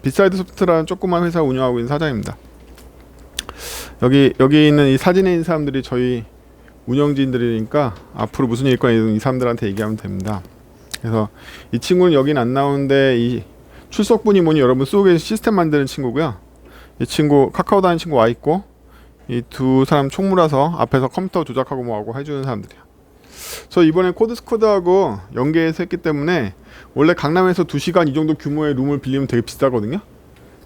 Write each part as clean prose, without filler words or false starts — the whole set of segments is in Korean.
빗사이드 소프트라는 조그만 회사 운영하고 있는 사장입니다. 여기 있는 이 사진에 있는 사람들이 저희 운영진들이니까 앞으로 무슨 일거나 이 사람들한테 얘기하면 됩니다. 그래서 이 친구는 여긴 안 나오는데 이 출석분이 뭐니 여러분 쓰고 계신 시스템 만드는 친구고요. 이 친구 카카오 다니는 친구 와 있고 이 두 사람 총무라서 앞에서 컴퓨터 조작하고 뭐하고 해주는 사람들이야. 저 이번에 코드스쿼드하고 연계해서 했기 때문에 원래 강남에서 2시간 이 정도 규모의 룸을 빌리면 되게 비싸거든요.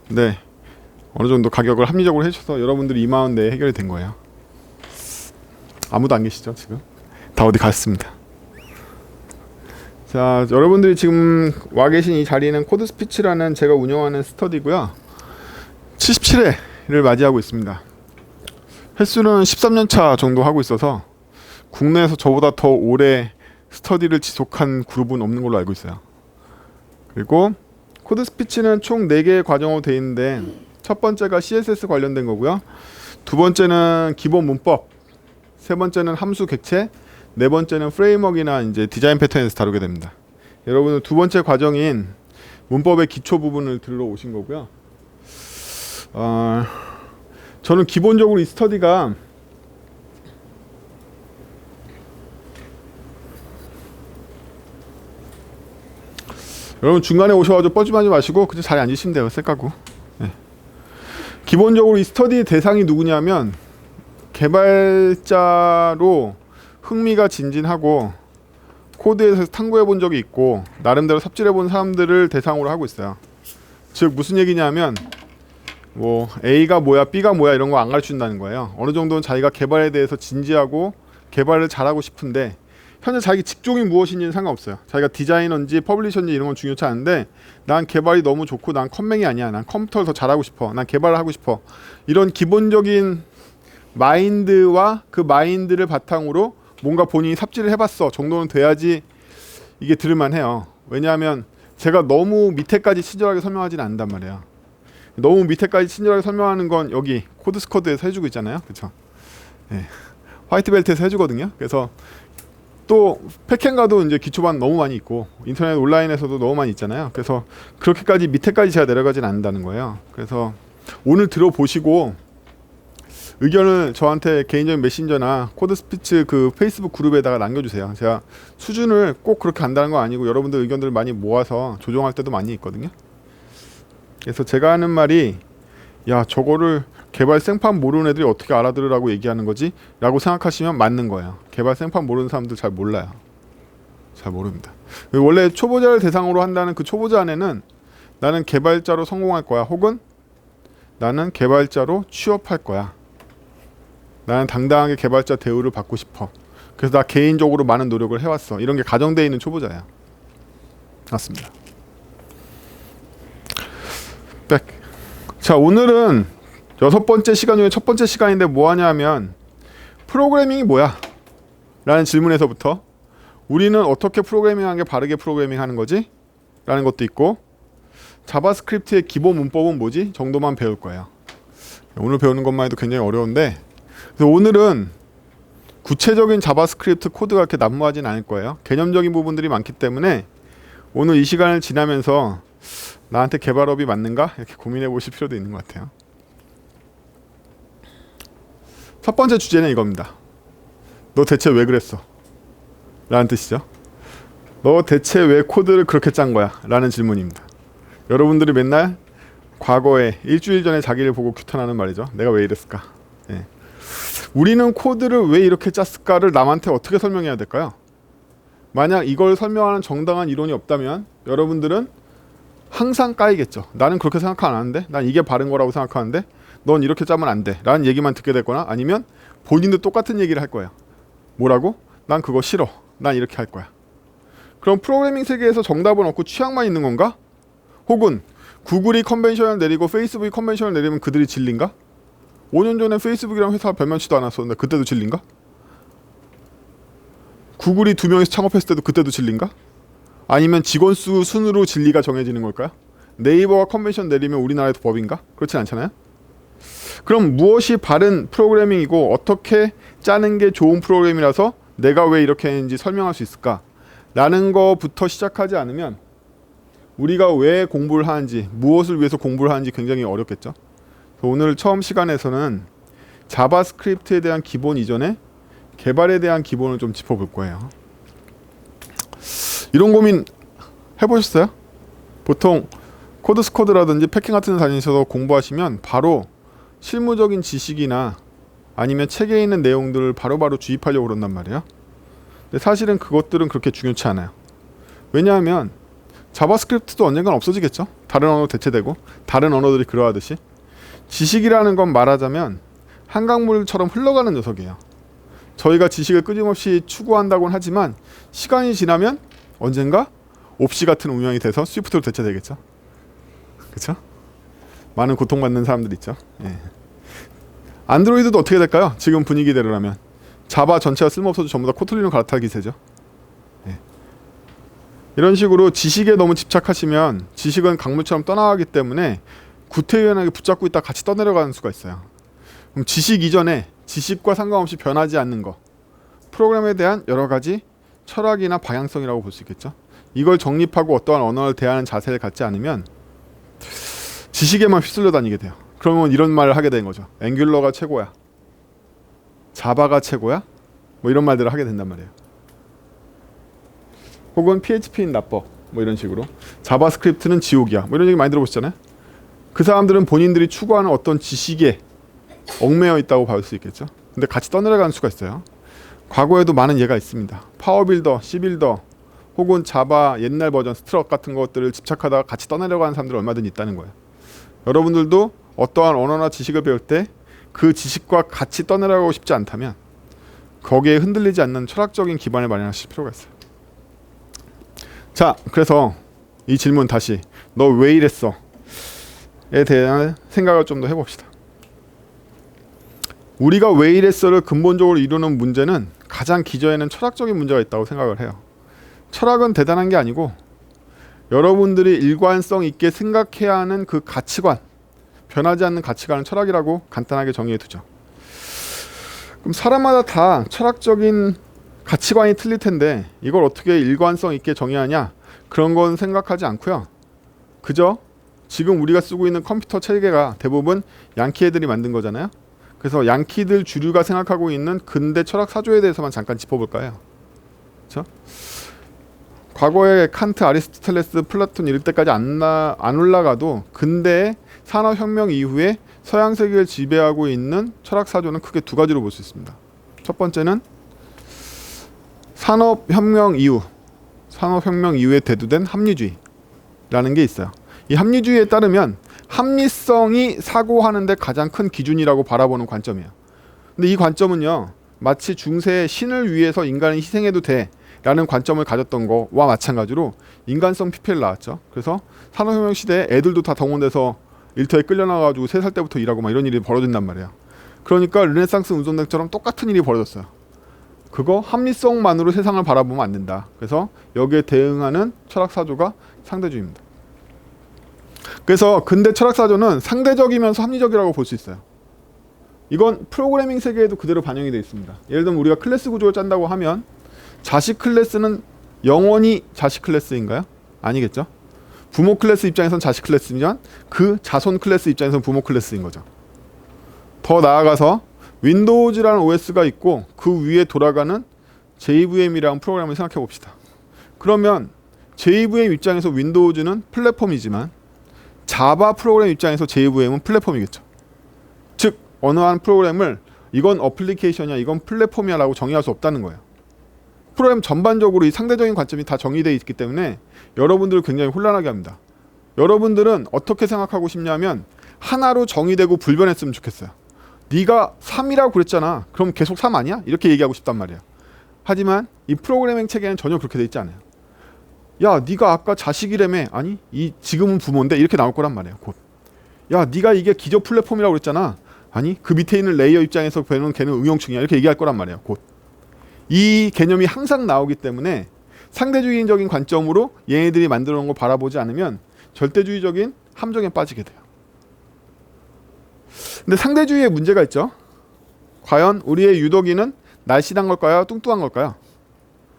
네, 어느 정도 가격을 합리적으로 해주셔서 여러분들이 2만원 내에 해결이 된 거예요. 아무도 안 계시죠 지금? 다 어디 갔습니다. 자, 여러분들이 지금 와 계신 이 자리는 코드스피치라는 제가 운영하는 스터디고요. 77회를 맞이하고 있습니다. 횟수는 13년차 정도 하고 있어서 국내에서 저보다 더 오래 스터디를 지속한 그룹은 없는 걸로 알고 있어요. 그리고 코드스피치는 총 4개의 과정으로 되어 있는데 첫 번째가 CSS 관련된 거고요. 두 번째는 기본 문법, 세 번째는 함수 객체, 네 번째는 프레임워크나 이제 디자인 패턴에서 다루게 됩니다. 여러분은 두 번째 과정인 문법의 기초 부분을 들으러 오신 거고요. 저는 기본적으로 이 스터디가 여러분 중간에 오셔가지고 뻐짐하지 마시고 그냥 자리에 앉으시면 돼요. 쌩까고. 네. 기본적으로 이 스터디의 대상이 누구냐면 개발자로 흥미가 진진하고 코드에서 탐구해 본 적이 있고 나름대로 삽질해 본 사람들을 대상으로 하고 있어요. 즉 무슨 얘기냐면 뭐 A가 뭐야 B가 뭐야 이런 거 안 가르쳐준다는 거예요. 어느 정도는 자기가 개발에 대해서 진지하고 개발을 잘하고 싶은데 현재 자기 직종이 무엇인지는 상관없어요. 자기가 디자이너인지 퍼블리셔인지 이런 건 중요치 않은데 난 개발이 너무 좋고 난 컴맹이 아니야. 난 컴퓨터를 더 잘하고 싶어. 난 개발을 하고 싶어. 이런 기본적인 마인드와 그 마인드를 바탕으로 뭔가 본인이 삽질을 해봤어 정도는 돼야지 이게 들을만 해요. 왜냐하면 제가 너무 밑에까지 친절하게 설명하지는 않는단 말이에요. 너무 밑에까지 친절하게 설명하는 건 여기 코드스쿼드에서 해주고 있잖아요. 그렇죠? 네. 화이트벨트에서 해주거든요. 그래서 또 팩켄가도 이제 기초반 너무 많이 있고 인터넷 온라인에서도 너무 많이 있잖아요. 그래서 그렇게까지 밑에까지 제가 내려가진 않는다는 거예요. 그래서 오늘 들어보시고 의견을 저한테 개인적인 메신저나 코드스피치 그 페이스북 그룹에다가 남겨주세요. 제가 수준을 꼭 그렇게 간다는 거 아니고 여러분들 의견들을 많이 모아서 조정할 때도 많이 있거든요. 그래서 제가 하는 말이 야 저거를 개발 생판 모르는 애들이 어떻게 알아들으라고 얘기하는 거지? 라고 생각하시면 맞는 거예요. 개발 생판 모르는 사람들 잘 몰라요. 잘 모릅니다. 원래 초보자를 대상으로 한다는 그 초보자 안에는 나는 개발자로 성공할 거야 혹은 나는 개발자로 취업할 거야. 나는 당당하게 개발자 대우를 받고 싶어. 그래서 나 개인적으로 많은 노력을 해왔어. 이런 게 가정되어 있는 초보자야. 맞습니다. 백. 자, 오늘은 6번째 시간 중에 첫 번째 시간인데 뭐 하냐면 프로그래밍이 뭐야? 라는 질문에서부터 우리는 어떻게 프로그래밍하는 게 바르게 프로그래밍하는 거지? 라는 것도 있고 자바스크립트의 기본 문법은 뭐지? 정도만 배울 거예요. 오늘 배우는 것만 해도 굉장히 어려운데 그래서 오늘은 구체적인 자바스크립트 코드가 그렇게 난무하진 않을 거예요. 개념적인 부분들이 많기 때문에 오늘 이 시간을 지나면서 나한테 개발업이 맞는가? 이렇게 고민해 보실 필요도 있는 것 같아요. 첫 번째 주제는 이겁니다. 너 대체 왜 그랬어? 라는 뜻이죠. 너 대체 왜 코드를 그렇게 짠 거야? 라는 질문입니다. 여러분들이 맨날 과거에 일주일 전에 자기를 보고 규탄하는 말이죠. 내가 왜 이랬을까? 예. 우리는 코드를 왜 이렇게 짰을까를 남한테 어떻게 설명해야 될까요? 만약 이걸 설명하는 정당한 이론이 없다면 여러분들은 항상 까이겠죠. 나는 그렇게 생각 안 하는데 난 이게 바른 거라고 생각하는데 넌 이렇게 짜면 안 돼 라는 얘기만 듣게 됐거나 아니면 본인도 똑같은 얘기를 할 거예요. 뭐라고? 난 그거 싫어. 난 이렇게 할 거야. 그럼 프로그래밍 세계에서 정답은 없고 취향만 있는 건가? 혹은 구글이 컨벤션을 내리고 페이스북이 컨벤션을 내리면 그들이 진리인가? 5년 전에 페이스북이랑 회사 별명치도 않았었는데 그때도 진리인가? 구글이 2명이서 창업했을 때도 그때도 진리인가? 아니면 직원 수 순으로 진리가 정해지는 걸까요? 네이버가 컨벤션 내리면 우리나라에도 법인가? 그렇진 않잖아요. 그럼 무엇이 바른 프로그래밍이고 어떻게 짜는 게 좋은 프로그램이라서 내가 왜 이렇게 했는지 설명할 수 있을까? 라는 거부터 시작하지 않으면 우리가 왜 공부를 하는지, 무엇을 위해서 공부를 하는지 굉장히 어렵겠죠. 오늘 처음 시간에서는 자바스크립트에 대한 기본 이전에 개발에 대한 기본을 좀 짚어볼 거예요. 이런 고민 해보셨어요? 보통 코드스코드라든지 패킹 같은 데 다니셔서 공부하시면 바로 실무적인 지식이나 아니면 책에 있는 내용들을 바로바로 주입하려고 그런단 말이에요. 근데 사실은 그것들은 그렇게 중요치 않아요. 왜냐하면 자바스크립트도 언젠간 없어지겠죠. 다른 언어로 대체되고 다른 언어들이 그러하듯이 지식이라는 건 말하자면 한강물처럼 흘러가는 녀석이에요. 저희가 지식을 끊임없이 추구한다고는 하지만 시간이 지나면 언젠가 옵시 같은 운영이 돼서 스위프트로 대체되겠죠. 그렇죠? 많은 고통받는 사람들 있죠. 예. 안드로이드도 어떻게 될까요? 지금 분위기대로라면 자바 전체가 쓸모없어도 전부 다 코틀린으로 갈아타기 기세죠. 예. 이런 식으로 지식에 너무 집착하시면 지식은 강물처럼 떠나가기 때문에 구태연하게 붙잡고 있다 같이 떠내려가는 수가 있어요. 그럼 지식 이전에 지식과 상관없이 변하지 않는 거, 프로그램에 대한 여러 가지 철학이나 방향성이라고 볼 수 있겠죠. 이걸 정립하고 어떠한 언어를 대하는 자세를 갖지 않으면 지식에만 휩쓸려 다니게 돼요. 그러면 이런 말을 하게 되는 거죠. 앵귤러가 최고야, 자바가 최고야, 뭐 이런 말들을 하게 된단 말이에요. 혹은 PHP는 나빠, 뭐 이런 식으로 자바스크립트는 지옥이야, 뭐 이런 얘기 많이 들어보셨잖아요. 그 사람들은 본인들이 추구하는 어떤 지식에 얽매여 있다고 볼 수 있겠죠. 근데 같이 떠내려가는 수가 있어요. 과거에도 많은 예가 있습니다. 파워빌더, C빌더 혹은 자바 옛날 버전 스트럭 같은 것들을 집착하다가 같이 떠내려가는 사람들이 얼마든지 있다는 거예요. 여러분들도 어떠한 언어나 지식을 배울 때 그 지식과 같이 떠내려가고 싶지 않다면 거기에 흔들리지 않는 철학적인 기반을 마련하실 필요가 있어요. 자, 그래서 이 질문 다시 너 왜 이랬어? 에 대한 생각을 좀 더 해봅시다. 우리가 왜 이랬어를 근본적으로 이루는 문제는 가장 기저에는 철학적인 문제가 있다고 생각을 해요. 철학은 대단한 게 아니고 여러분들이 일관성 있게 생각해야 하는 그 가치관, 변하지 않는 가치관을 철학이라고 간단하게 정의해 두죠. 그럼 사람마다 다 철학적인 가치관이 틀릴 텐데 이걸 어떻게 일관성 있게 정의하냐? 그런 건 생각하지 않고요. 그저 지금 우리가 쓰고 있는 컴퓨터 체계가 대부분 양키 애들이 만든 거잖아요. 그래서 양키들 주류가 생각하고 있는 근대 철학 사조에 대해서만 잠깐 짚어볼까 해요. 그렇죠? 과거에 칸트, 아리스토텔레스, 플라톤 이럴 때까지 안 올라가도 근대의 산업혁명 이후에 서양 세계를 지배하고 있는 철학 사조는 크게 두 가지로 볼 수 있습니다. 첫 번째는 산업혁명 이후에 대두된 합리주의라는 게 있어요. 이 합리주의에 따르면 합리성이 사고하는데 가장 큰 기준이라고 바라보는 관점이에요. 근데 이 관점은요, 마치 중세의 신을 위해서 인간은 희생해도 돼 라는 관점을 가졌던 거와 마찬가지로 인간성 PPL 나왔죠. 그래서 산업혁명 시대에 애들도 다 동원돼서 일터에 끌려나가지고 3살 때부터 일하고 막 이런 일이 벌어진단 말이에요. 그러니까 르네상스 운동장처럼 똑같은 일이 벌어졌어요. 그거 합리성만으로 세상을 바라보면 안 된다. 그래서 여기에 대응하는 철학사조가 상대주의입니다. 그래서 근대 철학사조는 상대적이면서 합리적이라고 볼 수 있어요. 이건 프로그래밍 세계에도 그대로 반영이 되어 있습니다. 예를 들면 우리가 클래스 구조를 짠다고 하면 자식 클래스는 영원히 자식 클래스인가요? 아니겠죠. 부모 클래스 입장에서는 자식 클래스면 그 자손 클래스 입장에서는 부모 클래스인 거죠. 더 나아가서 윈도우즈라는 OS가 있고 그 위에 돌아가는 JVM이라는 프로그램을 생각해 봅시다. 그러면 JVM 입장에서 윈도우즈는 플랫폼이지만 자바 프로그램 입장에서 JVM은 플랫폼이겠죠. 즉 어느 한 프로그램을 이건 어플리케이션이야, 이건 플랫폼이야 라고 정의할 수 없다는 거예요. 프로그램 전반적으로 이 상대적인 관점이 다 정의되어 있기 때문에 여러분들을 굉장히 혼란하게 합니다. 여러분들은 어떻게 생각하고 싶냐면 하나로 정의되고 불변했으면 좋겠어요. 네가 3이라고 그랬잖아. 그럼 계속 3 아니야? 이렇게 얘기하고 싶단 말이에요. 하지만 이 프로그래밍 체계는 전혀 그렇게 돼 있지 않아요. 야, 네가 아까 자식이라며. 아니, 이 지금은 부모인데 이렇게 나올 거란 말이에요. 곧. 야, 네가 이게 기저 플랫폼이라고 그랬잖아. 아니, 그 밑에 있는 레이어 입장에서 보면 걔는 응용층이야. 이렇게 얘기할 거란 말이에요. 곧. 이 개념이 항상 나오기 때문에 상대주의적인 관점으로 얘네들이 만들어 놓은 걸 바라보지 않으면 절대주의적인 함정에 빠지게 돼요. 근데 상대주의에 문제가 있죠. 과연 우리의 유도기는 날씬한 걸까요? 뚱뚱한 걸까요?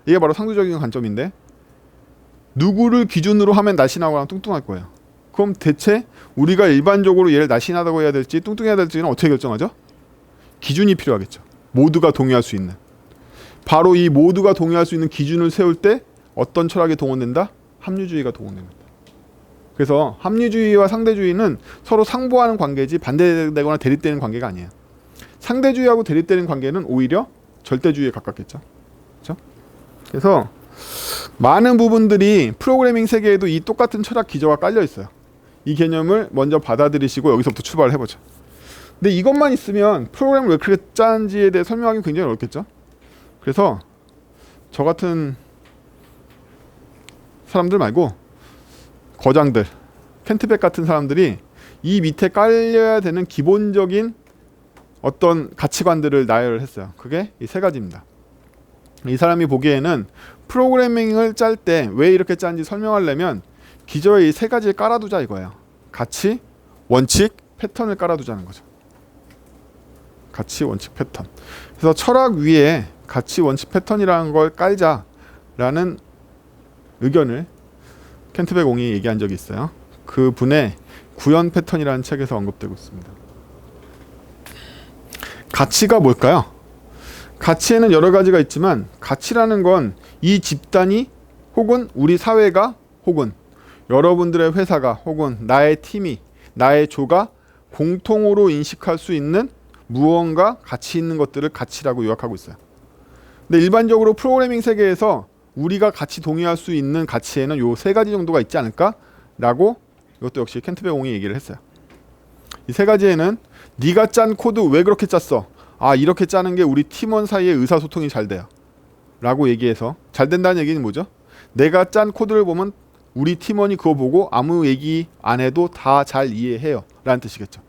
이게 바로 상대적인 관점인데 누구를 기준으로 하면 날씬하거나 뚱뚱할 거예요. 그럼 대체 우리가 일반적으로 얘를 날씬하다고 해야 될지 뚱뚱해야 될지는 어떻게 결정하죠? 기준이 필요하겠죠. 모두가 동의할 수 있는. 바로 이 모두가 동의할 수 있는 기준을 세울 때 어떤 철학이 동원된다? 합리주의가 동원됩니다. 그래서 합리주의와 상대주의는 서로 상보하는 관계지 반대되거나 대립되는 관계가 아니에요. 상대주의하고 대립되는 관계는 오히려 절대주의에 가깝겠죠. 그렇죠? 그래서 많은 부분들이 프로그래밍 세계에도 이 똑같은 철학 기저가 깔려 있어요. 이 개념을 먼저 받아들이시고 여기서부터 출발을 해보죠. 근데 이것만 있으면 프로그램을 왜 그렇게 짜는지에 대해 설명하기 굉장히 어렵겠죠. 그래서 저 같은 사람들 말고 거장들, 켄트백 같은 사람들이 이 밑에 깔려야 되는 기본적인 어떤 가치관들을 나열을 했어요. 그게 이 세 가지입니다. 이 사람이 보기에는 프로그래밍을 짤 때 왜 이렇게 짠지 설명하려면 기저에 이 세 가지를 깔아두자 이거예요. 가치, 원칙, 패턴을 깔아두자는 거죠. 가치, 원칙, 패턴. 그래서 철학 위에 가치, 원칙, 패턴이라는 걸 깔자라는 의견을 켄트백 옹이 얘기한 적이 있어요. 그 분의 구현 패턴이라는 책에서 언급되고 있습니다. 가치가 뭘까요? 가치에는 여러 가지가 있지만 가치라는 건 이 집단이 혹은 우리 사회가 혹은 여러분들의 회사가 혹은 나의 팀이 나의 조가 공통으로 인식할 수 있는 무언가 가치 있는 것들을 가치라고 요약하고 있어요. 근데 일반적으로 프로그래밍 세계에서 우리가 같이 동의할 수 있는 가치에는 요 세 가지 정도가 있지 않을까라고 이것도 역시 켄트백 옹이 얘기를 했어요. 이 세 가지에는 네가 짠 코드 왜 그렇게 짰어? 아 이렇게 짜는 게 우리 팀원 사이의 의사소통이 잘 돼요 라고 얘기해서 잘 된다는 얘기는 뭐죠? 내가 짠 코드를 보면 우리 팀원이 그거 보고 아무 얘기 안 해도 다 잘 이해해요 라는 뜻이겠죠.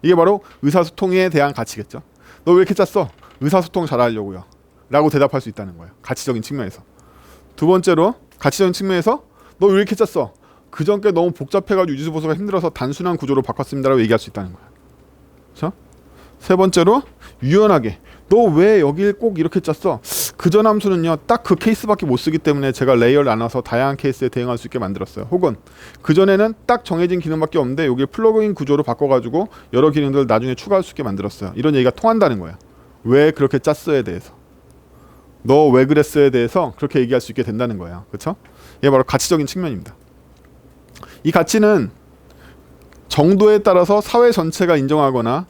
이게 바로 의사소통에 대한 가치겠죠. 너 왜 이렇게 짰어? 의사소통 잘하려고요 라고 대답할 수 있다는 거예요. 가치적인 측면에서. 두 번째로 가치적인 측면에서 너 왜 이렇게 짰어? 그전께 너무 복잡해가지고 유지 보수가 힘들어서 단순한 구조로 바꿨습니다 라고 얘기할 수 있다는 거예요. 그렇죠? 세 번째로 유연하게 너 왜 여길 꼭 이렇게 짰어? 그전 함수는요 딱 그 케이스밖에 못 쓰기 때문에 제가 레이어를 나눠서 다양한 케이스에 대응할 수 있게 만들었어요. 혹은 그전에는 딱 정해진 기능밖에 없는데 여기 플러그인 구조로 바꿔가지고 여러 기능들을 나중에 추가할 수 있게 만들었어요. 이런 얘기가 통한다는 거예요. 왜 그렇게 짰어에 대해서 너 왜 그랬어에 대해서 그렇게 얘기할 수 있게 된다는 거예요. 그렇죠? 이게 바로 가치적인 측면입니다. 이 가치는 정도에 따라서 사회 전체가 인정하거나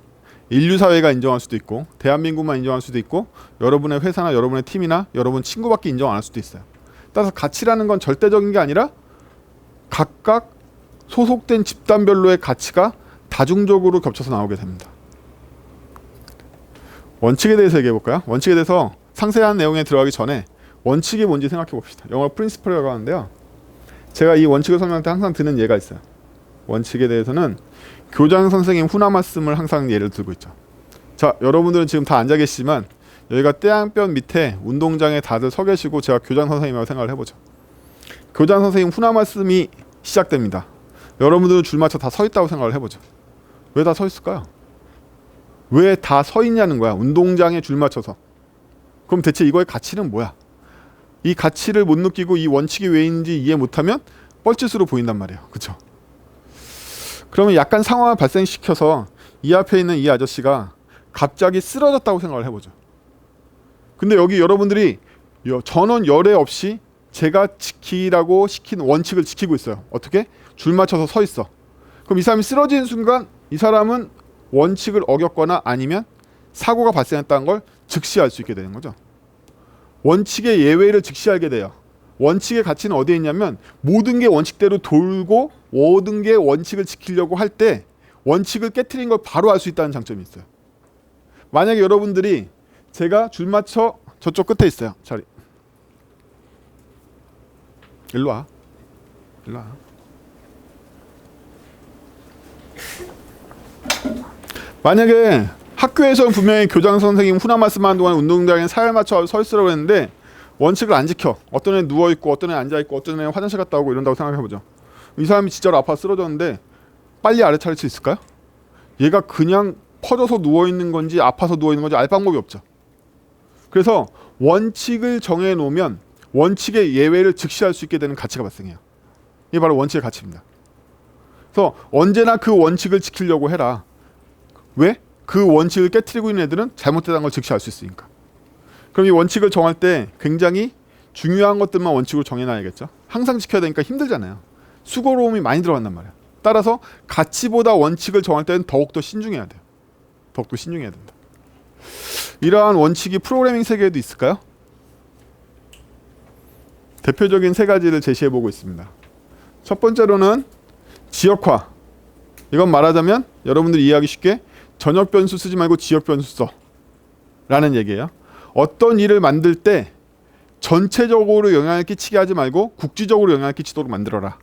인류 사회가 인정할 수도 있고 대한민국만 인정할 수도 있고 여러분의 회사나 여러분의 팀이나 여러분 친구밖에 인정 안 할 수도 있어요. 따라서 가치라는 건 절대적인 게 아니라 각각 소속된 집단별로의 가치가 다중적으로 겹쳐서 나오게 됩니다. 원칙에 대해서 얘기해 볼까요? 원칙에 대해서 상세한 내용에 들어가기 전에 원칙이 뭔지 생각해 봅시다. 영어로 프린시플이라고 하는데요. 제가 이 원칙을 설명할 때 항상 드는 예가 있어요. 원칙에 대해서는 교장 선생님 후나말씀을 항상 예를 들고 있죠. 자, 여러분들은 지금 다 앉아 계시지만 여기가 태양볕 밑에 운동장에 다들 서 계시고 제가 교장 선생님이라고 생각을 해보죠. 교장 선생님 후나말씀이 시작됩니다. 여러분들은 줄 맞춰 다 서 있다고 생각을 해보죠. 왜 다 서 있을까요? 왜 다 서 있냐는 거야. 운동장에 줄 맞춰서. 그럼 대체 이거의 가치는 뭐야? 이 가치를 못 느끼고 이 원칙이 왜인지 이해 못하면 뻘짓으로 보인단 말이에요. 그렇죠? 그러면 약간 상황을 발생시켜서 이 앞에 있는 이 아저씨가 갑자기 쓰러졌다고 생각을 해보죠. 근데 여기 여러분들이 전원 열애 없이 제가 지키라고 시킨 원칙을 지키고 있어요. 어떻게? 줄 맞춰서 서 있어. 그럼 이 사람이 쓰러지는 순간 이 사람은 원칙을 어겼거나 아니면 사고가 발생했다는 걸 즉시 알 수 있게 되는 거죠. 원칙의 예외를 즉시 알게 돼요. 원칙의 가치는 어디에 있냐면 모든 게 원칙대로 돌고 모든 게 원칙을 지키려고 할 때 원칙을 깨트린 걸 바로 알 수 있다는 장점이 있어요. 만약에 여러분들이 제가 줄 맞춰 저쪽 끝에 있어요. 자리. 일로 와. 일로 와. 만약에 학교에서는 분명히 교장 선생님 훈화 말씀하는 동안 운동장에 사열 맞춰 서 있으라고 했는데 원칙을 안 지켜. 어떤 애는 누워있고 어떤 애는 앉아있고 어떤 애는 화장실 갔다 오고 이런다고 생각해보죠. 이 사람이 진짜로 아파 쓰러졌는데 빨리 알아차릴 수 있을까요? 얘가 그냥 퍼져서 누워있는 건지 아파서 누워있는 건지 알 방법이 없죠. 그래서 원칙을 정해놓으면 원칙의 예외를 즉시할 수 있게 되는 가치가 발생해요. 이게 바로 원칙의 가치입니다. 그래서 언제나 그 원칙을 지키려고 해라. 왜? 그 원칙을 깨트리고 있는 애들은 잘못되다는 걸 즉시 알 수 있으니까. 그럼 이 원칙을 정할 때 굉장히 중요한 것들만 원칙으로 정해놔야겠죠. 항상 지켜야 되니까 힘들잖아요. 수고로움이 많이 들어간단 말이야. 따라서 가치보다 원칙을 정할 때는 더욱더 신중해야 돼요. 더욱더 신중해야 된다. 이러한 원칙이 프로그래밍 세계에도 있을까요? 대표적인 세 가지를 제시해보고 있습니다. 첫 번째로는 지역화. 이건 말하자면 여러분들이 이해하기 쉽게 전역 변수 쓰지 말고 지역 변수 써 라는 얘기예요. 어떤 일을 만들 때 전체적으로 영향을 끼치게 하지 말고 국지적으로 영향을 끼치도록 만들어라.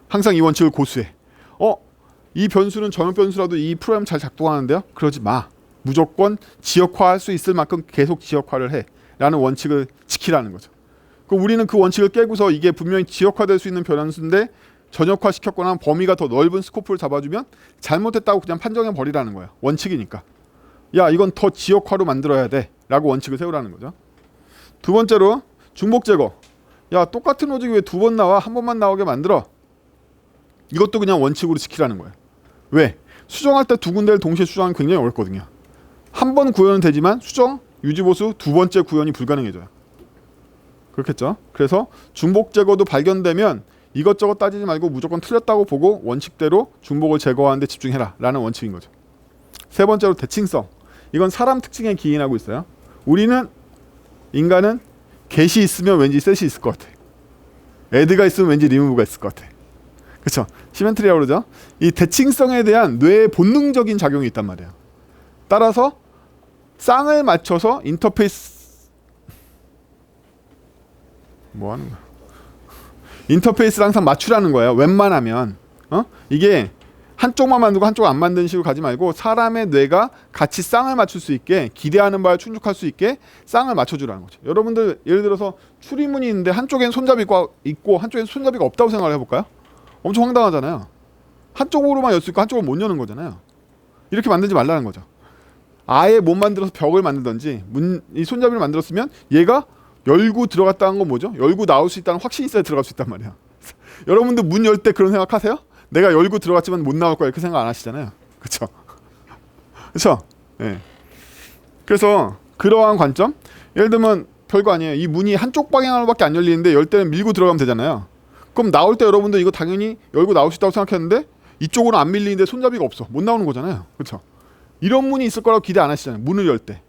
항상 이 원칙을 고수해. 이 변수는 전역 변수라도 이 프로그램 잘 작동하는데요? 그러지 마. 무조건 지역화할 수 있을 만큼 계속 지역화를 해 라는 원칙을 지키라는 거죠. 그럼 우리는 그 원칙을 깨고서 이게 분명히 지역화될 수 있는 변수인데 전역화 시켰거나 범위가 더 넓은 스코프를 잡아주면 잘못했다고 그냥 판정해 버리라는 거예요. 원칙이니까. 야, 이건 더 지역화로 만들어야 돼 라고 원칙을 세우라는 거죠. 두 번째로 중복 제거. 야, 똑같은 로직이 왜 두 번 나와? 한 번만 나오게 만들어. 이것도 그냥 원칙으로 지키라는 거예요. 왜? 수정할 때 두 군데를 동시에 수정하면 굉장히 어렵거든요. 한 번 구현은 되지만 수정, 유지보수 두 번째 구현이 불가능해져요. 그렇겠죠? 그래서 중복 제거도 발견되면 이것저것 따지지 말고 무조건 틀렸다고 보고 원칙대로 중복을 제거하는 데 집중해라 라는 원칙인 거죠. 세 번째로 대칭성. 이건 사람 특징에 기인하고 있어요. 인간은 get이 있으면 왠지 set이 있을 것 같아. add가 있으면 왠지 remove가 있을 것 같아. 그렇죠? 시멘트리라고 그러죠. 이 대칭성에 대한 뇌의 본능적인 작용이 있단 말이에요. 따라서 쌍을 맞춰서 인터페이스 뭐 하는 거야? 인터페이스를 항상 맞추라는 거예요. 웬만하면 이게 한쪽만 만들고 한쪽 안 만드는 식으로 가지 말고 사람의 뇌가 같이 쌍을 맞출 수 있게 기대하는 바에 충족할 수 있게 쌍을 맞춰주라는 거죠. 여러분들 예를 들어서 추리문이 있는데 한쪽엔 손잡이가 있고 한쪽엔 손잡이가 없다고 생각을 해볼까요? 엄청 황당하잖아요. 한쪽으로만 열 수 있고 한쪽으로 못 여는 거잖아요. 이렇게 만들지 말라는 거죠. 아예 못 만들어서 벽을 만들든지 이 손잡이를 만들었으면 얘가 열고 들어갔다는 건 뭐죠? 열고 나올 수 있다는 확신이 있어야 들어갈 수 있단 말이야. 여러분들 문 열 때 그런 생각하세요? 내가 열고 들어갔지만 못 나올 거야 이렇게 생각 안 하시잖아요. 그렇죠? 그렇죠? 네. 그래서 그러한 관점. 예를 들면 별거 아니에요. 이 문이 한쪽 방향으로밖에 안 열리는데 열 때는 밀고 들어가면 되잖아요. 그럼 나올 때 여러분들 이거 당연히 열고 나올 수 있다고 생각했는데 이쪽으로 안 밀리는데 손잡이가 없어. 못 나오는 거잖아요. 그렇죠? 이런 문이 있을 거라고 기대 안 하시잖아요. 문을 열 때.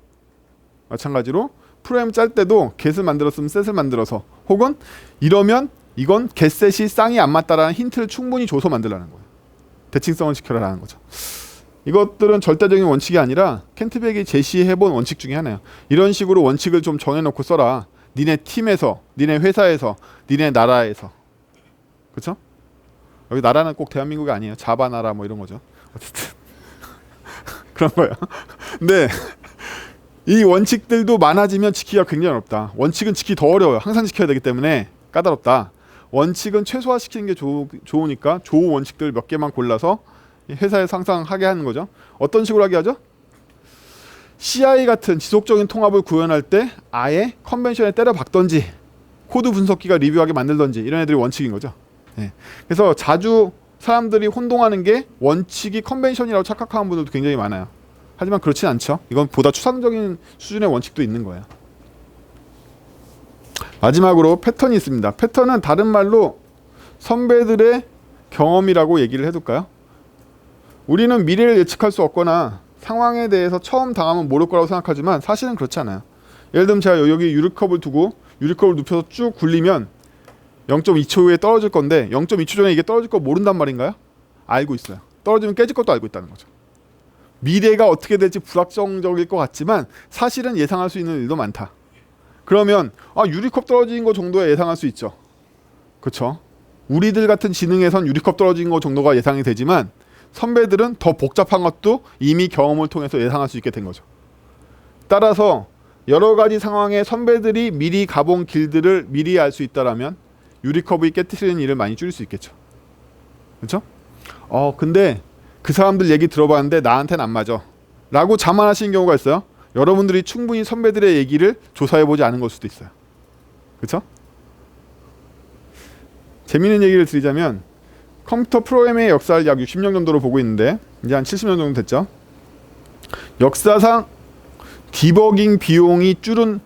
마찬가지로 프로그램 짤 때도 get을 만들었으면 set을 만들어서 혹은 이러면 이건 get셋이 쌍이 안 맞다라는 힌트를 충분히 줘서 만들라는 거예요. 대칭성을 지켜라라는 거죠. 이것들은 절대적인 원칙이 아니라 켄트백이 제시해본 원칙 중에 하나예요. 이런 식으로 원칙을 좀 정해놓고 써라. 니네 팀에서, 니네 회사에서, 니네 나라에서. 그렇죠? 여기 나라는 꼭 대한민국이 아니에요. 자바 나라 뭐 이런 거죠. 어쨌든 그런 거예요. 근데 이 원칙들도 많아지면 지키기가 굉장히 어렵다. 원칙은 지키기 더 어려워요. 항상 지켜야 되기 때문에 까다롭다. 원칙은 최소화시키는 게 좋으니까 좋은 원칙들 몇 개만 골라서 회사에서 항상 하게 하는 거죠. 어떤 식으로 하게 하죠? CI 같은 지속적인 통합을 구현할 때 아예 컨벤션에 때려 박던지 코드 분석기가 리뷰하게 만들던지 이런 애들이 원칙인 거죠. 네. 그래서 자주 사람들이 혼동하는 게 원칙이 컨벤션이라고 착각하는 분들도 굉장히 많아요. 하지만 그렇진 않죠. 이건 보다 추상적인 수준의 원칙도 있는 거예요. 마지막으로 패턴이 있습니다. 패턴은 다른 말로 선배들의 경험이라고 얘기를 해둘까요? 우리는 미래를 예측할 수 없거나 상황에 대해서 처음 당하면 모를 거라고 생각하지만 사실은 그렇지 않아요. 예를 들면 제가 여기 유리컵을 두고 유리컵을 눕혀서 쭉 굴리면 0.2초 후에 떨어질 건데 0.2초 전에 이게 떨어질 거 모른단 말인가요? 알고 있어요. 떨어지면 깨질 것도 알고 있다는 거죠. 미래가 어떻게 될지 불확정적일 것 같지만 사실은 예상할 수 있는 일도 많다. 그러면 유리컵 떨어진 거 정도야 예상할 수 있죠. 그렇죠? 우리들 같은 지능에선 유리컵 떨어진 거 정도가 예상이 되지만 선배들은 더 복잡한 것도 이미 경험을 통해서 예상할 수 있게 된 거죠. 따라서 여러 가지 상황에 선배들이 미리 가본 길들을 미리 알 수 있다라면 유리컵이 깨트리는 일을 많이 줄일 수 있겠죠. 그렇죠? 근데 그 사람들 얘기 들어봤는데 나한테는 안 맞아 라고 자만하시는 경우가 있어요. 여러분들이 충분히 선배들의 얘기를 조사해보지 않은 걸 수도 있어요. 그렇죠? 재미있는 얘기를 드리자면 컴퓨터 프로그래밍의 역사를 약 60년 정도로 보고 있는데 이제 한 70년 정도 됐죠. 역사상 디버깅 비용이 줄은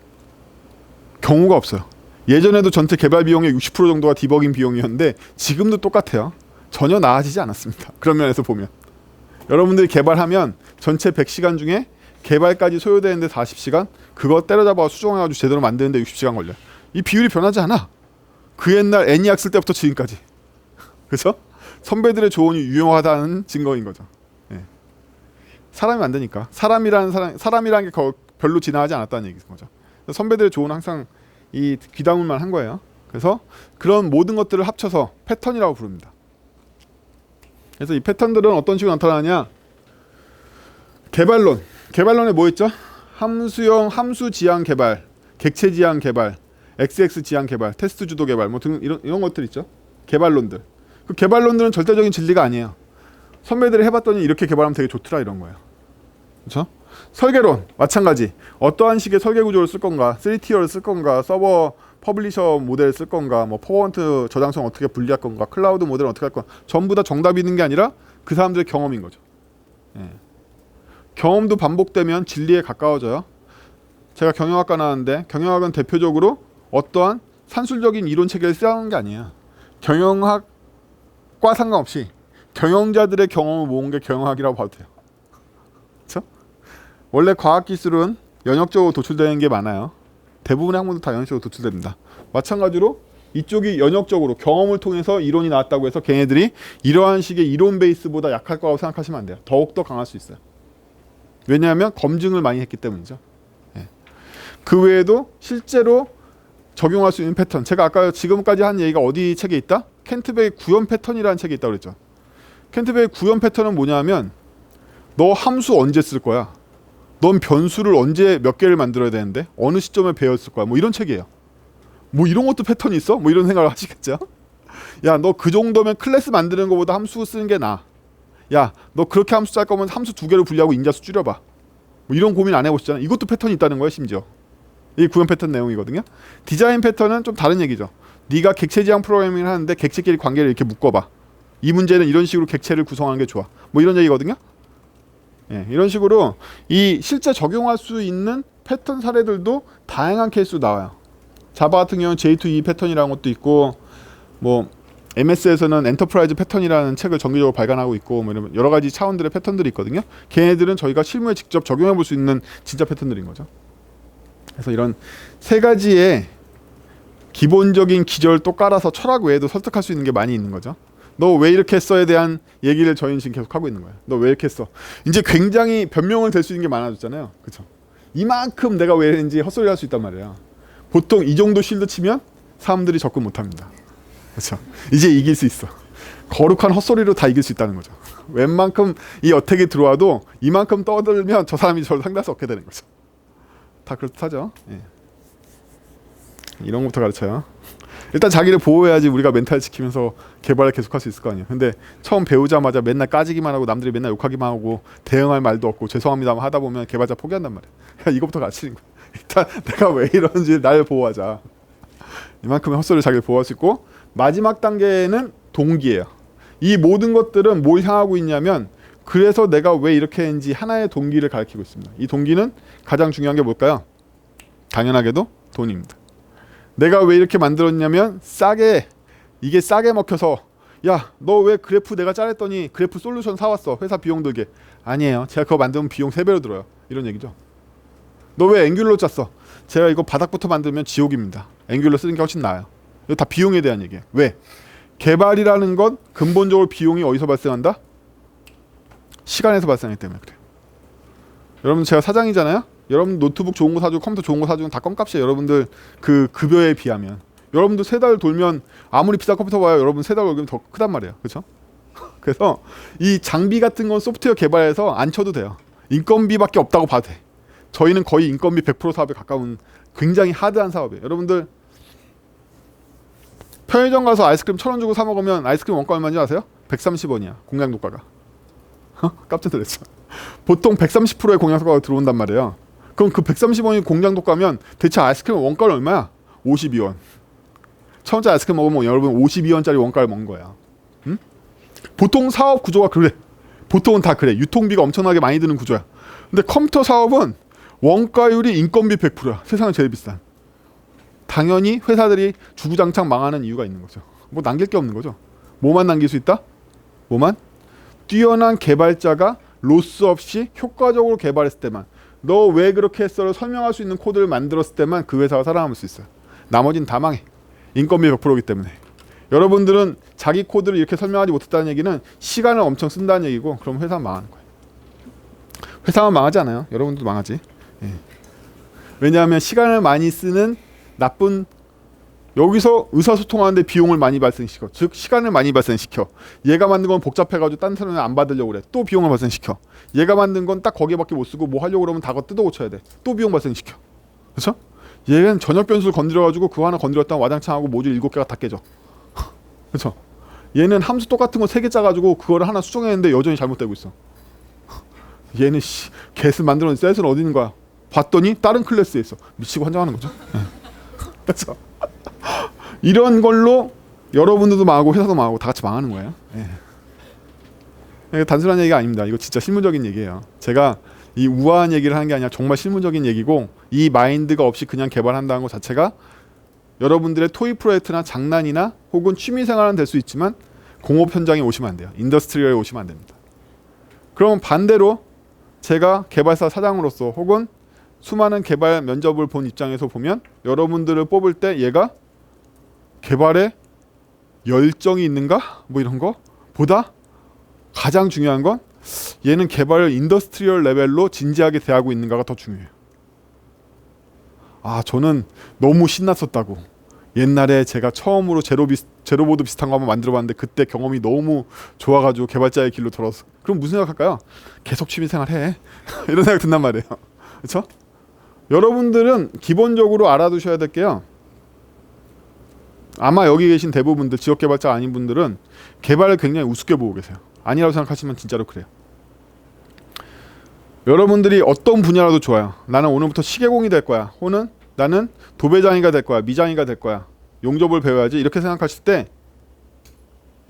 경우가 없어요. 예전에도 전체 개발 비용의 60% 정도가 디버깅 비용이었는데 지금도 똑같아요. 전혀 나아지지 않았습니다. 그런 면에서 보면 여러분들이 개발하면 전체 100시간 중에 개발까지 소요되는데 40시간, 그거 때려잡아 수정해가지고 제대로 만드는데 60시간 걸려요. 이 비율이 변하지 않아. 그 옛날 애니악 쓸 때부터 지금까지. 그래서 선배들의 조언이 유용하다는 증거인 거죠. 예. 사람이 안 되니까. 사람이라는 게 별로 진화하지 않았다는 얘기인 거죠. 선배들의 조언은 항상 이 귀담을만 한 거예요. 그래서 그런 모든 것들을 합쳐서 패턴이라고 부릅니다. 그래서 이 패턴들은 어떤 식으로 나타나냐? 개발론에 뭐 있죠? 함수 지향 개발, 객체 지향 개발, XX 지향 개발, 테스트 주도 개발, 뭐 등 이런 것들 있죠. 개발론들. 그 개발론들은 절대적인 진리가 아니에요. 선배들이 해봤더니 이렇게 개발하면 되게 좋더라 이런 거예요. 그렇죠? 설계론 마찬가지. 어떠한 식의 설계 구조를 쓸 건가, 3티어를 쓸 건가, 서버 퍼블리셔 모델을 쓸 건가, 뭐 퍼포먼트 저장성 어떻게 분리할 건가, 클라우드 모델을 어떻게 할 건가, 전부 다 정답이 있는 게 아니라 그 사람들의 경험인 거죠. 예. 경험도 반복되면 진리에 가까워져요. 제가 경영학과 나왔는데 경영학은 대표적으로 어떠한 산술적인 이론 체계를 쓰는 게 아니에요. 경영학과 상관없이 경영자들의 경험을 모은 게 경영학이라고 봐도 돼요. 그렇죠? 원래 과학기술은 연역적으로 도출되는 게 많아요. 대부분의 학문도 다 연역적으로 도출됩니다. 마찬가지로 이쪽이 연역적으로 경험을 통해서 이론이 나왔다고 해서 걔네들이 이러한 식의 이론 베이스보다 약할 거라고 생각하시면 안 돼요. 더욱더 강할 수 있어요. 왜냐하면 검증을 많이 했기 때문이죠. 예. 그 외에도 실제로 적용할 수 있는 패턴. 제가 아까 지금까지 한 얘기가 어디 책에 있다? 켄트백의 구현 패턴이라는 책에 있다고 그랬죠. 켄트백의 구현 패턴은 뭐냐면 너 함수 언제 쓸 거야? 넌 변수를 언제 몇 개를 만들어야 되는데? 어느 시점에 배웠을 거야? 뭐 이런 책이에요. 뭐 이런 것도 패턴이 있어? 뭐 이런 생각을 하시겠죠? 야, 너 그 정도면 클래스 만드는 것보다 함수 쓰는 게 나아. 야, 너 그렇게 함수 짤 거면 함수 2개로 분리하고 인자수 줄여봐. 뭐 이런 고민 안 해보시잖아요. 이것도 패턴이 있다는 거예요, 심지어. 이게 구현 패턴 내용이거든요. 디자인 패턴은 좀 다른 얘기죠. 네가 객체 지향 프로그래밍을 하는데 객체끼리 관계를 이렇게 묶어봐. 이 문제는 이런 식으로 객체를 구성하는 게 좋아. 뭐 이런 얘기거든요. 예, 이런 식으로 이 실제 적용할 수 있는 패턴 사례들도 다양한 케이스로 나와요. 자바 같은 경우는 J2E 패턴이라는 것도 있고, 뭐 MS에서는 엔터프라이즈 패턴이라는 책을 정기적으로 발간하고 있고, 뭐 이런 여러 가지 차원들의 패턴들이 있거든요. 걔네들은 저희가 실무에 직접 적용해 볼 수 있는 진짜 패턴들인 거죠. 그래서 이런 세 가지의 기본적인 기저를 또 깔아서 철학 외에도 설득할 수 있는 게 많이 있는 거죠. 너 왜 이렇게 했어에 대한 얘기를 저희는 지금 계속 하고 있는 거예요. 너 왜 이렇게 했어? 이제 굉장히 변명을 될 수 있는 게 많아졌잖아요. 그렇죠? 이만큼 내가 왜 했는지 헛소리 할 수 있단 말이에요. 보통 이 정도 실드 치면 사람들이 접근 못 합니다. 그렇죠? 이제 이길 수 있어. 거룩한 헛소리로 다 이길 수 있다는 거죠. 웬만큼 이 어택이 들어와도 이만큼 떠들면 저 사람이 저를 상대할 수 없게 되는 거죠. 다 그렇다죠. 예. 이런 것부터 가르쳐요. 일단 자기를 보호해야지 우리가 멘탈 지키면서 개발을 계속할 수 있을 거 아니에요. 근데 처음 배우자마자 맨날 까지기만 하고 남들이 맨날 욕하기만 하고 대응할 말도 없고 죄송합니다만 하다 보면 개발자 포기한단 말이에요. 이것부터 가르치는 거야. 일단 내가 왜 이러는지 날 보호하자. 이만큼의 헛소리를 자기를 보호할 수 있고, 마지막 단계는 동기예요. 이 모든 것들은 뭘 향하고 있냐면, 그래서 내가 왜 이렇게 했는지 하나의 동기를 가리키고 있습니다. 이 동기는 가장 중요한 게 뭘까요? 당연하게도 돈입니다. 내가 왜 이렇게 만들었냐면 이게 싸게 먹혀서, 야, 너 왜 그래프 내가 짜랬더니 그래프 솔루션 사왔어. 회사 비용 들게. 아니에요. 제가 그거 만들면 비용 3배로 들어요. 이런 얘기죠. 너 왜 앵귤러 짰어? 제가 이거 바닥부터 만들면 지옥입니다. 앵귤러 쓰는 게 훨씬 나아요. 이거 다 비용에 대한 얘기예요. 왜? 개발이라는 건 근본적으로 비용이 어디서 발생한다? 시간에서 발생하기 때문에 그래요. 여러분, 제가 사장이잖아요. 여러분 노트북 좋은 거 사주고 컴퓨터 좋은 거 사주면 다 껌값이에요. 여러분들 그 급여에 비하면. 여러분들 3달 돌면 아무리 비싼 컴퓨터 봐요. 여러분 3달 월급이 더 크단 말이에요. 그렇죠? 그래서 이 장비 같은 건 소프트웨어 개발에서 안 쳐도 돼요. 인건비밖에 없다고 봐도 돼. 저희는 거의 인건비 100% 사업에 가까운 굉장히 하드한 사업이에요. 여러분들 편의점 가서 아이스크림 1,000원 주고 사 먹으면 아이스크림 원가 얼마인지 아세요? 130원이야. 공장 독가가. 깜짝 놀랐죠. 보통 130%의 공장 독가가 들어온단 말이에요. 그럼 그 130원이 공장 독가면 대체 아이스크림 원가는 얼마야? 52원. 1,000원짜리 아이스크림 먹으면 여러분 52원짜리 원가를 먹는 거야. 응? 보통 사업 구조가 그래. 보통은 다 그래. 유통비가 엄청나게 많이 드는 구조야. 근데 컴퓨터 사업은 원가율이 인건비 100%야. 세상에 제일 비싼. 당연히 회사들이 주구장창 망하는 이유가 있는 거죠. 뭐 남길 게 없는 거죠. 뭐만 남길 수 있다? 뭐만? 뛰어난 개발자가 로스 없이 효과적으로 개발했을 때만, 너 왜 그렇게 했어를 설명할 수 있는 코드를 만들었을 때만 그 회사가 살아남을 수 있어요. 나머지는 다 망해. 인건비 100%이기 때문에. 여러분들은 자기 코드를 이렇게 설명하지 못했다는 얘기는 시간을 엄청 쓴다는 얘기고, 그럼 회사는 망하는 거예요. 회사만 망하지 않아요. 여러분들도 망하지. 예. 왜냐하면 시간을 많이 쓰는 나쁜, 여기서 의사소통하는데 비용을 많이 발생시켜. 즉 시간을 많이 발생시켜. 얘가 만든 건 복잡해가지고 딴 사람은 안 받으려고 그래. 또 비용을 발생시켜. 얘가 만든 건 딱 거기밖에 못 쓰고 뭐 하려고 그러면 다 뜯어 고쳐야 돼. 또 비용 발생시켜. 그렇죠? 얘는 전역 변수를 건드려가지고 그거 하나 건드렸다가 와장창하고 모듈 7개가 다 깨져. 그렇죠? 얘는 함수 똑같은 거 3개 짜가지고 그거를 하나 수정했는데 여전히 잘못되고 있어. 얘는 개수 만들어낸 셋은 어디 있는 거야? 봤더니 다른 클래스에 있어. 미치고 환장하는 거죠. 그렇죠? 이런 걸로 여러분들도 망하고 회사도 망하고 다 같이 망하는 거예요. 단순한 얘기가 아닙니다. 이거 진짜 실무적인 얘기예요. 제가 이 우아한 얘기를 하는 게 아니라 정말 실무적인 얘기고, 이 마인드가 없이 그냥 개발한다는 것 자체가 여러분들의 토익 프로젝트나 장난이나 혹은 취미생활은 될 수 있지만 공업 현장에 오시면 안 돼요. 인더스트리얼에 오시면 안 됩니다. 그럼 반대로 제가 개발사 사장으로서 혹은 수많은 개발 면접을 본 입장에서 보면, 여러분들을 뽑을 때 얘가 개발에 열정이 있는가? 뭐 이런 거 보다 가장 중요한 건 얘는 개발을 인더스트리얼 레벨로 진지하게 대하고 있는가가 더 중요해요. 아, 저는 너무 신났었다고. 옛날에 제가 처음으로 제로보드 비슷한 거 한번 만들어봤는데 그때 경험이 너무 좋아가지고 개발자의 길로 돌아서. 그럼 무슨 생각할까요? 계속 취미생활 해. 이런 생각 든단 말이에요. 그렇죠? 여러분들은 기본적으로 알아두셔야 될 게요. 아마 여기 계신 대부분들, 지역개발자 아닌 분들은 개발을 굉장히 우습게 보고 계세요. 아니라고 생각하시면 진짜로 그래요. 여러분들이 어떤 분야라도 좋아요. 나는 오늘부터 시계공이 될 거야. 혹은 나는 도배장이가 될 거야. 미장이가 될 거야. 용접을 배워야지. 이렇게 생각하실 때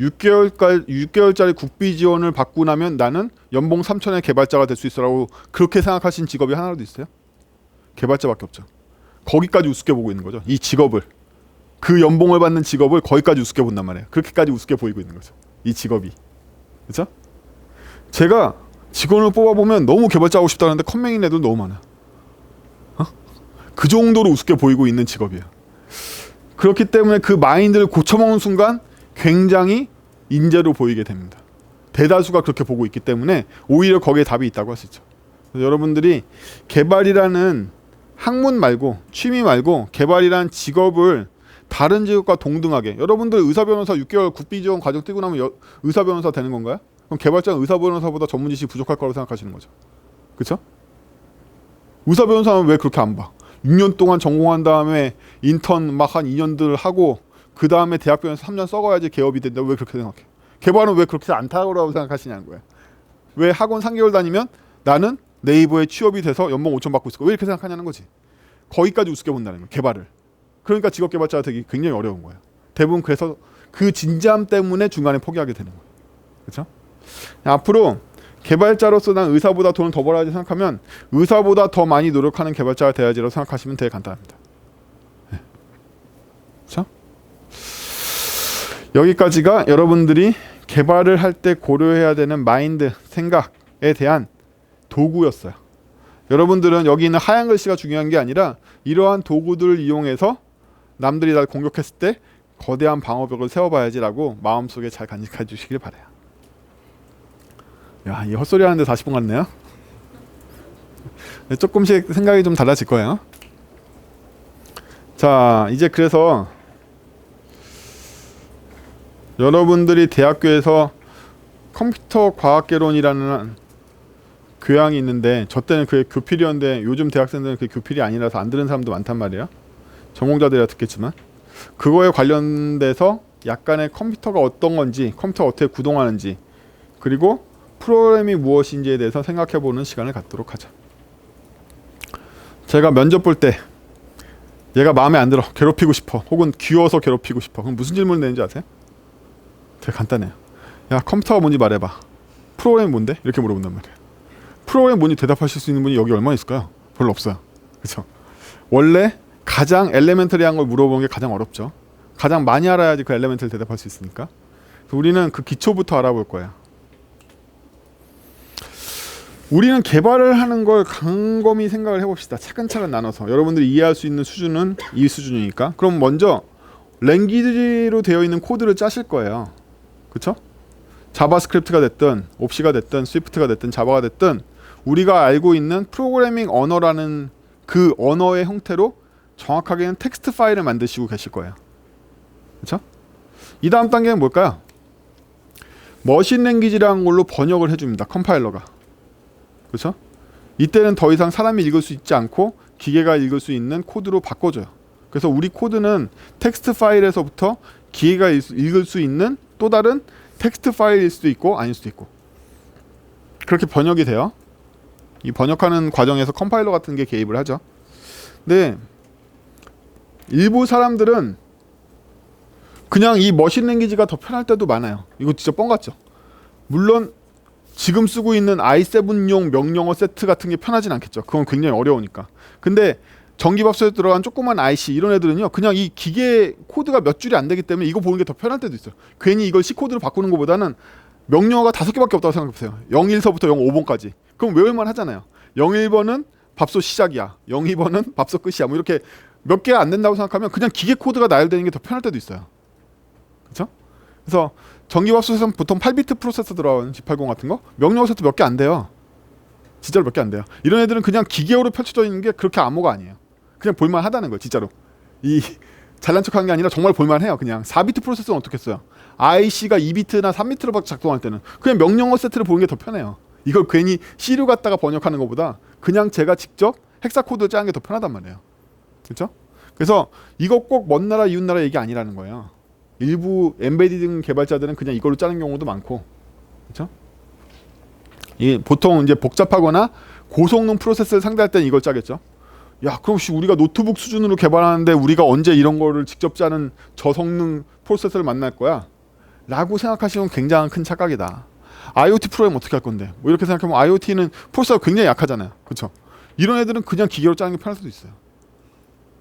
6개월짜리 국비 지원을 받고 나면 나는 연봉 3천의 개발자가 될 수 있어라고 그렇게 생각하신 직업이 하나라도 있어요? 개발자밖에 없죠. 거기까지 우습게 보고 있는 거죠. 이 직업을. 그 연봉을 받는 직업을 거기까지 우습게 본단 말이에요. 그렇게까지 우습게 보이고 있는 거죠. 이 직업이. 그렇죠? 제가 직원을 뽑아보면 너무 개발자 하고 싶다는데 컴맹인 애들 너무 많아. 그 정도로 우습게 보이고 있는 직업이에요. 그렇기 때문에 그 마인드를 고쳐먹는 순간 굉장히 인재로 보이게 됩니다. 대다수가 그렇게 보고 있기 때문에 오히려 거기에 답이 있다고 할 수 있죠. 여러분들이 개발이라는 학문 말고, 취미 말고 개발이라는 직업을 다른 직업과 동등하게, 여러분들 의사 변호사 6개월 국비 지원 과정 뛰고 나면 의사 변호사 되는 건가요? 그럼 개발자는 의사 변호사보다 전문 지식이 부족할 거라고 생각하시는 거죠. 그렇죠? 의사 변호사는 왜 그렇게 안 봐? 6년 동안 전공한 다음에 인턴 막 한 2년들 하고 그 다음에 대학 병원에서 3년 썩어야지 개업이 된다. 왜 그렇게 생각해? 개발은 왜 그렇게 안 타고라고 생각하시냐는 거예요. 왜 학원 3개월 다니면 나는 네이버에 취업이 돼서 연봉 5천 받고 있을 거, 왜 이렇게 생각하냐는 거지. 거기까지 우습게 본다는 거예요. 개발을. 그러니까 직업 개발자가 되기 굉장히 어려운 거예요. 대부분 그래서 그 진지함 때문에 중간에 포기하게 되는 거예요. 그렇죠? 앞으로 개발자로서 난 의사보다 돈을 더 벌어야지 생각하면 의사보다 더 많이 노력하는 개발자가 돼야지라고 생각하시면 되게 간단합니다. 네. 그렇죠? 여기까지가 여러분들이 개발을 할 때 고려해야 되는 마인드, 생각에 대한 도구였어요. 여러분들은 여기 있는 하얀 글씨가 중요한 게 아니라 이러한 도구들을 이용해서 남들이 날 공격했을 때 거대한 방어벽을 세워봐야지라고 마음속에 잘 간직해 주시길 바라요. 야, 이 헛소리 하는데 40분 같네요. 조금씩 생각이 좀 달라질 거예요. 자, 이제 그래서 여러분들이 대학교에서 컴퓨터 과학개론이라는 교양이 있는데, 저 때는 그게 교필이었는데 요즘 대학생들은 그게 교필이 아니라서 안 들은 사람도 많단 말이에요. 전공자들이라 듣겠지만 그거에 관련돼서 약간의 컴퓨터가 어떤 건지, 컴퓨터가 어떻게 구동하는지, 그리고 프로그램이 무엇인지에 대해서 생각해보는 시간을 갖도록 하자. 제가 면접 볼 때 얘가 마음에 안 들어. 괴롭히고 싶어. 혹은 귀여워서 괴롭히고 싶어. 그럼 무슨 질문을 내는지 아세요? 되게 간단해요. 야, 컴퓨터가 뭔지 말해봐. 프로그램이 뭔데? 이렇게 물어본단 말이에요. 프로그램이 뭔지 대답하실 수 있는 분이 여기 얼마나 있을까요? 별로 없어요. 그렇죠? 원래 가장 엘레멘터리한 걸 물어보는 게 가장 어렵죠. 가장 많이 알아야지 그 엘레멘트를 대답할 수 있으니까. 우리는 그 기초부터 알아볼 거예요. 우리는 개발을 하는 걸 곰곰이 생각을 해봅시다. 차근차근 나눠서. 여러분들이 이해할 수 있는 수준은 이 수준이니까. 그럼 먼저 랭귀지로 되어 있는 코드를 짜실 거예요. 그쵸? 자바스크립트가 됐든 옵시가 됐든 스위프트가 됐든 자바가 됐든 우리가 알고 있는 프로그래밍 언어라는 그 언어의 형태로 정확하게는 텍스트 파일을 만드시고 계실 거예요. 그쵸? 이 다음 단계는 뭘까요? 머신 랭귀지라는 걸로 번역을 해줍니다. 컴파일러가. 그렇죠? 이때는 더 이상 사람이 읽을 수 있지 않고 기계가 읽을 수 있는 코드로 바꿔줘요. 그래서 우리 코드는 텍스트 파일에서부터 기계가 읽을 수 있는 또 다른 텍스트 파일일 수도 있고 아닐 수도 있고 그렇게 번역이 돼요. 이 번역하는 과정에서 컴파일러 같은 게 개입을 하죠. 근데 일부 사람들은 그냥 이 머신 랭귀지가 더 편할 때도 많아요. 이거 진짜 뻥 같죠? 물론 지금 쓰고 있는 i7용 명령어 세트 같은 게 편하진 않겠죠. 그건 굉장히 어려우니까. 근데 전기밥솥에 들어간 조그만 IC 이런 애들은요. 그냥 이 기계 코드가 몇 줄이 안 되기 때문에 이거 보는 게 더 편할 때도 있어요. 괜히 이걸 C코드로 바꾸는 것보다는 명령어가 5개밖에 없다고 생각해보세요. 01서부터 05번까지. 그럼 외울만 하잖아요. 01번은 밥솥 시작이야. 02번은 밥솥 끝이야. 뭐 이렇게 몇 개 안 된다고 생각하면 그냥 기계 코드가 나열되는 게 더 편할 때도 있어요. 그렇죠? 그래서 전기밥솥에서는 보통 8비트 프로세서 들어가는 G80 같은 거 명령어 세트 몇 개 안 돼요. 진짜로 몇 개 안 돼요. 이런 애들은 그냥 기계어로 펼쳐져 있는 게 그렇게 암호가 아니에요. 그냥 볼만 하다는 거예요. 진짜로. 이 잘난 척하는 게 아니라 정말 볼만 해요. 그냥 4비트 프로세서는 어떻게 써요? IC가 2비트나 3비트로 작동할 때는 그냥 명령어 세트를 보는 게 더 편해요. 이걸 괜히 C로 갖다가 번역하는 것보다 그냥 제가 직접 헥사 코드를 짜는 게 더 편하단 말이에요. 그렇죠? 그래서 이거 꼭 먼 나라 이웃 나라 얘기 아니라는 거예요. 일부 엠베디드 개발자들은 그냥 이걸로 짜는 경우도 많고, 그렇죠? 이 보통 이제 복잡하거나 고성능 프로세스를 상대할 때는 이걸 짜겠죠. 야, 그럼 혹시 우리가 노트북 수준으로 개발하는데 우리가 언제 이런 거를 직접 짜는 저성능 프로세서를 만날 거야? 라고 생각하시면 굉장히 큰 착각이다. IoT 프로그램 어떻게 할 건데? 뭐 이렇게 생각하면 IoT는 프로세서가 굉장히 약하잖아요. 그렇죠? 이런 애들은 그냥 기계로 짜는 게 편할 수도 있어요.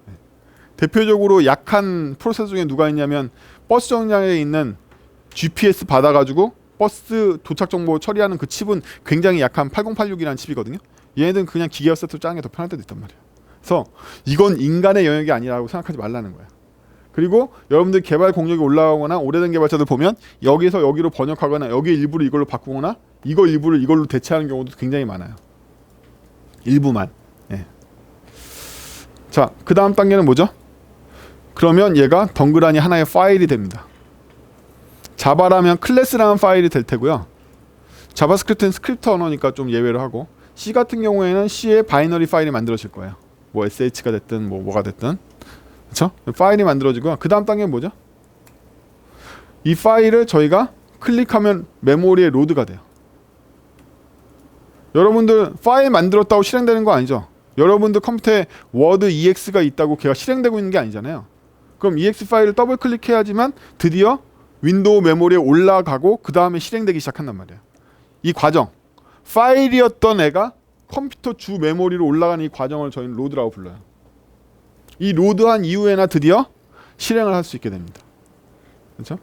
네. 대표적으로 약한 프로세서 중에 누가 있냐면 버스 정류장에 있는 GPS 받아가지고 버스 도착 정보 처리하는 그 칩은 굉장히 약한 8086이라는 칩이거든요. 얘네들은 그냥 기계어 세트로 짜는 게 더 편할 때도 있단 말이에요. 그래서 이건 인간의 영역이 아니라고 생각하지 말라는 거야. 그리고 여러분들 개발 공력이 올라가거나 오래된 개발자들 보면 여기서 여기로 번역하거나 여기 일부를 이걸로 바꾸거나 이거 일부를 이걸로 대체하는 경우도 굉장히 많아요. 일부만. 예. 자, 그 다음 단계는 뭐죠? 그러면 얘가 덩그라니 하나의 파일이 됩니다. 자바라면 클래스라는 파일이 될 테고요. 자바스크립트는 스크립트 언어니까 좀 예외를 하고 C 같은 경우에는 C의 바이너리 파일이 만들어질 거예요. 뭐 SH가 됐든 뭐가 됐든, 그렇죠? 파일이 만들어지고요. 그 다음 단계는 뭐죠? 이 파일을 저희가 클릭하면 메모리에 로드가 돼요. 여러분들 파일 만들었다고 실행되는 거 아니죠? 여러분들 컴퓨터에 워드 EX가 있다고 걔가 실행되고 있는 게 아니잖아요. 그럼 EX 파일을 더블 클릭해야지만 드디어 윈도우 메모리에 올라가고 그 다음에 실행되기 시작한단 말이에요. 이 과정, 파일이었던 애가 컴퓨터 주 메모리로 올라가는 이 과정을 저희는 로드라고 불러요. 이 로드한 이후에나 드디어 실행을 할 수 있게 됩니다. 그렇죠?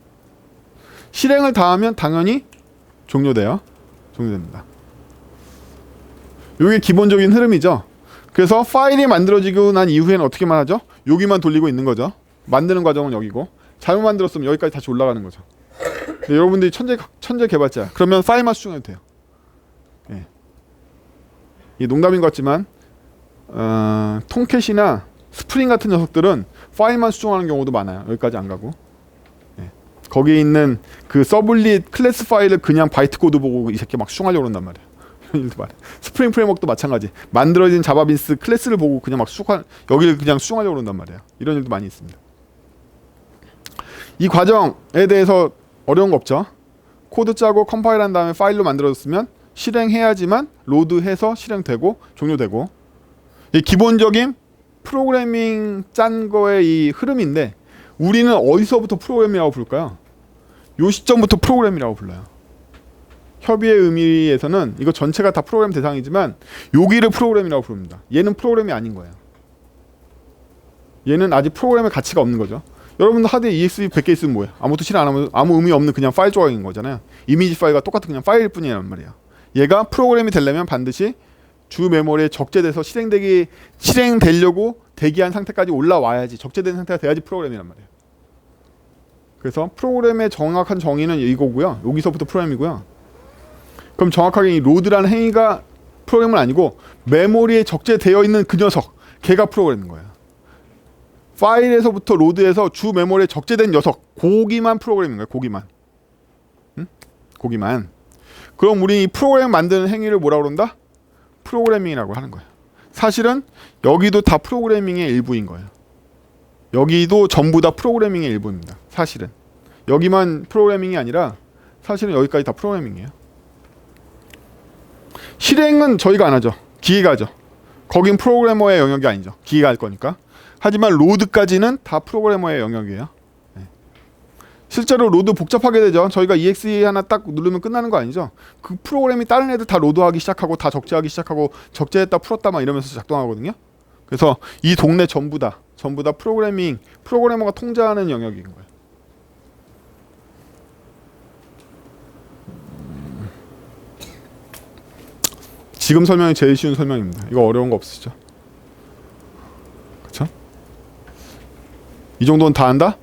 실행을 다 하면 당연히 종료돼요. 종료됩니다. 이게 기본적인 흐름이죠. 그래서 파일이 만들어지고 난 이후에는 어떻게만 하죠? 여기만 돌리고 있는 거죠. 만드는 과정은 여기고 잘못 만들었으면 여기까지 다시 올라가는 거죠. 근데 여러분들이 천재 개발자야. 그러면 파일만 수정해도 돼요. 예. 이 농담인 것 같지만 톰캣이나 스프링 같은 녀석들은 파일만 수정하는 경우도 많아요. 여기까지 안 가고. 예. 거기에 있는 그 서블릿 클래스 파일을 그냥 바이트 코드 보고 이 새끼 막 수정하려고 그런단 말이에요. 이런 일도 많아요. 스프링 프레임워크도 마찬가지. 만들어진 자바빈스 클래스를 보고 그냥 막 여기를 그냥 수정하려고 그런단 말이에요. 이런 일도 많이 있습니다. 이 과정에 대해서 어려운 거 없죠. 코드 짜고 컴파일한 다음에 파일로 만들어졌으면 실행해야지만 로드해서 실행되고 종료되고 이 기본적인 프로그래밍 짠 거의 이 흐름인데 우리는 어디서부터 프로그래밍이라고 부를까요? 요 시점부터 프로그래밍이라고 불러요. 협의의 의미에서는 이거 전체가 다 프로그램 대상이지만 여기를 프로그램이라고 부릅니다. 얘는 프로그램이 아닌 거예요. 얘는 아직 프로그램의 가치가 없는 거죠. 여러분들 하드에 EXE 100개 있으면 뭐예요? 아무것도 실행 안 하면 아무 의미 없는 그냥 파일 조각인 거잖아요. 이미지 파일과 똑같은 그냥 파일일 뿐이란 말이에요. 얘가 프로그램이 되려면 반드시 주 메모리에 적재돼서 실행되려고 대기한 상태까지 올라와야지, 적재된 상태가 돼야지 프로그램이란 말이에요. 그래서 프로그램의 정확한 정의는 이거고요. 여기서부터 프로그램이고요. 그럼 정확하게 이 로드라는 행위가 프로그램은 아니고 메모리에 적재되어 있는 그 녀석, 걔가 프로그램인 거예요. 파일에서부터 로드에서 주 메모리에 적재된 녀석, 고기만 프로그램인 거예요. 고기만. 응? 고기만. 그럼 우리 이 프로그램 만드는 행위를 뭐라고 그런다? 프로그래밍이라고 하는 거예요. 사실은 여기도 다 프로그래밍의 일부인 거예요. 여기도 전부 다 프로그래밍의 일부입니다. 사실은. 여기만 프로그래밍이 아니라 사실은 여기까지 다 프로그래밍이에요. 실행은 저희가 안 하죠. 기계가 하죠. 거긴 프로그래머의 영역이 아니죠. 기계가 할 거니까. 하지만 로드까지는 다 프로그래머의 영역이에요. 네. 실제로 로드 복잡하게 되죠. 저희가 EXE 하나 딱 누르면 끝나는 거 아니죠. 그 프로그램이 다른 애들 다 로드하기 시작하고 다 적재하기 시작하고 적재했다 풀었다 막 이러면서 작동하거든요. 그래서 이 동네 전부 다 프로그래머가 통제하는 영역인 거예요. 지금 설명이 제일 쉬운 설명입니다. 이거 어려운 거 없으시죠? 그쵸? 이 정도는 다 안다?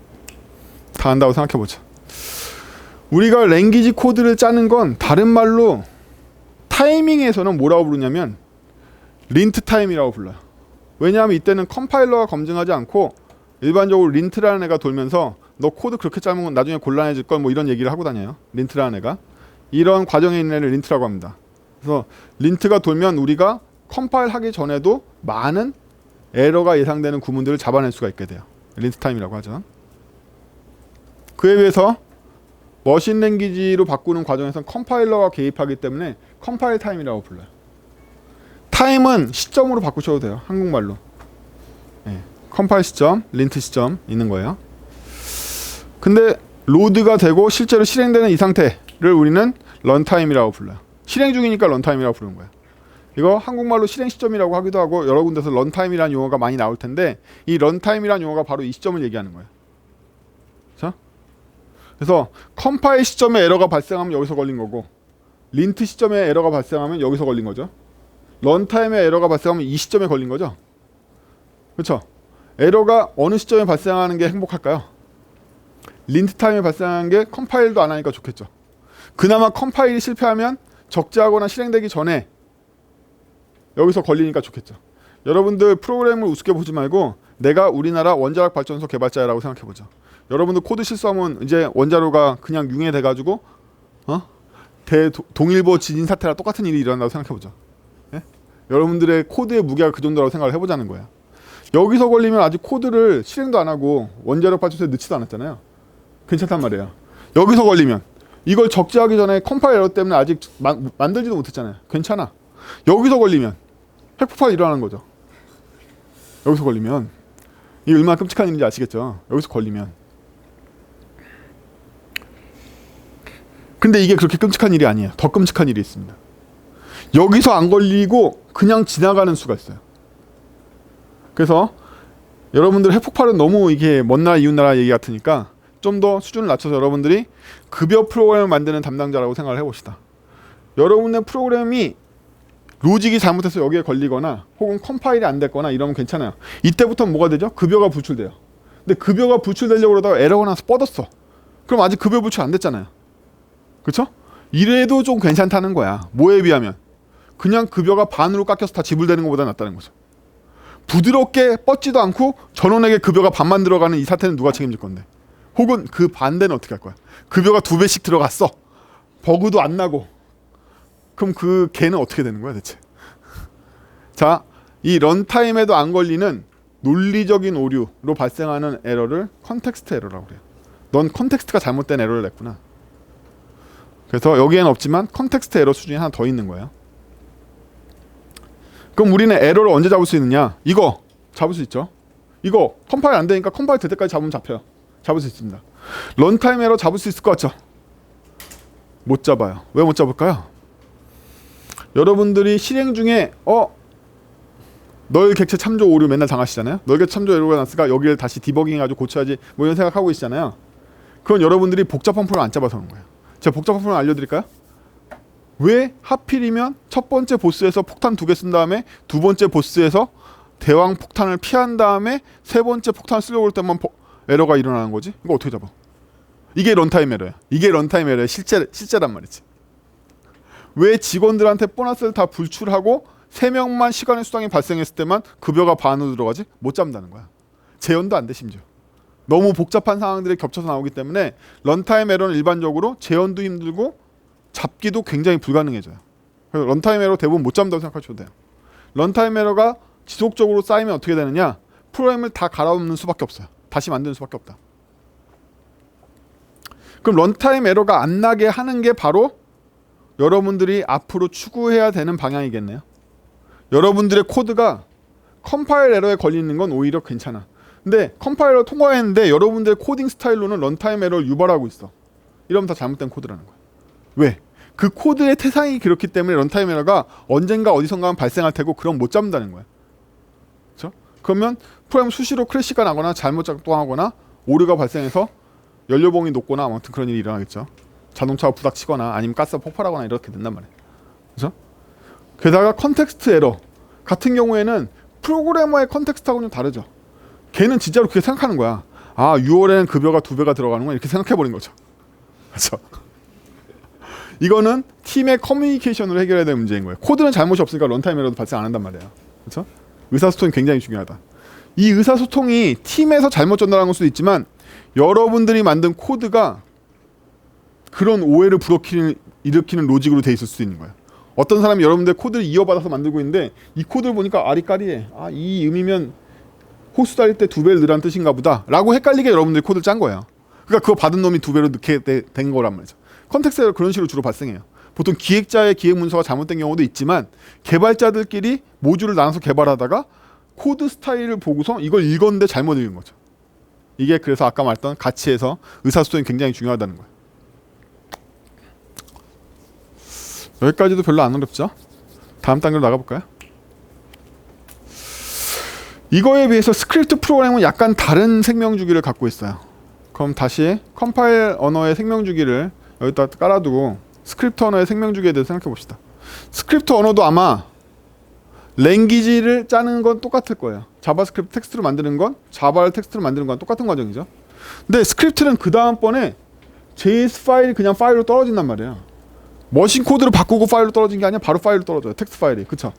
다 안다고 생각해보자. 우리가 랭귀지 코드를 짜는 건 다른 말로 타이밍에서는 뭐라고 부르냐면 린트 타임이라고 불러요. 왜냐하면 이때는 컴파일러가 검증하지 않고 일반적으로 린트라는 애가 돌면서 너 코드 그렇게 짜면 나중에 곤란해질 걸 뭐 이런 얘기를 하고 다녀요. 린트라는 애가. 이런 과정에 있는 애를 린트라고 합니다. 그래서 린트가 돌면 우리가 컴파일 하기 전에도 많은 에러가 예상되는 구문들을 잡아낼 수가 있게 돼요. 린트 타임이라고 하죠. 그에 비해서 머신 랭귀지로 바꾸는 과정에서는 컴파일러가 개입하기 때문에 컴파일 타임이라고 불러요. 타임은 시점으로 바꾸셔도 돼요. 한국말로. 네. 컴파일 시점, 린트 시점 있는 거예요. 근데 로드가 되고 실제로 실행되는 이 상태를 우리는 런타임이라고 불러요. 실행 중이니까 런타임이라고 부르는 거예요. 이거 한국말로 실행 시점이라고 하기도 하고 여러 군데서 런타임이라는 용어가 많이 나올 텐데 이 런타임이라는 용어가 바로 이 시점을 얘기하는 거예요. 자, 그래서 컴파일 시점에 에러가 발생하면 여기서 걸린 거고 린트 시점에 에러가 발생하면 여기서 걸린 거죠. 런타임에 에러가 발생하면 이 시점에 걸린 거죠. 그렇죠? 에러가 어느 시점에 발생하는 게 행복할까요? 린트 타임에 발생하는 게 컴파일도 안 하니까 좋겠죠. 그나마 컴파일이 실패하면 적재하거나 실행되기 전에 여기서 걸리니까 좋겠죠. 여러분들 프로그램을 우습게 보지 말고 내가 우리나라 원자력 발전소 개발자라고 생각해보죠. 여러분들 코드 실수하면 이제 원자로가 그냥 융해돼가지고 동일보 지진 사태랑 똑같은 일이 일어난다고 생각해보죠. 예? 여러분들의 코드의 무게가 그 정도라고 생각을 해보자는 거예요. 여기서 걸리면 아직 코드를 실행도 안 하고 원자력 발전소에 넣지도 않았잖아요. 괜찮단 말이에요. 여기서 걸리면 이걸 적재하기 전에 컴파일 에러 때문에 아직 만들지도 못했잖아요. 괜찮아. 여기서 걸리면 핵폭발 일어나는 거죠. 여기서 걸리면 이게 얼마나 끔찍한 일인지 아시겠죠? 여기서 걸리면. 근데 이게 그렇게 끔찍한 일이 아니에요. 더 끔찍한 일이 있습니다. 여기서 안 걸리고 그냥 지나가는 수가 있어요. 그래서 여러분들 핵폭발은 너무 이게 먼 나라 이웃 나라 얘기 같으니까 좀 더 수준을 낮춰서 여러분들이 급여 프로그램을 만드는 담당자라고 생각을 해봅시다. 여러분의 프로그램이 로직이 잘못해서 여기에 걸리거나 혹은 컴파일이 안 됐거나 이러면 괜찮아요. 이때부터 뭐가 되죠? 급여가 불출돼요. 근데 급여가 불출되려고 그러다가 에러가 나서 뻗었어. 그럼 아직 급여 불출 안 됐잖아요. 그쵸? 이래도 좀 괜찮다는 거야. 뭐에 비하면? 그냥 급여가 반으로 깎여서 다 지불되는 것보다 낫다는 거죠. 부드럽게 뻗지도 않고 전원에게 급여가 반만 들어가는 이 사태는 누가 책임질 건데? 혹은 그 반대는 어떻게 할 거야? 급여가 2배씩 들어갔어. 버그도 안 나고. 그럼 그 걔는 어떻게 되는 거야 대체? 자, 이 런타임에도 안 걸리는 논리적인 오류로 발생하는 에러를 컨텍스트 에러라고 그래요. 넌 컨텍스트가 잘못된 에러를 냈구나. 그래서 여기에는 없지만 컨텍스트 에러 수준이 하나 더 있는 거예요. 그럼 우리는 에러를 언제 잡을 수 있느냐? 이거 잡을 수 있죠. 이거 컴파일 안 되니까 컴파일 될 때까지 잡으면 잡혀요. 잡을 수 있습니다. 런타임 에러 잡을 수 있을 것 같죠? 못 잡아요. 왜 못 잡을까요? 여러분들이 실행 중에 널 객체 참조 오류 맨날 당하시잖아요. 널 객체 참조 오류가 났으니까 여기를 다시 디버깅해가지고 고쳐야지 뭐 이런 생각하고 계시잖아요. 그건 여러분들이 복잡한 프로그램 안 잡아서 그런 거예요. 제가 복잡한 프로그램 알려드릴까요? 왜 하필이면 첫 번째 보스에서 폭탄 2개 쓴 다음에 두 번째 보스에서 대왕 폭탄을 피한 다음에 세 번째 폭탄을 쓰려고 할 때만 에러가 일어나는 거지? 이거 어떻게 잡아? 이게 런타임 에러야. 이게 런타임 에러의 실제란 말이지. 왜 직원들한테 보너스를 다 불출하고 3명만 시간의 수당이 발생했을 때만 급여가 반으로 들어가지? 못 잡는다는 거야. 재현도 안 돼 심지어. 너무 복잡한 상황들이 겹쳐서 나오기 때문에 런타임 에러는 일반적으로 재현도 힘들고 잡기도 굉장히 불가능해져요. 그래서 런타임 에러 대부분 못 잡는다고 생각하셔도 돼요. 런타임 에러가 지속적으로 쌓이면 어떻게 되느냐? 프로그램을 다 갈아엎는 수밖에 없어요. 다시 만드는 수밖에 없다. 그럼 런타임 에러가 안 나게 하는 게 바로 여러분들이 앞으로 추구해야 되는 방향이겠네요. 여러분들의 코드가 컴파일 에러에 걸리는 건 오히려 괜찮아. 근데 컴파일러 통과했는데 여러분들의 코딩 스타일로는 런타임 에러를 유발하고 있어. 이러면 다 잘못된 코드라는 거야. 왜? 그 코드의 태상이 그렇기 때문에 런타임 에러가 언젠가 어디선가 발생할 테고 그럼 못 잡는다는 거야. 그렇죠? 그러면 프로그램 수시로 크래시가 나거나 잘못 작동하거나 오류가 발생해서 연료봉이 높거나 아무튼 그런 일이 일어나겠죠. 자동차가 부닥치거나 아니면 가스가 폭발하거나 이렇게 된단 말이에요. 그렇죠? 게다가 컨텍스트 에러 같은 경우에는 프로그래머의 컨텍스트하고는 좀 다르죠. 걔는 진짜로 그렇게 생각하는 거야. 아, 6월에는 급여가 2배가 들어가는 거야. 이렇게 생각해버린 거죠. 그렇죠? 이거는 팀의 커뮤니케이션으로 해결해야 될 문제인 거예요. 코드는 잘못이 없으니까 런타임 에러도 발생 안 한단 말이에요. 그렇죠? 의사소통이 굉장히 중요하다. 이 의사소통이 팀에서 잘못 전달한 걸 수도 있지만 여러분들이 만든 코드가 그런 오해를 일으키는 로직으로 돼 있을 수도 있는 거예요. 어떤 사람이 여러분들 코드를 이어받아서 만들고 있는데 이 코드를 보니까 아리까리해. 아, 이 의미면 호수 달릴 때 2배를 늘란 뜻인가 보다 라고 헷갈리게 여러분들이 코드를 짠 거예요. 그러니까 그거 받은 놈이 2배로 넣게 된 거란 말이죠. 컨텍스트가 그런 식으로 주로 발생해요. 보통 기획자의 기획 문서가 잘못된 경우도 있지만 개발자들끼리 모듈을 나눠서 개발하다가 코드 스타일을 보고서 이걸 읽었는데 잘못 읽은 거죠. 이게 그래서 아까 말했던 가치에서 의사소통이 굉장히 중요하다는 거예요. 여기까지도 별로 안 어렵죠? 다음 단계로 나가볼까요? 이거에 비해서 스크립트 프로그램은 약간 다른 생명주기를 갖고 있어요. 그럼 다시 컴파일 언어의 생명주기를 여기다 깔아두고 스크립트 언어의 생명주기에 대해서 생각해 봅시다. 스크립트 언어도 아마 랭귀지를 짜는 건 똑같을 거예요. 자바스크립트 텍스트를 만드는 건 자바를 텍스트를 만드는 건 똑같은 과정이죠. 근데 스크립트는 그 다음번에 JS 파일이 그냥 파일로 떨어진단 말이에요. 머신 코드를 바꾸고 파일로 떨어진 게 아니라 바로 파일로 떨어져요. 텍스트 파일이. 그쵸?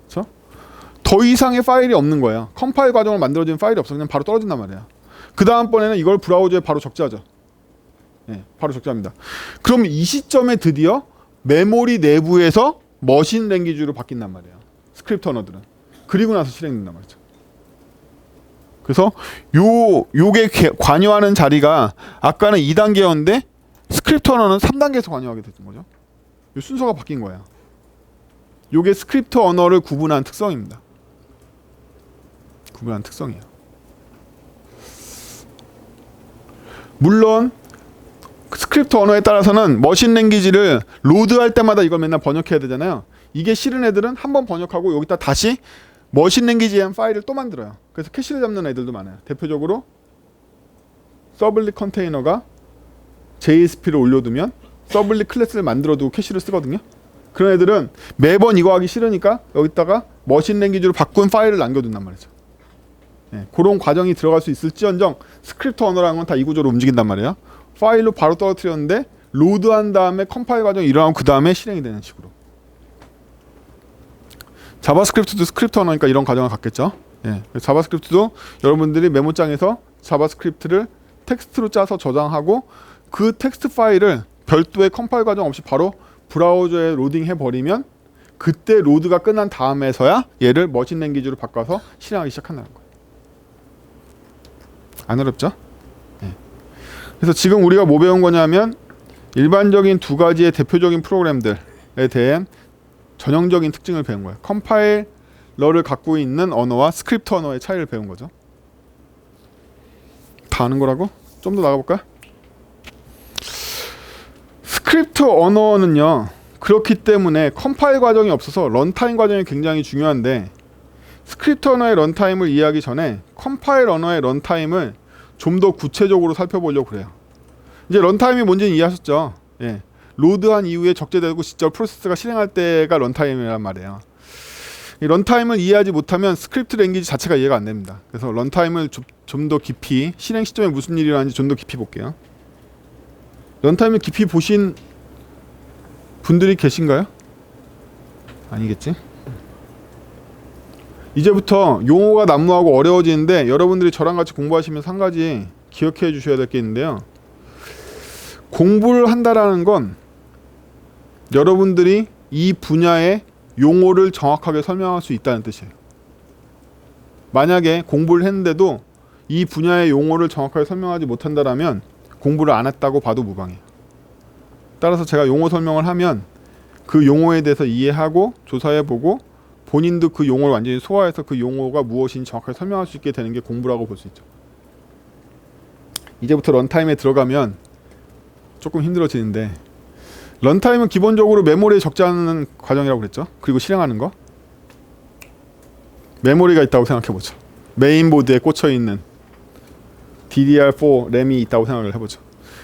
그쵸? 더 이상의 파일이 없는 거예요. 컴파일 과정을 만들어지는 파일이 없어. 그냥 바로 떨어진단 말이에요. 그 다음번에는 이걸 브라우저에 바로 적재하죠. 네, 바로 적재합니다. 그럼 이 시점에 드디어 메모리 내부에서 머신 랭귀지로 바뀐단 말이에요. 스크립트 언어들은. 그리고 나서 실행된단 말이죠. 그래서 요게 관여하는 자리가 아까는 2단계였는데 스크립트 언어는 3단계에서 관여하게 됐던 거죠. 요 순서가 바뀐 거예요. 요게 스크립트 언어를 구분한 특성입니다. 구분한 특성이에요. 물론 스크립트 언어에 따라서는 머신 랭귀지를 로드할 때마다 이걸 맨날 번역해야 되잖아요. 이게 싫은 애들은 한번 번역하고 여기다 다시 머신 랭귀지에 한 파일을 또 만들어요. 그래서 캐시를 잡는 애들도 많아요. 대표적으로 서블릿 컨테이너가 JSP를 올려두면 서블릿 클래스를 만들어두고 캐시를 쓰거든요. 그런 애들은 매번 이거 하기 싫으니까 여기다가 머신 랭귀지로 바꾼 파일을 남겨둔단 말이죠. 네, 그런 과정이 들어갈 수 있을지언정 스크립트 언어라는 건 다 이 구조로 움직인단 말이에요. 파일로 바로 떨어뜨렸는데 로드한 다음에 컴파일 과정이 일어나고 그 다음에 실행이 되는 식으로. 자바스크립트도 스크립트 언어니까 이런 과정을 갖겠죠. 예, 자바스크립트도 여러분들이 메모장에서 자바스크립트를 텍스트로 짜서 저장하고 그 텍스트 파일을 별도의 컴파일 과정 없이 바로 브라우저에 로딩해 버리면 그때 로드가 끝난 다음에서야 얘를 머신 랭귀지로 바꿔서 실행하기 시작한다는 거예요. 안 어렵죠? 네. 그래서 지금 우리가 뭐 배운 거냐면 일반적인 두 가지의 대표적인 프로그램들에 대한 전형적인 특징을 배운 거예요. 컴파일러 러를 갖고 있는 언어와 스크립트 언어의 차이를 배운 거죠. 다 아는 거라고? 좀 더 나가볼까? 스크립트 언어는요, 그렇기 때문에 컴파일 과정이 없어서 런타임 과정이 굉장히 중요한데, 스크립트 언어의 런타임을 이해하기 전에 컴파일 언어의 런타임을 좀 더 구체적으로 살펴보려고 그래요. 이제 런타임이 뭔지는 이해하셨죠? 예. 로드한 이후에 적재되고 직접 프로세스가 실행할 때가 런타임이란 말이에요. 이 런타임을 이해하지 못하면 스크립트 랭귀지 자체가 이해가 안 됩니다. 그래서 런타임을 좀 더 깊이, 실행 시점에 무슨 일이 일어나는지 좀 더 깊이 볼게요. 런타임을 깊이 보신 분들이 계신가요? 아니겠지? 이제부터 용어가 난무하고 어려워지는데, 여러분들이 저랑 같이 공부하시면서 한 가지 기억해 주셔야 될 게 있는데요. 공부를 한다라는 건 여러분들이 이 분야의 용어를 정확하게 설명할 수 있다는 뜻이에요. 만약에 공부를 했는데도 이 분야의 용어를 정확하게 설명하지 못한다라면 공부를 안 했다고 봐도 무방해요. 따라서 제가 용어 설명을 하면 그 용어에 대해서 이해하고 조사해보고 본인도 그 용어를 완전히 소화해서 그 용어가 무엇인지 정확하게 설명할 수 있게 되는 게 공부라고 볼 수 있죠. 이제부터 런타임에 들어가면 조금 힘들어지는데, 런타임은 기본적으로 메모리에 적재하는 과정이라고 그랬죠. 그리고 실행하는 거. 메모리가 있다고 생각해보죠. 메인보드에 꽂혀있는 DDR4 램이 있다고 생각을 해보죠.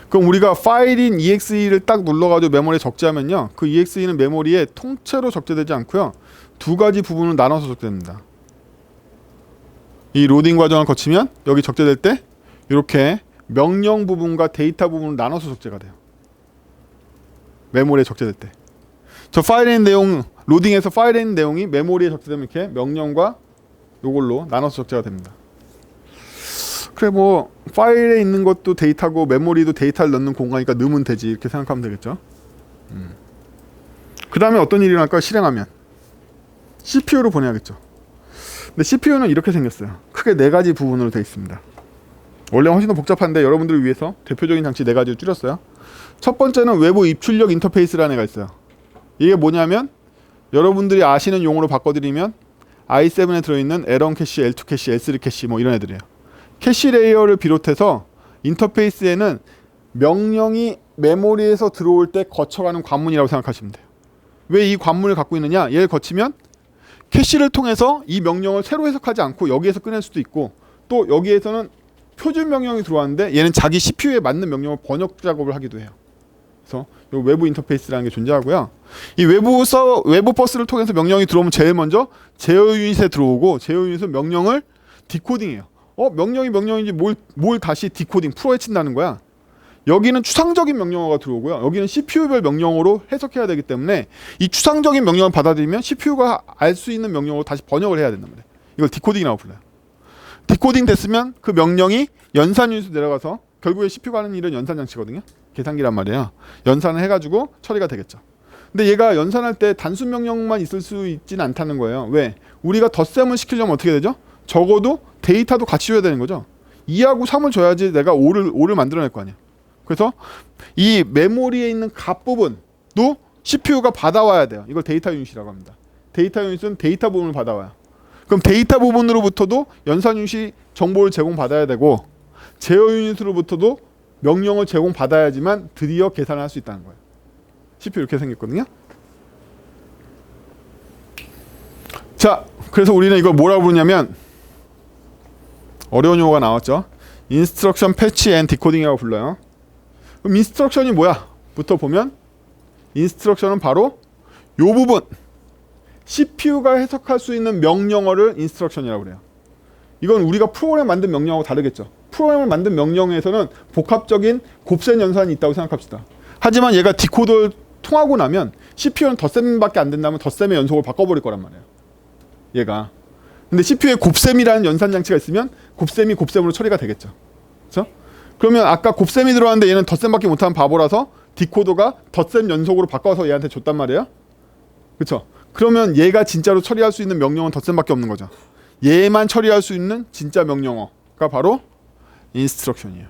그럼 우리가 파일인 EXE를 딱 눌러가지고 메모리에 적재하면요, 그 EXE는 메모리에 통째로 적재되지 않고요, 두 가지 부분을 나눠서 적재됩니다. 이 로딩 과정을 거치면 여기 적재될 때 이렇게 명령 부분과 데이터 부분을 나눠서 적재가 돼요. 메모리에 적재될 때. 저 파일에 있는 내용, 로딩에서 파일에 있는 내용이 메모리에 적재되면 이렇게 명령과 요걸로 나눠서 적재가 됩니다. 그래, 뭐 파일에 있는 것도 데이터고 메모리도 데이터를 넣는 공간이니까 넣으면 되지, 이렇게 생각하면 되겠죠. 그 다음에 어떤 일이 일어날까? 실행하면 CPU로 보내야겠죠. 근데 CPU는 이렇게 생겼어요. 크게 네 가지 부분으로 되어 있습니다. 원래 훨씬 더 복잡한데 여러분들을 위해서 대표적인 장치 네 가지를 줄였어요. 첫 번째는 외부 입출력 인터페이스라는 애가 있어요. 이게 뭐냐면, 여러분들이 아시는 용어로 바꿔드리면 i7에 들어있는 L1 캐시, L2 캐시, L3 캐시 뭐 이런 애들이에요. 캐시 레이어를 비롯해서 인터페이스에는 명령이 메모리에서 들어올 때 거쳐가는 관문이라고 생각하시면 돼요. 왜 이 관문을 갖고 있느냐? 얘를 거치면 캐시를 통해서 이 명령을 새로 해석하지 않고 여기에서 꺼낼 수도 있고, 또 여기에서는 표준 명령이 들어왔는데 얘는 자기 CPU에 맞는 명령을 번역 작업을 하기도 해요. 그래서 이 외부 인터페이스라는 게 존재하고요. 이 외부 버스를 통해서 명령이 들어오면 제일 먼저 제어 유닛에 들어오고, 제어 유닛은 명령을 디코딩해요. 명령인지 뭘 다시 디코딩, 풀어헤친다는 거야. 여기는 추상적인 명령어가 들어오고요. 여기는 CPU별 명령어로 해석해야 되기 때문에 이 추상적인 명령을 받아들이면 CPU가 알 수 있는 명령어로 다시 번역을 해야 된단 말이에요. 이걸 디코딩이라고 불러요. 디코딩 됐으면 그 명령이 연산 유닛으로 내려가서, 결국에 CPU가 하는 일은 연산 장치거든요. 계산기란 말이에요. 연산을 해가지고 처리가 되겠죠. 근데 얘가 연산할 때 단순 명령만 있을 수 있지는 않다는 거예요. 왜? 우리가 덧셈을 시키려면 어떻게 되죠? 적어도 데이터도 같이 줘야 되는 거죠. 2하고 3을 줘야지 내가 5를 만들어낼 거 아니야. 그래서 이 메모리에 있는 값 부분도 CPU가 받아와야 돼요. 이걸 데이터 유닛이라고 합니다. 데이터 유닛은 데이터 부분을 받아와요. 그럼 데이터 부분으로부터도 연산 유닛이 정보를 제공받아야 되고, 제어 유닛으로부터도 명령을 제공받아야지만 드디어 계산을 할 수 있다는 거예요. CPU 이렇게 생겼거든요. 자, 그래서 우리는 이걸 뭐라고 부르냐면, 어려운 용어가 나왔죠. 인스트럭션 패치 앤 디코딩이라고 불러요. 그럼 인스트럭션이 뭐야? 부터 보면 인스트럭션은 바로 요 부분, CPU가 해석할 수 있는 명령어를 인스트럭션이라고 그래요. 이건 우리가 프로그램 만든 명령하고 다르겠죠. 프로그램을 만든 명령에서는 복합적인 곱셈 연산이 있다고 생각합시다. 하지만 얘가 디코더를 통하고 나면 CPU는 덧셈밖에 안 된다면 덧셈의 연속을 바꿔버릴 거란 말이에요. 얘가. 근데 CPU에 곱셈이라는 연산 장치가 있으면 곱셈이 곱셈으로 처리가 되겠죠. 그렇죠? 그러면 아까 곱셈이 들어왔는데 얘는 덧셈밖에 못하는 바보라서 디코더가 덧셈 연속으로 바꿔서 얘한테 줬단 말이에요. 그렇죠? 그러면 얘가 진짜로 처리할 수 있는 명령은 덧셈밖에 없는 거죠. 얘만 처리할 수 있는 진짜 명령어가 바로 인스트럭션이에요.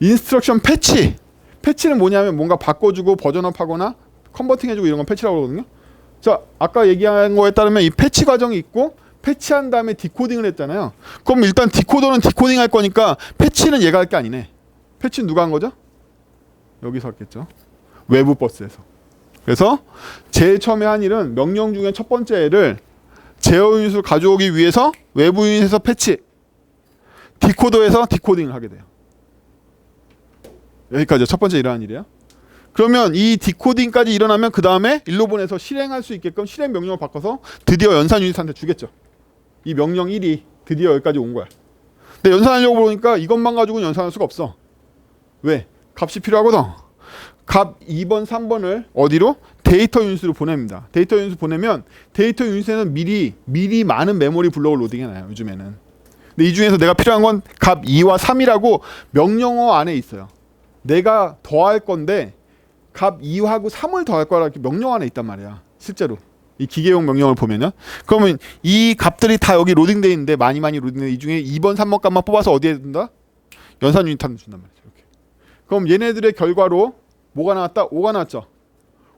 인스트럭션 패치. 패치는 뭐냐면 뭔가 바꿔주고 버전업하거나 컨버팅해주고 이런 건 패치라고 그러거든요. 자, 아까 얘기한 거에 따르면 이 패치 과정이 있고 패치한 다음에 디코딩을 했잖아요. 그럼 일단 디코더는 디코딩 할 거니까 패치는 얘가 할 게 아니네. 패치는 누가 한 거죠? 여기서 했겠죠. 외부 버스에서. 그래서 제일 처음에 한 일은 명령 중에 첫 번째 애를 제어 유닛으로 가져오기 위해서 외부 유닛에서 패치, 디코더에서 디코딩을 하게 돼요. 여기까지 첫 번째 일어난 일이에요. 그러면 이 디코딩까지 일어나면 그 다음에 일로 보내서 실행할 수 있게끔 실행 명령을 바꿔서 드디어 연산 유닛한테 주겠죠. 이 명령 1이 드디어 여기까지 온 거야. 근데 연산하려고 보니까 이것만 가지고는 연산할 수가 없어. 왜? 값이 필요하거든. 값 2번, 3번을 어디로? 데이터 유닛으로 보냅니다. 데이터 유닛을 보내면 데이터 유닛에는 미리 많은 메모리 블록을 로딩해놔요. 요즘에는. 근데 이 중에서 내가 필요한 건 값 2와 3이라고 명령어 안에 있어요. 내가 더할 건데 값 2하고 3을 더할 거라 이렇게 명령 안에 있단 말이야. 실제로. 이 기계용 명령을 보면은. 그러면 이 값들이 다 여기 로딩되어 있는데 많이 로딩돼. 이 중에 2번, 3번 값만 뽑아서 어디에 둔다? 연산 유닛한테 준단 말이죠. 이렇게. 그럼 얘네들의 결과로 뭐가 나왔다? 5가 나왔죠.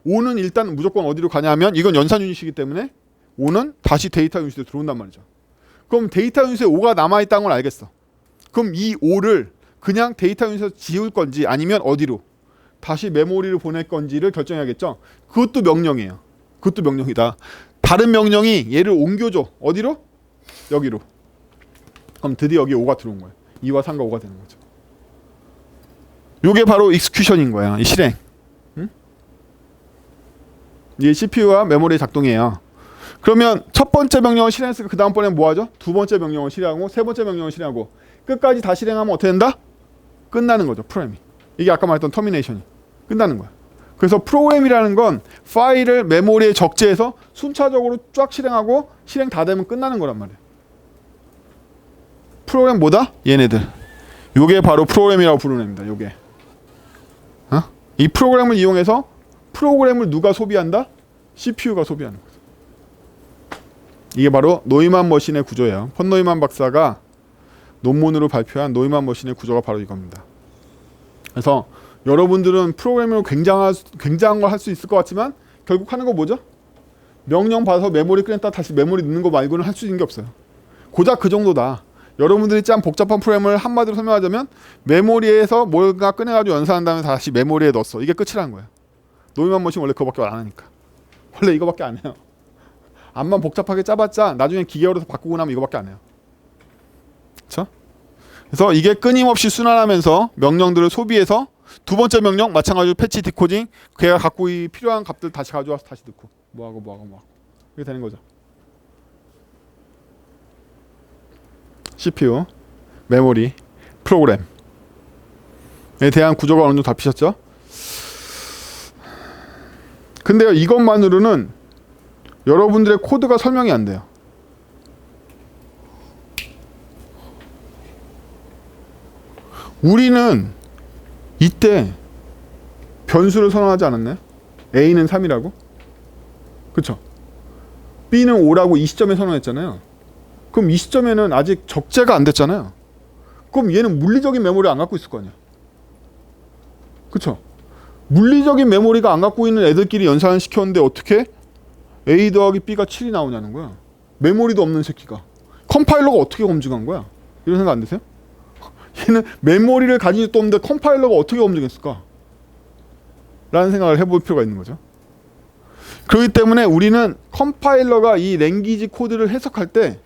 5는 일단 무조건 어디로 가냐면 이건 연산 유닛이기 때문에 5는 다시 데이터 유닛으로 들어온단 말이죠. 그럼 데이터 유닛에 5가 남아있다는 걸 알겠어. 그럼 이 5를 그냥 데이터 유닛에서 지울 건지 아니면 어디로 다시 메모리를 보낼 건지를 결정해야겠죠. 그것도 명령이에요. 그것도 명령이다. 다른 명령이 얘를 옮겨줘. 어디로? 여기로. 그럼 드디어 여기 5가 들어온 거예요. 2와 3과 5가 되는 거죠. 요게 바로 익스큐션인 거야. 이 실행. 응? 이게 CPU와 메모리의 작동이에요. 그러면 첫 번째 명령을 실행했으니까 그 다음번에는 뭐 하죠? 두 번째 명령을 실행하고 세 번째 명령을 실행하고 끝까지 다 실행하면 어떻게 된다? 끝나는 거죠. 프로그램이. 이게 아까 말했던 터미네이션이. 끝나는 거야. 그래서 프로그램이라는 건 파일을 메모리에 적재해서 순차적으로 쫙 실행하고 실행 다 되면 끝나는 거란 말이에요. 프로그램 뭐다? 얘네들. 요게 바로 프로그램이라고 부르는 겁니다. 요게. 이 프로그램을 이용해서 프로그램을 누가 소비한다? CPU가 소비하는 거죠. 이게 바로 노이만 머신의 구조예요. 폰 노이만 박사가 논문으로 발표한 노이만 머신의 구조가 바로 이겁니다. 그래서 여러분들은 프로그램으로 굉장한 걸 할 수 있을 것 같지만 결국 하는 거 뭐죠? 명령 받아서 메모리 꺼냈다 다시 메모리 넣는 거 말고는 할 수 있는 게 없어요. 고작 그 정도다. 여러분들이 짠 복잡한 프로그램을 한마디로 설명하자면 메모리에서 뭔가 꺼내가지고 연산한 다음에 다시 메모리에 넣었어. 이게 끝이라는 거야. 노이만 머신 원래 그거밖에 안 하니까. 원래 이거밖에 안 해요. 암만 복잡하게 짜봤자 나중에 기계어로서 바꾸고 나면 이거밖에 안 해요. 그렇죠? 그래서 이게 끊임없이 순환하면서 명령들을 소비해서 두 번째 명령 마찬가지로 패치 디코딩 걔가 갖고 필요한 값들 다시 가져와서 다시 넣고 뭐하고 이렇게 되는 거죠. CPU, 메모리, 프로그램에 대한 구조가 어느 정도 잡히셨죠? 근데요, 이것만으로는 여러분들의 코드가 설명이 안 돼요. 우리는 이때 변수를 선언하지 않았나요? A는 3이라고? 그쵸? B는 5라고 이 시점에 선언했잖아요. 그럼 이 시점에는 아직 적재가 안 됐잖아요. 그럼 얘는 물리적인 메모리를 안 갖고 있을 거 아니야. 그쵸? 물리적인 메모리가 안 갖고 있는 애들끼리 연산을 시켰는데 어떻게 A 더하기 B가 7이 나오냐는 거야. 메모리도 없는 새끼가. 컴파일러가 어떻게 검증한 거야? 이런 생각 안 드세요? 얘는 메모리를 가진 적도 없는데 컴파일러가 어떻게 검증했을까? 라는 생각을 해볼 필요가 있는 거죠. 그렇기 때문에 우리는 컴파일러가 이 랭귀지 코드를 해석할 때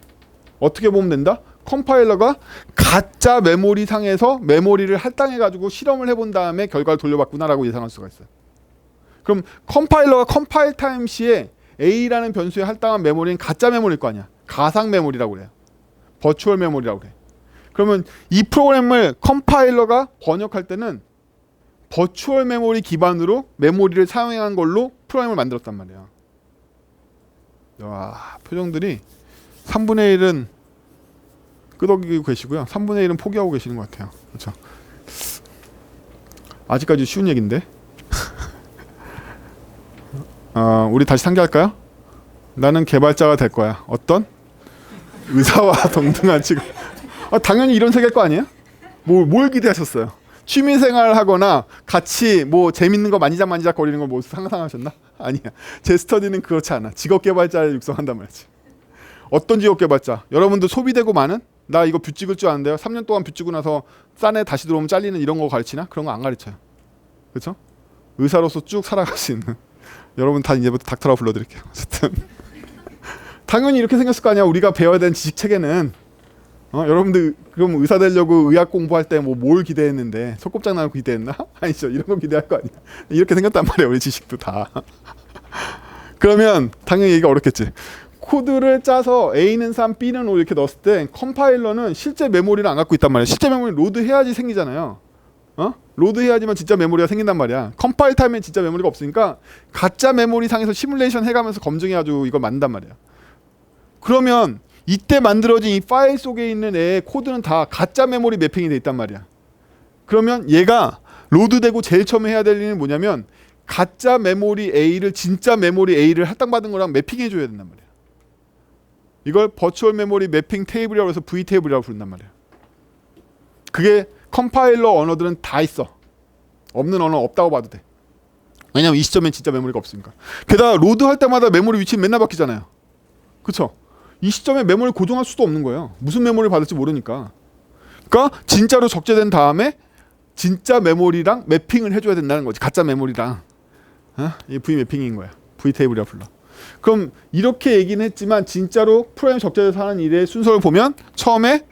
어떻게 보면 된다? 컴파일러가 가짜 메모리 상에서 메모리를 할당해가지고 실험을 해본 다음에 결과를 돌려봤구나라고 예상할 수가 있어요. 그럼 컴파일러가 컴파일 타임 시에 A라는 변수에 할당한 메모리는 가짜 메모리일 거 아니야. 가상 메모리라고 그래요. 버추얼 메모리라고 그래. 그러면 이 프로그램을 컴파일러가 번역할 때는 버추얼 메모리 기반으로 메모리를 사용한 걸로 프로그램을 만들었단 말이야. 와, 표정들이 3분의 1은 끄덕이고 계시고요. 3분의 1은 포기하고 계시는 것 같아요. 그렇죠? 아직까지 쉬운 얘기인데. 우리 다시 상기할까요? 나는 개발자가 될 거야. 어떤? 의사와 동등한 직업. 당연히 이런 세계일 거 아니에요? 뭘 기대하셨어요? 취미생활 하거나 같이 뭐 재밌는 거 만지작 거리는 거 뭐 상상하셨나? 아니야. 제 스터디는 그렇지 않아. 직업 개발자를 육성한단 말이지. 어떤 직업 개발자? 여러분들 소비되고 많은? 나 이거 뷰 찍을 줄 아는데요. 3년 동안 뷰 찍고 나서 싼 애 다시 들어오면 잘리는 이런 거 가르치나? 그런 거 안 가르쳐요. 그렇죠? 의사로서 쭉 살아갈 수 있는 여러분 다 이제부터 닥터라고 불러드릴게요. 어쨌든 당연히 이렇게 생겼을 거 아니야. 우리가 배워야 되는 지식 체계는 여러분들 그럼 의사 되려고 의학 공부할 때 뭐 뭘 기대했는데 소꿉장 나고 기대했나? 아니죠. 이런 거 기대할 거 아니야. 이렇게 생겼단 말이에요. 우리 지식도 다. 그러면 당연히 얘기가 어렵겠지. 코드를 짜서 A는 3, B는 5 이렇게 넣었을 때 컴파일러는 실제 메모리를 안 갖고 있단 말이야. 실제 메모리 로드해야지 생기잖아요. 로드해야지만 진짜 메모리가 생긴단 말이야. 컴파일 타임엔 진짜 메모리가 없으니까 가짜 메모리 상에서 시뮬레이션 해가면서 검증해가지고 이걸 만든단 말이야. 그러면 이때 만들어진 이 파일 속에 있는 애의 코드는 다 가짜 메모리 매핑이 돼 있단 말이야. 그러면 얘가 로드되고 제일 처음에 해야 될 일은 뭐냐면 가짜 메모리 A를 진짜 메모리 A를 할당받은 거랑 매핑해 줘야 된단 말이야. 이걸 버추얼 메모리 매핑 테이블이라고 해서 V 테이블이라고 부른단 말이야. 그게 컴파일러 언어들은 다 있어. 없는 언어 없다고 봐도 돼. 왜냐면 이 시점엔 진짜 메모리가 없으니까. 게다가 로드할 때마다 메모리 위치는 맨날 바뀌잖아요. 그쵸? 이 시점에 메모리 고정할 수도 없는 거예요. 무슨 메모리 받을지 모르니까. 그러니까 진짜로 적재된 다음에 진짜 메모리랑 매핑을 해줘야 된다는 거지. 가짜 메모리랑. 이게 V 매핑인 거야. V 테이블이라 불러. 그럼 이렇게 얘기는 했지만 진짜로 프로그램 적재돼서 하는 일의 순서를 보면 처음에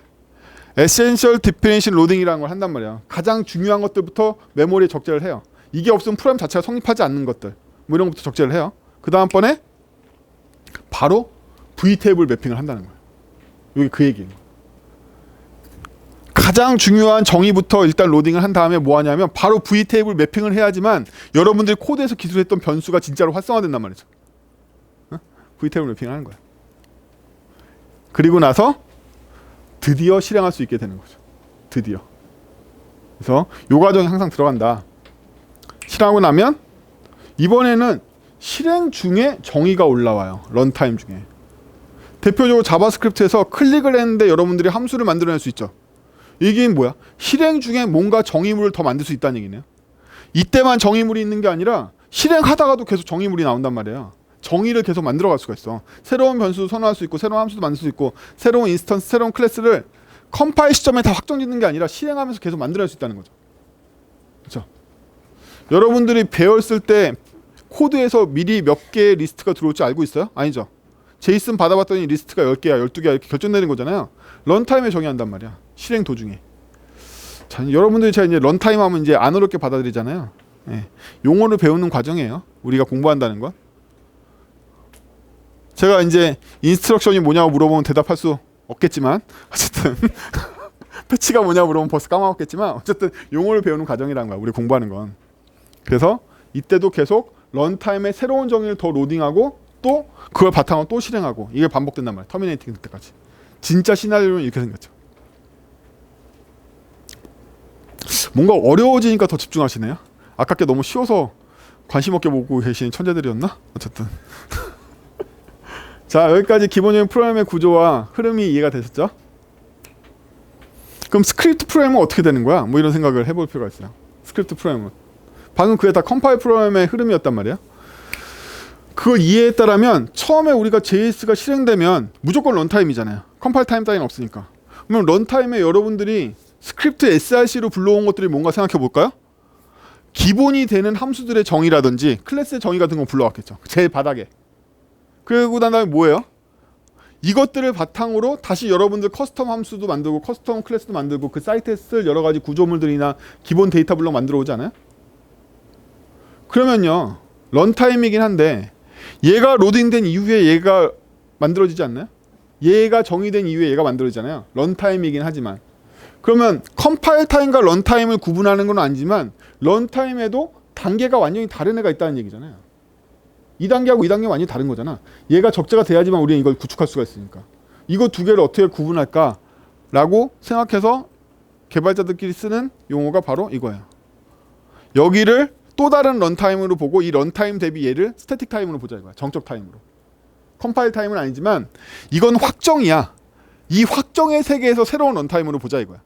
Essential Definition Loading이라는 걸 한단 말이야. 가장 중요한 것들부터 메모리에 적재를 해요. 이게 없으면 프로그램 자체가 성립하지 않는 것들 뭐 이런 것부터 적재를 해요. 그 다음번에 바로 V 테이블 매핑을 한다는 거예요. 이게 그 얘기예요. 가장 중요한 정의부터 일단 로딩을 한 다음에 뭐 하냐면 바로 V 테이블 매핑을 해야지만 여러분들이 코드에서 기술했던 변수가 진짜로 활성화된단 말이죠. V 테이블 매핑을 하는 거야. 그리고 나서 드디어 실행할 수 있게 되는 거죠. 드디어. 그래서 이 과정이 항상 들어간다. 실행하고 나면 이번에는 실행 중에 정의가 올라와요. 런타임 중에. 대표적으로 자바스크립트에서 클릭을 했는데 여러분들이 함수를 만들어낼 수 있죠. 이게 뭐야? 실행 중에 뭔가 정의물을 더 만들 수 있다는 얘기네요. 이때만 정의물이 있는 게 아니라 실행하다가도 계속 정의물이 나온단 말이에요. 정의를 계속 만들어갈 수가 있어. 새로운 변수 선호할 수 있고 새로운 함수도 만들 수 있고 새로운 인스턴스, 새로운 클래스를 컴파일 시점에 다 확정짓는 게 아니라 실행하면서 계속 만들어낼 수 있다는 거죠. 그렇죠? 여러분들이 배웠을 때 코드에서 미리 몇 개의 리스트가 들어올지 알고 있어요? 아니죠. 제이슨 받아봤더니 리스트가 10개야 12개야 이렇게 결정되는 거잖아요. 런타임에 정의한단 말이야. 실행 도중에. 자, 여러분들이 제가 이제 런타임 하면 이제 안 어렵게 받아들이잖아요. 예. 용어를 배우는 과정이에요. 우리가 공부한다는 건. 제가 이제 인스트럭션이 뭐냐고 물어보면 대답할 수 없겠지만 어쨌든 패치가 뭐냐고 물어보면 벌써 까먹었겠지만 어쨌든 용어를 배우는 과정이라는 거야. 우리 공부하는 건. 그래서 이때도 계속 런타임에 새로운 정의를 더 로딩하고 또 그걸 바탕으로 또 실행하고 이게 반복된단 말이야. 터미네이팅 때까지. 진짜 시나리오는 이렇게 생겼죠. 뭔가 어려워지니까 더 집중하시네요. 아깝게 너무 쉬워서 관심 없게 보고 계신 천재들이었나? 어쨌든 자, 여기까지 기본적인 프로그램의 구조와 흐름이 이해가 되셨죠? 그럼 스크립트 프로그램은 어떻게 되는 거야? 뭐 이런 생각을 해볼 필요가 있어요. 스크립트 프로그램은 방금 그게 다 컴파일 프로그램의 흐름이었단 말이야. 그걸 이해했다라면 처음에 우리가 JS가 실행되면 무조건 런타임이잖아요. 컴파일 타임 따위는 없으니까. 그러면 런타임에 여러분들이 스크립트 src로 불러온 것들이 뭔가 생각해 볼까요? 기본이 되는 함수들의 정의라든지 클래스의 정의 같은 거 불러왔겠죠. 제일 바닥에. 그리고 난 다음에 뭐예요? 이것들을 바탕으로 다시 여러분들 커스텀 함수도 만들고 커스텀 클래스도 만들고 그 사이트에 쓸 여러 가지 구조물들이나 기본 데이터 블록 만들어 오지 않아요? 그러면요. 런타임이긴 한데 얘가 로딩된 이후에 얘가 만들어지지 않나요? 얘가 정의된 이후에 얘가 만들어지잖아요. 런타임이긴 하지만. 그러면 컴파일 타임과 런타임을 구분하는 건 아니지만 런타임에도 단계가 완전히 다른 애가 있다는 얘기잖아요. 2단계하고 2단계가 완전히 다른 거잖아. 얘가 적재가 돼야지만 우리는 이걸 구축할 수가 있으니까. 이거 두 개를 어떻게 구분할까? 라고 생각해서 개발자들끼리 쓰는 용어가 바로 이거예요. 여기를 또 다른 런타임으로 보고 이 런타임 대비 얘를 스태틱 타임으로 보자 이거야. 정적 타임으로. 컴파일 타임은 아니지만 이건 확정이야. 이 확정의 세계에서 새로운 런타임으로 보자 이거야.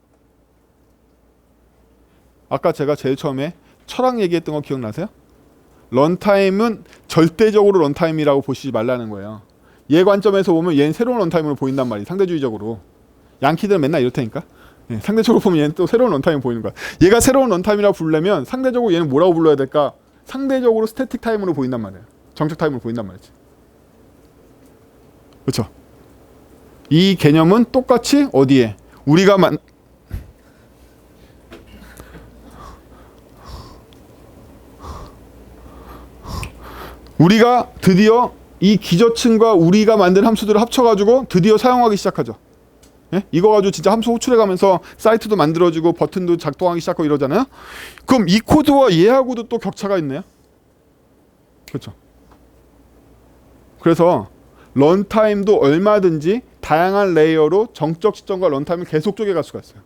아까 제가 제일 처음에 철학 얘기했던 거 기억나세요? 런타임은 절대적으로 런타임이라고 보시지 말라는 거예요. 얘 관점에서 보면 얘는 새로운 런타임으로 보인단 말이에요. 상대주의적으로. 양키들은 맨날 이렇다니까. 예, 상대적으로 보면 얘는 또 새로운 런타임 보이는 거야. 얘가 새로운 런타임이라고 부르려면 상대적으로 얘는 뭐라고 불러야 될까? 상대적으로 스태틱 타임으로 보인단 말이에요. 정적 타임으로 보인단 말이지. 그렇죠? 이 개념은 똑같이 어디에? 우리가 드디어 이 기저층과 우리가 만든 함수들을 합쳐가지고 드디어 사용하기 시작하죠. 예? 이거 가지고 진짜 함수 호출해가면서 사이트도 만들어지고 버튼도 작동하기 시작하고 이러잖아요. 그럼 이 코드와 얘하고도 또 격차가 있네요. 그렇죠. 그래서 런타임도 얼마든지 다양한 레이어로 정적 시점과 런타임을 계속 쪼개갈 수가 있어요.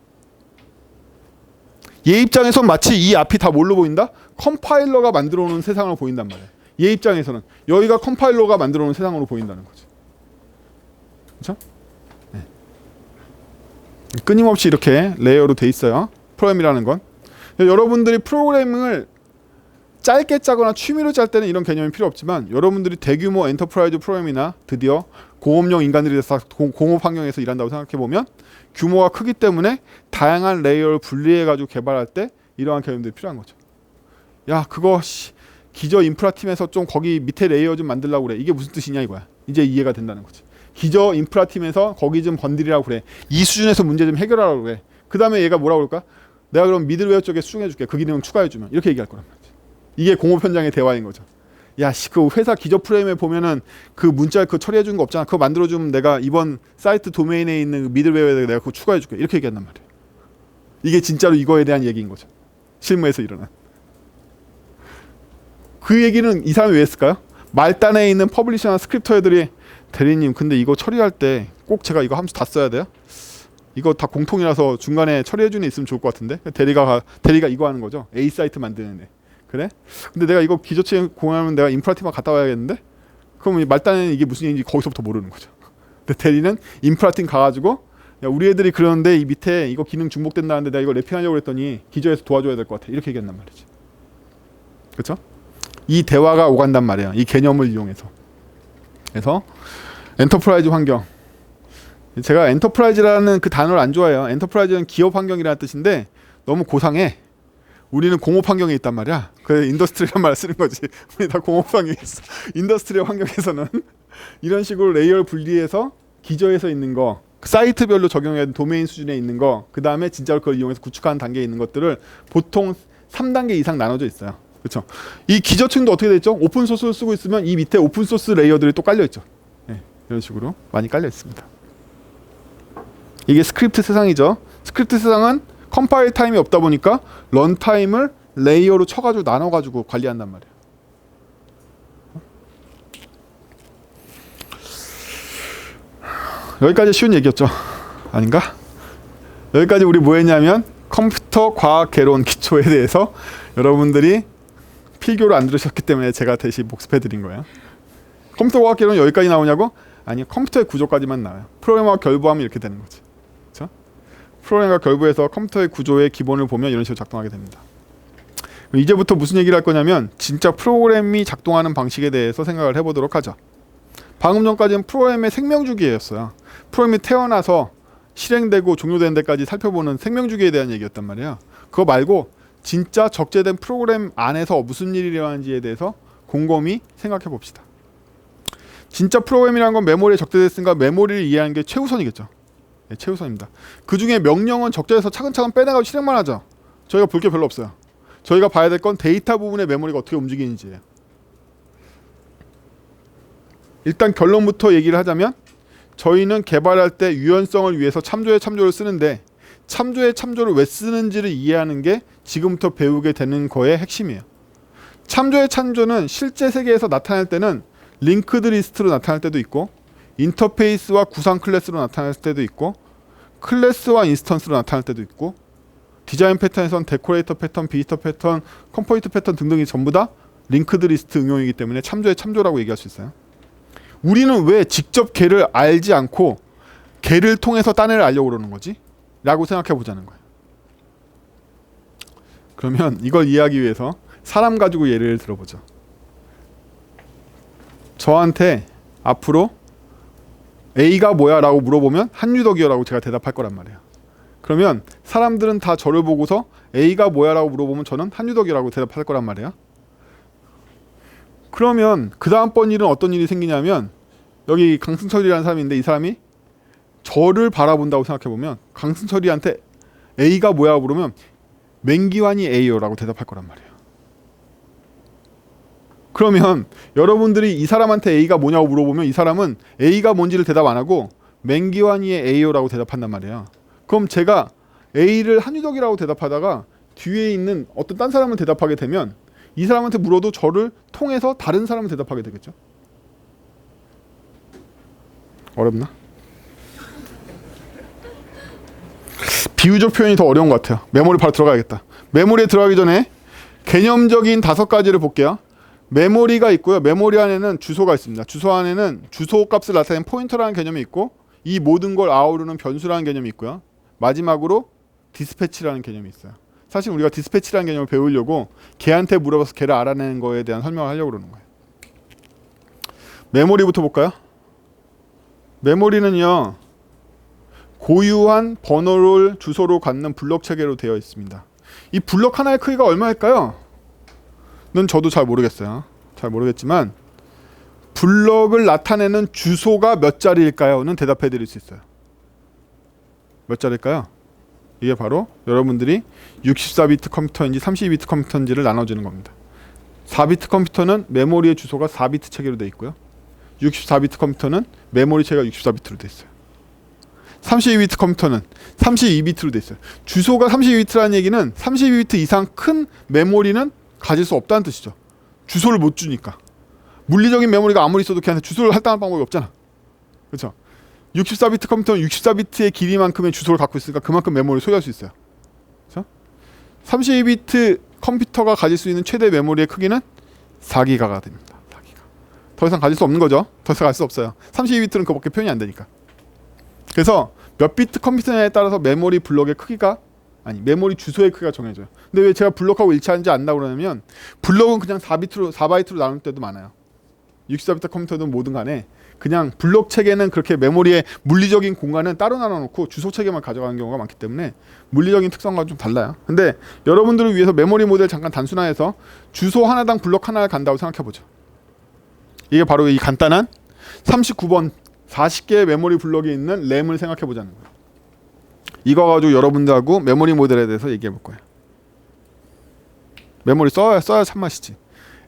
얘 입장에선 마치 이 앞이 다 뭘로 보인다? 컴파일러가 만들어 놓은 세상으로 보인단 말이에요. 얘 입장에서는 여기가 컴파일러가 만들어 놓은 세상으로 보인다는 거지. 그렇죠? 네. 끊임없이 이렇게 레이어로 돼 있어요. 프로그램이라는 건. 여러분들이 프로그래밍을 짧게 짜거나 취미로 짤 때는 이런 개념이 필요 없지만 여러분들이 대규모 엔터프라이즈 프로그램이나 드디어 공업용 인간들이 돼서 공업 환경에서 일한다고 생각해보면 규모가 크기 때문에 다양한 레이어를 분리해가지고 개발할 때 이러한 개념들이 필요한 거죠. 야 그거 기저 인프라 팀에서 좀 거기 밑에 레이어 좀 만들려고 그래. 이게 무슨 뜻이냐 이거야. 이제 이해가 된다는 거지. 기저 인프라 팀에서 거기 좀 건드리라고 그래. 이 수준에서 문제 좀 해결하라고 그래. 그 다음에 얘가 뭐라고 그럴까? 내가 그럼 미들웨어 쪽에 수정해줄게. 그 기능 추가해주면. 이렇게 얘기할 거란 말이지. 이게 공업 현장의 대화인 거죠. 야, 그 회사 기저 프레임에 보면은 그 문자 그 처리해준 거 없잖아. 그거 만들어주면 내가 이번 사이트 도메인에 있는 미들웨어에 내가 그거 추가해줄게. 이렇게 얘기한단 말이에요. 이게 진짜로 이거에 대한 얘기인 거죠. 실무에서 일어난. 그 얘기는 이 사람이 왜 했을까요? 말단에 있는 퍼블리셔나 스크립터 애들이 대리님 근데 이거 처리할 때 꼭 제가 이거 함수 다 써야 돼요? 이거 다 공통이라서 중간에 처리해주는 애 있으면 좋을 것 같은데 대리가 이거 하는 거죠. A 사이트 만드는 애. 그래? 근데 내가 이거 기저체 공유하면 내가 인프라팀만 갔다 와야겠는데? 그럼 말단에는 이게 무슨 얘기인지 거기서부터 모르는 거죠. 근데 대리는 인프라팀 가가지고 야 우리 애들이 그러는데 이 밑에 이거 기능 중복된다는데 내가 이거 랩핑하려고 했더니 기저에서 도와줘야 될 것 같아. 이렇게 얘기한단 말이지. 그렇죠? 이 대화가 오간단 말이에요. 이 개념을 이용해서. 그래서 엔터프라이즈 환경. 제가 엔터프라이즈라는 그 단어를 안 좋아해요. 엔터프라이즈는 기업 환경이라는 뜻인데 너무 고상해. 우리는 공업 환경에 있단 말이야. 그래서 인더스트리란 말을 쓰는 거지. 우리 다 공업 환경에 있어. 인더스트리얼 환경에서는 이런 식으로 레이어를 분리해서 기저에서 있는 거, 사이트별로 적용해야 되는 도메인 수준에 있는 거, 그 다음에 진짜로 그걸 이용해서 구축하는 단계에 있는 것들을 보통 3단계 이상 나눠져 있어요. 그렇죠? 이 기저층도 어떻게 돼 있죠? 오픈 소스를 쓰고 있으면 이 밑에 오픈 소스 레이어들이 또 깔려 있죠. 네, 이런 식으로 많이 깔려 있습니다. 이게 스크립트 세상이죠. 스크립트 세상은 컴파일 타임이 없다 보니까 런 타임을 레이어로 쳐가지고 나눠가지고 관리한단 말이에요. 여기까지 쉬운 얘기였죠. 아닌가? 여기까지 우리 뭐 했냐면 컴퓨터 과학 개론 기초에 대해서 여러분들이 필교를 안 들으셨기 때문에 제가 대신 복습해드린 거예요. 컴퓨터 과학 개론 여기까지 나오냐고? 아니요. 컴퓨터의 구조까지만 나와요. 프로그램과 결부하면 이렇게 되는 거지. 그렇죠? 프로그램과 결부해서 컴퓨터의 구조의 기본을 보면 이런 식으로 작동하게 됩니다. 이제부터 무슨 얘기를 할 거냐면 진짜 프로그램이 작동하는 방식에 대해서 생각을 해보도록 하죠. 방금 전까지는 프로그램의 생명주기였어요. 프로그램이 태어나서 실행되고 종료되는 데까지 살펴보는 생명주기에 대한 얘기였단 말이에요. 그거 말고 진짜 적재된 프로그램 안에서 무슨 일이 일어나는지에 대해서 곰곰이 생각해 봅시다. 진짜 프로그램이라는 건 메모리에 적재됐으니까 메모리를 이해하는 게 최우선이겠죠. 네, 최우선입니다. 그 중에 명령은 적재해서 차근차근 빼내가지고 실행만 하죠. 저희가 볼 게 별로 없어요. 저희가 봐야 될 건 데이터 부분의 메모리가 어떻게 움직이는지예요. 일단 결론부터 얘기를 하자면 저희는 개발할 때 유연성을 위해서 참조의 참조를 쓰는데 참조의 참조를 왜 쓰는지를 이해하는 게 지금부터 배우게 되는 거의 핵심이에요. 참조의 참조는 실제 세계에서 나타날 때는 링크드 리스트로 나타날 때도 있고 인터페이스와 구상 클래스로 나타날 때도 있고 클래스와 인스턴스로 나타날 때도 있고 디자인 패턴에선 데코레이터 패턴, 비지터 패턴, 컴포지트 패턴 등등이 전부 다 링크드 리스트 응용이기 때문에 참조의 참조라고 얘기할 수 있어요. 우리는 왜 직접 걔를 알지 않고 걔를 통해서 딴 애를 알려고 그러는 거지? 라고 생각해 보자는 거예요. 그러면 이걸 이해하기 위해서 사람 가지고 예를 들어보죠. 저한테 앞으로 A가 뭐야 라고 물어보면 한유덕이요 라고 제가 대답할 거란 말이에요. 그러면 사람들은 다 저를 보고서 A가 뭐야 라고 물어보면 저는 한유덕이라고 대답할 거란 말이에요. 그러면 그 다음번 일은 어떤 일이 생기냐면 여기 강승철이라는 사람인데 이 사람이 저를 바라본다고 생각해보면 강승철이한테 A가 뭐야 물으면 맹기환이 A요 라고 대답할 거란 말이에요. 그러면 여러분들이 이 사람한테 A가 뭐냐고 물어보면 이 사람은 A가 뭔지를 대답 안 하고 맹기환이의 A요 라고 대답한단 말이에요. 그럼 제가 A를 한유덕이라고 대답하다가 뒤에 있는 어떤 딴 사람을 대답하게 되면 이 사람한테 물어도 저를 통해서 다른 사람을 대답하게 되겠죠. 어렵나? 비유적 표현이 더 어려운 것 같아요. 메모리 바로 들어가야겠다. 메모리에 들어가기 전에 개념적인 5가지를 볼게요. 메모리가 있고요. 메모리 안에는 주소가 있습니다. 주소 안에는 주소 값을 나타내는 포인터라는 개념이 있고 이 모든 걸 아우르는 변수라는 개념이 있고요. 마지막으로 디스패치라는 개념이 있어요. 사실 우리가 디스패치라는 개념을 배우려고 걔한테 물어봐서 걔를 알아내는 거에 대한 설명을 하려고 그러는 거예요. 메모리부터 볼까요? 메모리는요. 고유한 번호를 주소로 갖는 블록 체계로 되어 있습니다. 이 블록 하나의 크기가 얼마일까요? 는 저도 잘 모르겠어요. 잘 모르겠지만 블럭을 나타내는 주소가 몇 자리일까요? 는 대답해 드릴 수 있어요. 몇 자리일까요? 이게 바로 여러분들이 64비트 컴퓨터인지 32비트 컴퓨터인지를 나눠주는 겁니다. 4비트 컴퓨터는 메모리의 주소가 4비트 체계로 되어 있고요. 64비트 컴퓨터는 메모리 체계가 64비트로 되어 있어요. 32비트 컴퓨터는 32비트로 되어 있어요. 주소가 32비트라는 얘기는 32비트 이상 큰 메모리는 가질 수 없다는 뜻이죠. 주소를 못 주니까. 물리적인 메모리가 아무리 있어도 걔한테 주소를 할당할 방법이 없잖아. 그렇죠? 64비트 컴퓨터는 64비트의 길이만큼의 주소를 갖고 있으니까 그만큼 메모리를 소유할 수 있어요. 그렇죠? 32비트 컴퓨터가 가질 수 있는 최대 메모리의 크기는 4기가가 됩니다. 4기가. 더 이상 가질 수 없는 거죠. 더 이상 갈 수 없어요. 32비트는 그밖에 표현이 안 되니까. 그래서 몇 비트 컴퓨터냐에 따라서 메모리 블록의 크기가 메모리 주소의 크기가 정해져요. 근데 왜 제가 블록하고 일치하는지 안다고 그러냐면 블록은 그냥 4바이트로 나눌 때도 많아요. 64비트 컴퓨터든 뭐든 간에 그냥 블록 체계는 그렇게 메모리의 물리적인 공간은 따로 나눠놓고 주소 체계만 가져가는 경우가 많기 때문에 물리적인 특성과 좀 달라요. 근데 여러분들을 위해서 메모리 모델 잠깐 단순화해서 주소 하나당 블록 하나를 간다고 생각해보죠. 이게 바로 이 간단한 39번 40개의 메모리 블록이 있는 램을 생각해보자는 거예요. 이거 가지고 여러분들하고 메모리 모델에 대해서 얘기해 볼 거예요. 메모리 써야 참맛이지.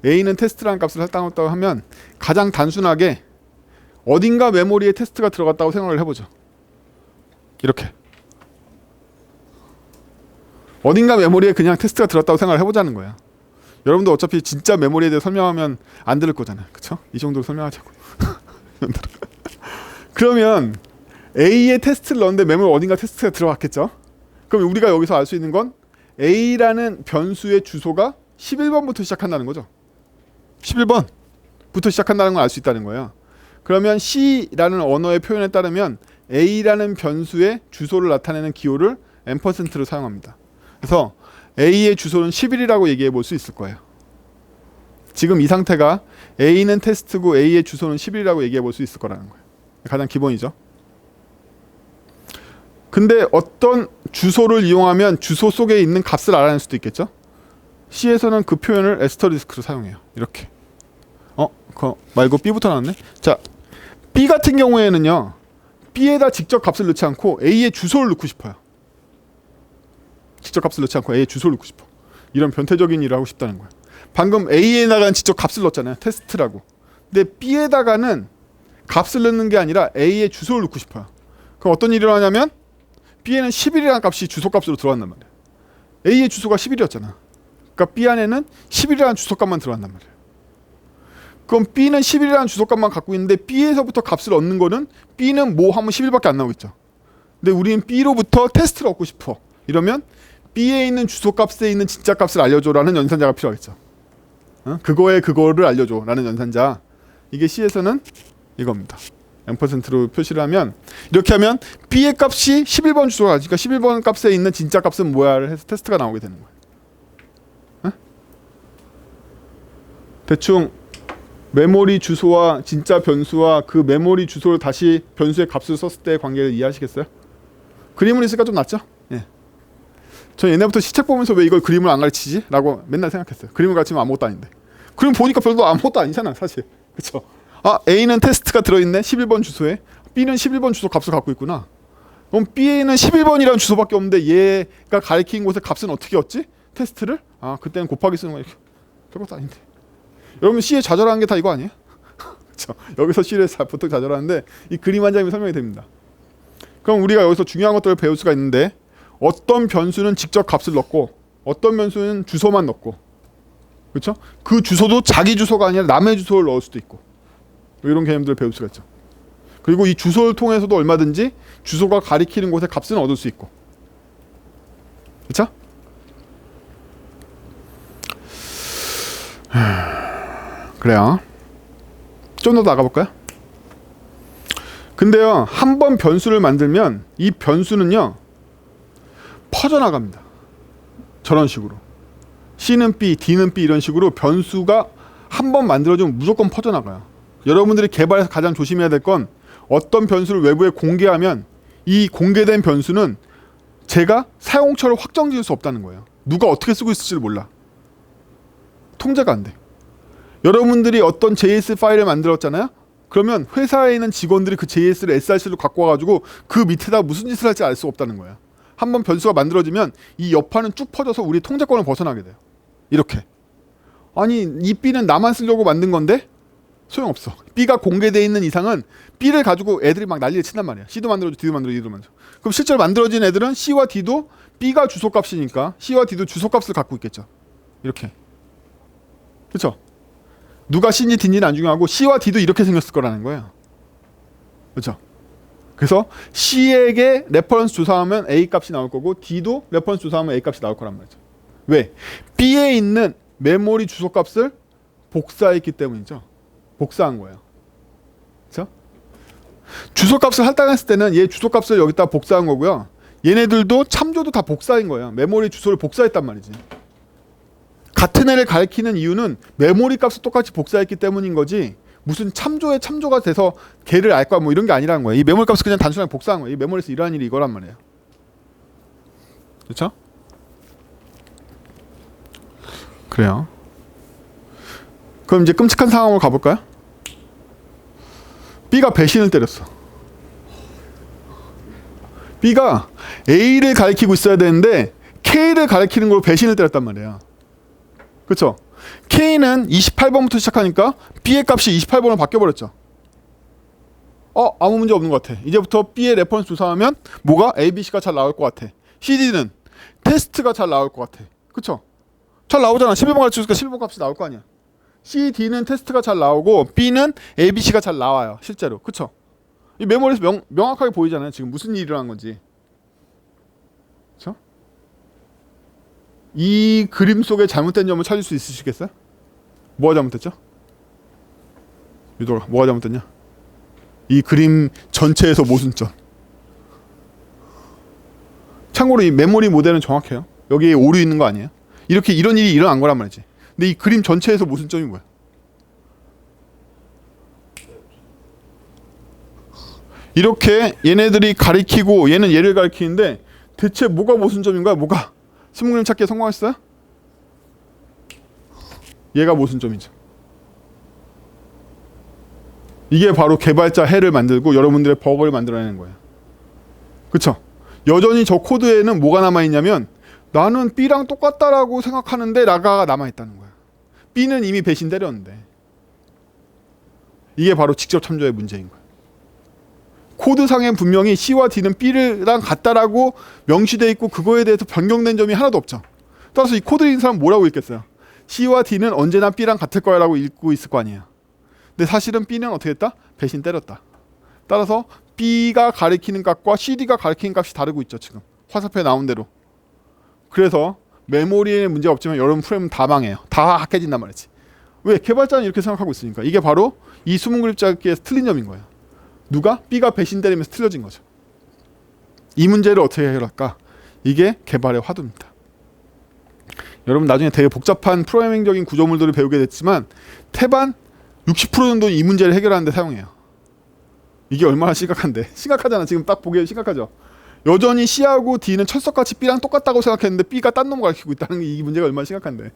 A는 테스트라는 값을 할당했다고 하면 가장 단순하게 어딘가 메모리에 테스트가 들어갔다고 생각을 해보죠. 이렇게 어딘가 메모리에 그냥 테스트가 들었다고 생각을 해보자는 거예요. 여러분도 어차피 진짜 메모리에 대해 설명하면 안 들을 거잖아요. 그쵸? 이 정도로 설명하자고. 그러면 A의 테스트를 넣었는데 메모리 어딘가 테스트가 들어갔겠죠? 그럼 우리가 여기서 알 수 있는 건 A라는 변수의 주소가 11번부터 시작한다는 거죠. 11번부터 시작한다는 걸 알 수 있다는 거예요. 그러면 C라는 언어의 표현에 따르면 A라는 변수의 주소를 나타내는 기호를 %로 사용합니다. 그래서 A의 주소는 11이라고 얘기해 볼 수 있을 거예요. 지금 이 상태가 A는 테스트고 A의 주소는 11이라고 얘기해 볼 수 있을 거라는 거예요. 가장 기본이죠. 근데 어떤 주소를 이용하면 주소 속에 있는 값을 알아낼 수도 있겠죠. C에서는 그 표현을 애스터리스크로 사용해요. 이렇게. 그거 말고 B부터 나왔네. 자, B 같은 경우에는요. B에다 직접 값을 넣지 않고 A의 주소를 넣고 싶어요. 직접 값을 넣지 않고 A의 주소를 넣고 싶어. 이런 변태적인 일을 하고 싶다는 거예요. 방금 A에다가는 직접 값을 넣었잖아요. 테스트라고. 근데 B에다가는 값을 넣는 게 아니라 A의 주소를 넣고 싶어요. 그럼 어떤 일이 일어나냐면 B에는 11이라는 값이 주소값으로 들어간단 말이에요. A의 주소가 11이었잖아. 그러니까 B 안에는 11이라는 주소값만 들어간단 말이에요. 그럼 B는 11이라는 주소값만 갖고 있는데 B에서부터 값을 얻는 거는 B는 뭐 하면 11밖에 안 나오겠죠. 근데 우리는 B로부터 테스트를 얻고 싶어. 이러면 B에 있는 주소값에 있는 진짜 값을 알려줘라는 연산자가 필요하겠죠. 그거에 그거를 알려줘라는 연산자. 이게 C에서는 이겁니다. %로 표시를 하면 이렇게 하면 B의 값이 11번 주소가 가니까 11번 값에 있는 진짜 값은 뭐야를 해서 테스트가 나오게 되는 거예요. 대충 메모리 주소와 진짜 변수와 그 메모리 주소를 다시 변수의 값을 썼을 때의 관계를 이해하시겠어요? 그림을 있으니까 좀 낫죠? 예. 전 옛날부터 시책 보면서 왜 이걸 그림을 안 가르치지? 라고 맨날 생각했어요. 그림을 가르치면 아무것도 아닌데. 그림 보니까 별로 아무것도 아니잖아 사실. 그쵸? 아, A는 테스트가 들어있네. 11번 주소에. B는 11번 주소 값을 갖고 있구나. 그럼 B에는 11번이라는 주소밖에 없는데 얘가 가리킨 곳의 값은 어떻게 얻지? 테스트를? 아, 그때는 곱하기 쓰는 거야. 별것도 아닌데. 여러분 C에 좌절하는 게 다 이거 아니에요? 그렇죠? 여기서 C를 보통 좌절하는데 이 그림 한 장이면 설명이 됩니다. 그럼 우리가 여기서 중요한 것들을 배울 수가 있는데 어떤 변수는 직접 값을 넣고 어떤 변수는 주소만 넣고 그렇죠? 그 주소도 자기 주소가 아니라 남의 주소를 넣을 수도 있고 이런 개념들을 배울 수가 있죠. 그리고 이 주소를 통해서도 얼마든지 주소가 가리키는 곳의 값은 얻을 수 있고 그렇죠? 그래요. 좀 더 나가볼까요? 근데요, 한 번 변수를 만들면 이 변수는요 퍼져나갑니다. 저런 식으로 C는 B, D는 B 이런 식으로 변수가 한 번 만들어지면 무조건 퍼져나가요. 여러분들이 개발해서 가장 조심해야 될 건 어떤 변수를 외부에 공개하면 이 공개된 변수는 제가 사용처를 확정 지을 수 없다는 거예요. 누가 어떻게 쓰고 있을지를 몰라. 통제가 안 돼. 여러분들이 어떤 JS 파일을 만들었잖아요. 그러면 회사에 있는 직원들이 그 JS를 SRC로 갖고 와가지고 그 밑에다 무슨 짓을 할지 알 수 없다는 거예요. 한번 변수가 만들어지면 이 여파는 쭉 퍼져서 우리 통제권을 벗어나게 돼요. 이렇게. 아니 이 B는 나만 쓰려고 만든 건데 소용없어. B가 공개되어 있는 이상은 B를 가지고 애들이 막 난리를 친단 말이야. C도 만들어줘, D도 만들어줘, D도 만들어줘. 그럼 실제로 만들어진 애들은 C와 D도 B가 주소값이니까 C와 D도 주소값을 갖고 있겠죠. 이렇게. 그렇죠? 누가 C인지 D인지는 안 중요하고 C와 D도 이렇게 생겼을 거라는 거예요. 그렇죠? 그래서 C에게 레퍼런스 조사하면 A 값이 나올 거고 D도 레퍼런스 조사하면 A 값이 나올 거란 말이죠. 왜? B에 있는 메모리 주소 값을 복사했기 때문이죠. 복사한 거예요. 그렇죠? 주소 값을 할당했을 때는 얘 주소 값을 여기다 복사한 거고요. 얘네들도 참조도 다 복사인 거예요. 메모리 주소를 복사했단 말이지. 같은 애를 가리키는 이유는 메모리 값을 똑같이 복사했기 때문인 거지 무슨 참조에 참조가 돼서 걔를 알 거야 뭐 이런 게 아니라는 거예요. 이 메모리 값을 그냥 단순하게 복사한 거예요. 이 메모리에서 일어나는 일이 이거란 말이에요. 그렇죠? 그래요. 그럼 이제 끔찍한 상황으로 가볼까요? B가 배신을 때렸어. B가 A를 가리키고 있어야 되는데 K를 가리키는 걸로 배신을 때렸단 말이에요. 그렇죠? K는 28번부터 시작하니까 B의 값이 28번으로 바뀌어버렸죠. 아무 문제 없는 것 같아. 이제부터 B의 레퍼런스 조사하면 뭐가? A, B, C가 잘 나올 것 같아. CD는 테스트가 잘 나올 것 같아. 그쵸? 잘 나오잖아. 11번 가르쳐주니까 11번 값이 나올 거 아니야. C, D는 테스트가 잘 나오고 B는 A, B, C가 잘 나와요. 실제로. 그쵸? 이 메모리에서 명확하게 보이잖아요. 지금 무슨 일이 일어난 건지. 그쵸? 이 그림 속에 잘못된 점을 찾을 수 있으시겠어요? 뭐가 잘못됐죠? 유도가 뭐가 잘못됐냐? 이 그림 전체에서 모순점. 참고로 이 메모리 모델은 정확해요. 여기에 오류 있는 거 아니에요? 이렇게 이런 일이 일어난 거란 말이지. 근데 이 그림 전체에서 모순점이 뭐야? 이렇게 얘네들이 가리키고 얘는 얘를 가리키는데 대체 뭐가 모순점인 거야? 뭐가? 스무 그림 찾기에 성공했어요? 얘가 모순점이죠. 이게 바로 개발자 해를 만들고 여러분들의 버그를 만들어내는 거예요. 그쵸? 여전히 저 코드에는 뭐가 남아있냐면 나는 B랑 똑같다라고 생각하는데 라가가 남아있다는 거야. B는 이미 배신 때렸는데. 이게 바로 직접 참조의 문제인 거야. 코드상엔 분명히 C와 D는 B랑 같다라고 명시되어 있고 그거에 대해서 변경된 점이 하나도 없죠. 따라서 이 코드 읽는 사람은 뭐라고 읽겠어요? C와 D는 언제나 B랑 같을 거야 라고 읽고 있을 거 아니에요. 근데 사실은 B는 어떻게 했다? 배신 때렸다. 따라서 B가 가리키는 값과 CD가 가리키는 값이 다르고 있죠. 지금 화살표에 나온 대로. 그래서 메모리에 문제가 없지만 여러분 프레임은 다 망해요. 다 깨진단 말이지. 왜? 개발자는 이렇게 생각하고 있으니까. 이게 바로 이 수문 그립 잡기에서 틀린 점인 거예요. 누가? B가 배신 때리면서 틀려진 거죠. 이 문제를 어떻게 해결할까? 이게 개발의 화두입니다. 여러분 나중에 되게 복잡한 프로그래밍적인 구조물들을 배우게 됐지만 탭 60% 정도 이 문제를 해결하는 데 사용해요. 이게 얼마나 심각한데. 심각하잖아. 지금 딱 보기에 심각하죠. 여전히 C하고 D는 철석같이 B랑 똑같다고 생각했는데 B가 딴 놈을 가르치고 있다는 게 이 문제가 얼마나 심각한데.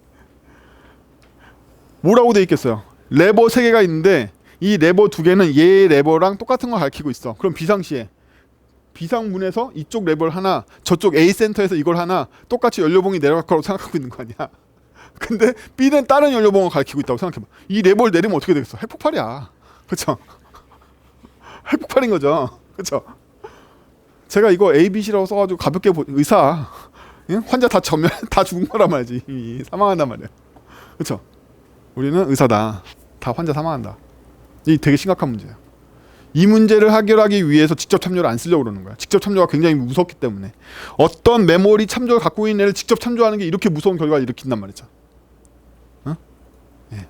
뭐라고 돼 있겠어요. 레버 3개가 있는데 이 레버 2개는 얘 레버랑 똑같은 걸 가르치고 있어. 그럼 비상시에 비상문에서 이쪽 레버를 하나, 저쪽 A 센터에서 이걸 하나 똑같이 연료봉이 내려갈 거라고 생각하고 있는 거 아니야. 근데 B는 다른 연료봉을 가르치고 있다고 생각해봐. 이 레버를 내리면 어떻게 되겠어? 핵폭발이야. 그쵸? 핵폭발인 거죠. 그쵸? 제가 이거 ABC라고 써가지고 가볍게 의사, 응? 환자 다 전면 다 죽은 거란 말이지. 이미 사망한단 말이야. 그쵸? 우리는 의사다. 다 환자 사망한다. 이 되게 심각한 문제예요. 이 문제를 해결하기 위해서 직접 참조를 안 쓰려고 그러는 거야. 직접 참조가 굉장히 무섭기 때문에. 어떤 메모리 참조를 갖고 있는 애를 직접 참조하는 게 이렇게 무서운 결과를 일으킨단 말이죠. 어? 예.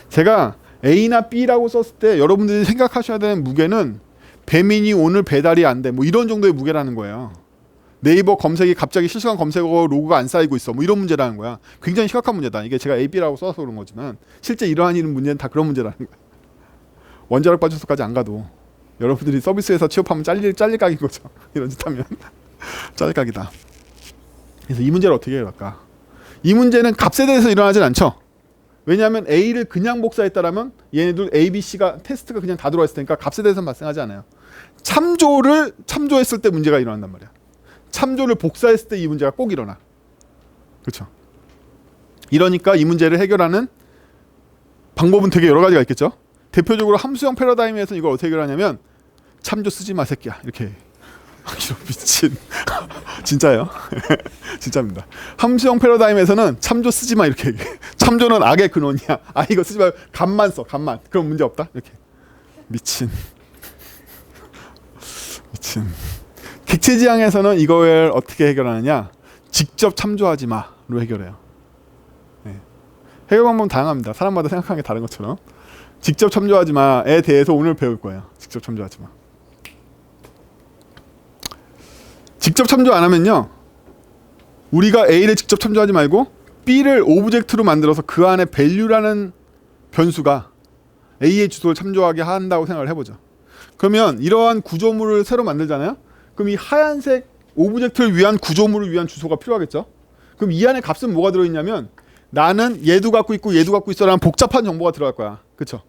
제가 A나 B라고 썼을 때 여러분들이 생각하셔야 되는 무게는 배민이 오늘 배달이 안 돼. 뭐 이런 정도의 무게라는 거예요. 네이버 검색이 갑자기 실시간 검색어 로그가 안 쌓이고 있어. 뭐 이런 문제라는 거야. 굉장히 심각한 문제다. 이게 제가 A, B라고 써서 그런 거지만 실제 이러한 이런 문제는 다 그런 문제라는 거야. 원자력 발전소까지 안 가도 여러분들이 서비스에서 취업하면 잘릴 각인 거죠. 이런 짓 하면 잘릴 각이다. 그래서 이 문제를 어떻게 해결할까? 이 문제는 값에 대해서 일어나진 않죠. 왜냐하면 A를 그냥 복사했다라면 얘네들 A, B, C가 테스트가 그냥 다 들어와 있을 테니까 값에 대해서는 발생하지 않아요. 참조했을 때 문제가 일어난단 말이야. 참조를 복사했을 때 이 문제가 꼭 일어나. 그렇죠? 이러니까 이 문제를 해결하는 방법은 되게 여러 가지가 있겠죠. 대표적으로 함수형 패러다임에서 이걸 어떻게 해결하냐면 참조 쓰지 마 새끼야 이렇게. 이런 미친. 진짜예요. 진짜입니다. 함수형 패러다임에서는 참조 쓰지 마 이렇게. 참조는 악의 근원이야. 아 이거 쓰지 말고 값만 써. 값만. 그럼 문제 없다. 이렇게. 미친. 미친. 객체지향에서는 이걸 어떻게 해결하느냐? 직접 참조하지 마로 해결해요. 네. 해결 방법은 다양합니다. 사람마다 생각하는 게 다른 것처럼. 직접 참조하지 마에 대해서 오늘 배울 거예요. 직접 참조하지 마. 직접 참조 안 하면요. 우리가 A를 직접 참조하지 말고 B를 오브젝트로 만들어서 그 안에 value라는 변수가 A의 주소를 참조하게 한다고 생각을 해보죠. 그러면 이러한 구조물을 새로 만들잖아요. 그럼 이 하얀색 오브젝트를 위한 구조물을 위한 주소가 필요하겠죠. 그럼 이 안에 값은 뭐가 들어있냐면 나는 얘도 갖고 있고 얘도 갖고 있어라는 복잡한 정보가 들어갈 거야. 그쵸?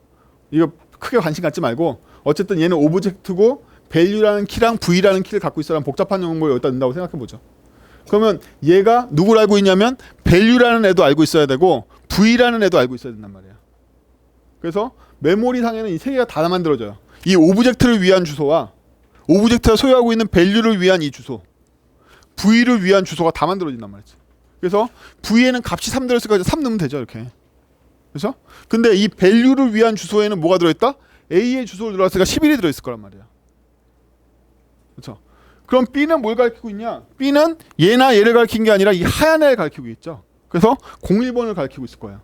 이거 크게 관심 갖지 말고 어쨌든 얘는 오브젝트고 value라는 키랑 v라는 키를 갖고 있어라는 복잡한 정보를 여기다 넣는다고 생각해보죠. 그러면 얘가 누굴 알고 있냐면 value라는 애도 알고 있어야 되고 v라는 애도 알고 있어야 된단 말이야. 그래서 메모리 상에는 이 세 개가 다 만들어져요. 이 오브젝트를 위한 주소와 오브젝트가 소유하고 있는 value를 위한 이 주소, v를 위한 주소가 다 만들어진단 말이지. 그래서 v에는 값이 3 들어있으니까 3 넣으면 되죠 이렇게. 그렇죠? 근데 이 value를 위한 주소에는 뭐가 들어있다? A의 주소를 들어갔으니까 11이 들어있을 거란 말이야. 그렇죠? 그럼 B는 뭘 가리키고 있냐? B는 얘나 얘를 가리킨 게 아니라 이 하얀 애를 가리키고 있죠. 그래서 01번을 가리키고 있을 거예요.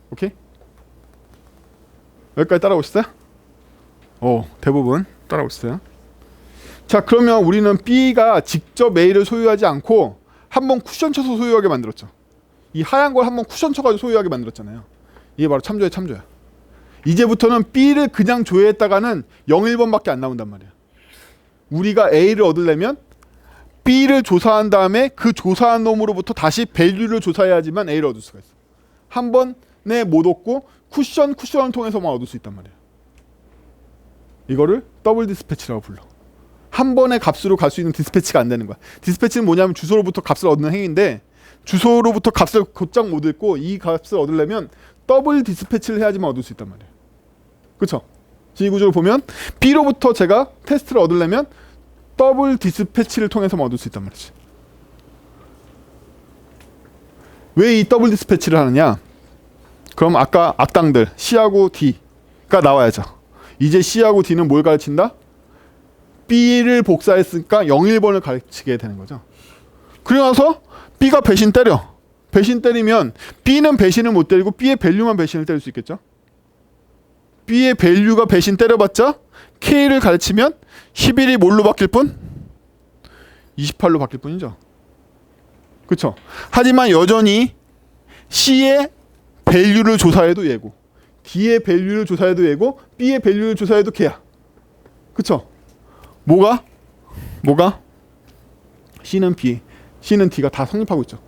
오케이? 여기까지 따라오시죠? 대부분 따라오시죠. 자, 그러면 우리는 B가 직접 A를 소유하지 않고 한번 쿠션 쳐서 소유하게 만들었죠. 이 하얀 걸 한번 쿠션 쳐가지고 소유하게 만들었잖아요. 이게 바로 참조의 참조야. 이제부터는 B를 그냥 조회했다가는 01번밖에 안 나온단 말이야. 우리가 A를 얻으려면 B를 조사한 다음에 그 조사한 놈으로부터 다시 value를 조사해야지만 A를 얻을 수가 있어. 한 번에 못 얻고 쿠션을 통해서만 얻을 수 있단 말이야. 이거를 더블 디스패치라고 불러. 한 번의 값으로 갈 수 있는 디스패치가 안 되는 거야. 디스패치는 뭐냐면 주소로부터 값을 얻는 행위인데 주소로부터 값을 곧장 못 얻고 이 값을 얻으려면 더블 디스패치를 해야지만 얻을 수 있단 말이에요. 그쵸? 이 구조를 보면 B로부터 제가 테스트를 얻으려면 더블 디스패치를 통해서만 얻을 수 있단 말이지. 왜 이 더블 디스패치를 하느냐? 그럼 아까 악당들 C하고 D가 나와야죠. 이제 C하고 D는 뭘 가르친다? B를 복사했으니까 01번을 가르치게 되는 거죠. 그러고 나서 B가 배신 때려. 배신 때리면 B는 배신을 못 때리고 B의 밸류만 배신을 때릴 수 있겠죠. B의 밸류가 배신 때려봤자 K를 가르치면 11이 뭘로 바뀔 뿐? 28로 바뀔 뿐이죠. 그쵸? 하지만 여전히 C의 밸류를 조사해도 얘고, D의 밸류를 조사해도 얘고, B의 밸류를 조사해도 걔야. 그쵸? 뭐가? C는 B, C는 D가 다 성립하고 있죠.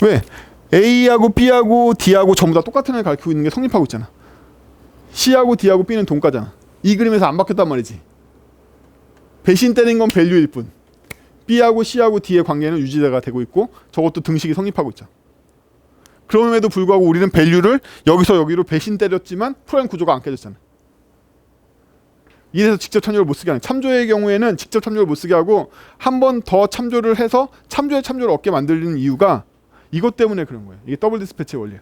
왜? A하고 B하고 D하고 전부 다 똑같은 애를 가리키고 있는 게 성립하고 있잖아. C하고 D하고 B는 동가잖아. 이 그림에서 안 바뀌었단 말이지. 배신 때린 건 밸류일 뿐. B하고 C하고 D의 관계는 유지가 되고 있고 저것도 등식이 성립하고 있죠. 그럼에도 불구하고 우리는 밸류를 여기서 여기로 배신 때렸지만 프로그램 구조가 안 깨졌잖아. 이래서 직접 참조를 못 쓰게 하는. 참조의 경우에는 직접 참조를 못 쓰게 하고 한 번 더 참조를 해서 참조를 얻게 만들는 이유가 이것 때문에 그런 거예요. 이게 더블 디스패치의 원리야.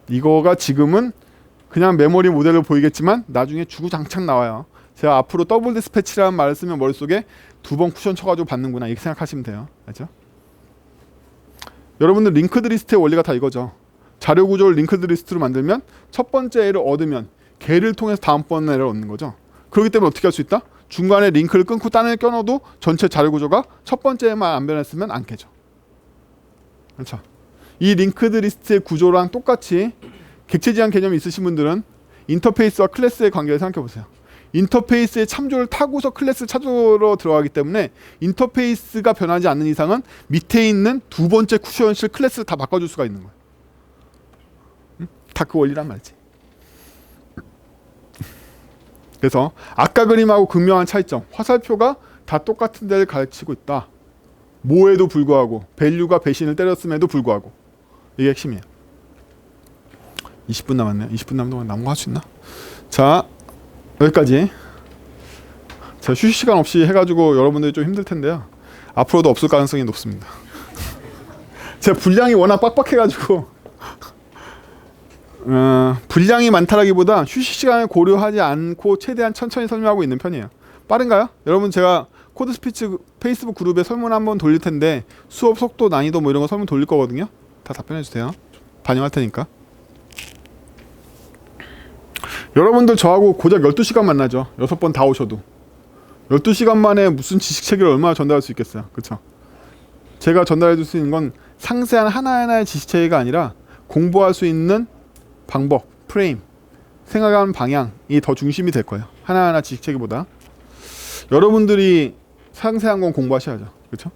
이거가 지금은 그냥 메모리 모델로 보이겠지만 나중에 주구장창 나와요. 제가 앞으로 더블 디스패치라는 말을 쓰면 머릿속에 2번 쿠션 쳐가지고 받는구나 이렇게 생각하시면 돼요. 알죠? 여러분들 링크드 리스트의 원리가 다 이거죠. 자료 구조를 링크드 리스트로 만들면 첫 번째 애를 얻으면 걔를 통해서 다음번 애를 얻는 거죠. 그렇기 때문에 어떻게 할 수 있다? 중간에 링크를 끊고 딴 애를 껴넣어도 전체 자료 구조가 첫 번째만 안 변했으면 안 깨져. 그렇죠? 이 링크드 리스트의 구조랑 똑같이 객체지향 개념이 있으신 분들은 인터페이스와 클래스의 관계를 생각해 보세요. 인터페이스의 참조를 타고서 클래스 찾으러 들어가기 때문에 인터페이스가 변하지 않는 이상은 밑에 있는 두 번째 쿠션실 클래스를 다 바꿔줄 수가 있는 거예요. 다 그 원리란 말이지. 그래서 아까 그림하고 극명한 차이점. 화살표가 다 똑같은 데를 가르치고 있다. 뭐에도 불구하고 밸류가 배신을 때렸음에도 불구하고 이게 핵심이에요. 20분 남았네요. 20분 남은 동안 남은 거 할 수 있나? 자, 여기까지. 자, 휴식 시간 없이 해가지고 여러분들이 좀 힘들 텐데요. 앞으로도 없을 가능성이 높습니다. 제가 분량이 워낙 빡빡해가지고 분량이 많다라기보다 휴식 시간을 고려하지 않고 최대한 천천히 설명하고 있는 편이에요. 빠른가요? 여러분 제가 코드 스피치 페이스북 그룹에 설문 한번 돌릴 텐데 수업 속도 난이도 뭐 이런 거 설문 돌릴 거거든요. 다 답변해 주세요. 반영할 테니까. 여러분들 저하고 고작 12시간 만나죠. 6번 다 오셔도 12시간 만에 무슨 지식 체계를 얼마나 전달할 수 있겠어요. 그렇죠? 제가 전달해 줄 수 있는 건 상세한 하나하나의 지식 체계가 아니라 공부할 수 있는 방법, 프레임, 생각하는 방향이 더 중심이 될 거예요. 하나하나 지식 체계보다. 여러분들이 상세한 건 공부하셔야죠. 그렇죠?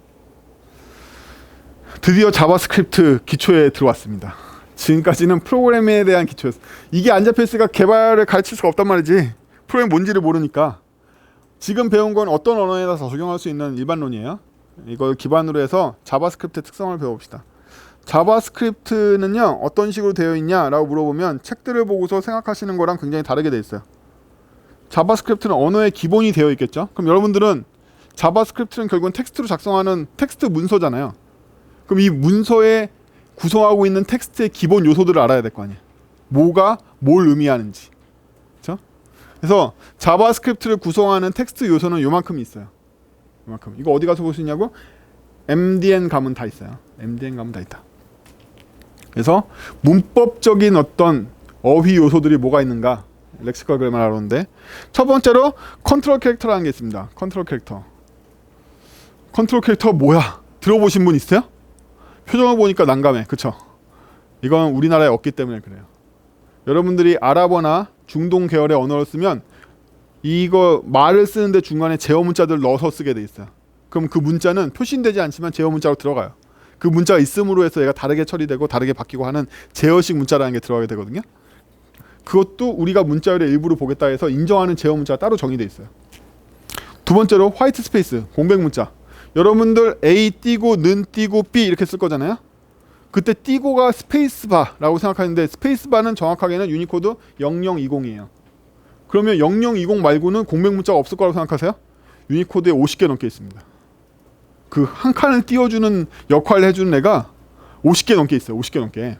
드디어 자바스크립트 기초에 들어왔습니다. 지금까지는 프로그램에 대한 기초였어요. 이게 안 잡혀있으니까 개발을 가르칠 수가 없단 말이지. 프로그램 뭔지를 모르니까. 지금 배운 건 어떤 언어에다 적용할 수 있는 일반론이에요. 이걸 기반으로 해서 자바스크립트의 특성을 배워봅시다. 자바스크립트는요 어떤 식으로 되어 있냐라고 물어보면 책들을 보고서 생각하시는 거랑 굉장히 다르게 되어 있어요. 자바스크립트는 언어의 기본이 되어 있겠죠. 그럼 여러분들은 자바스크립트는 결국은 텍스트로 작성하는 텍스트 문서잖아요. 그럼 이 문서에 구성하고 있는 텍스트의 기본 요소들을 알아야 될 거 아니에요. 뭐가 뭘 의미하는지. 그렇죠? 그래서 자바스크립트를 구성하는 텍스트 요소는 요만큼이 있어요. 요만큼. 이거 어디 가서 볼 수 있냐고? MDN 가면 다 있어요. MDN 가면 다 있다. 그래서 문법적인 어떤 어휘 요소들이 뭐가 있는가? 렉시컬 그래머를 알아보는데 첫 번째로 컨트롤 캐릭터라는 게 있습니다. 컨트롤 캐릭터. 컨트롤 캐릭터가 뭐야? 들어보신 분 있어요? 표정을 보니까 난감해. 그쵸? 이건 우리나라에 없기 때문에 그래요. 여러분들이 아랍어나 중동 계열의 언어를 쓰면 이거 말을 쓰는데 중간에 제어 문자들 넣어서 쓰게 돼 있어요. 그럼 그 문자는 표시되지 않지만 제어 문자로 들어가요. 그 문자가 있음으로 해서 얘가 다르게 처리되고 다르게 바뀌고 하는 제어식 문자라는 게 들어가게 되거든요. 그것도 우리가 문자열의 일부를 보겠다 해서 인정하는 제어 문자가 따로 정의되어 있어요. 두 번째로 화이트 스페이스, 공백 문자. 여러분들 A 띄고 는 띄고 B 이렇게 쓸 거잖아요. 그때 띄고가 스페이스바라고 생각하는데 스페이스바는 정확하게는 유니코드 0020이에요. 그러면 0020 말고는 공백 문자가 없을 거라고 생각하세요? 유니코드에 50개 넘게 있습니다. 그 한 칸을 띄워주는 역할을 해주는 애가 50개 넘게 있어요. 50개 넘게.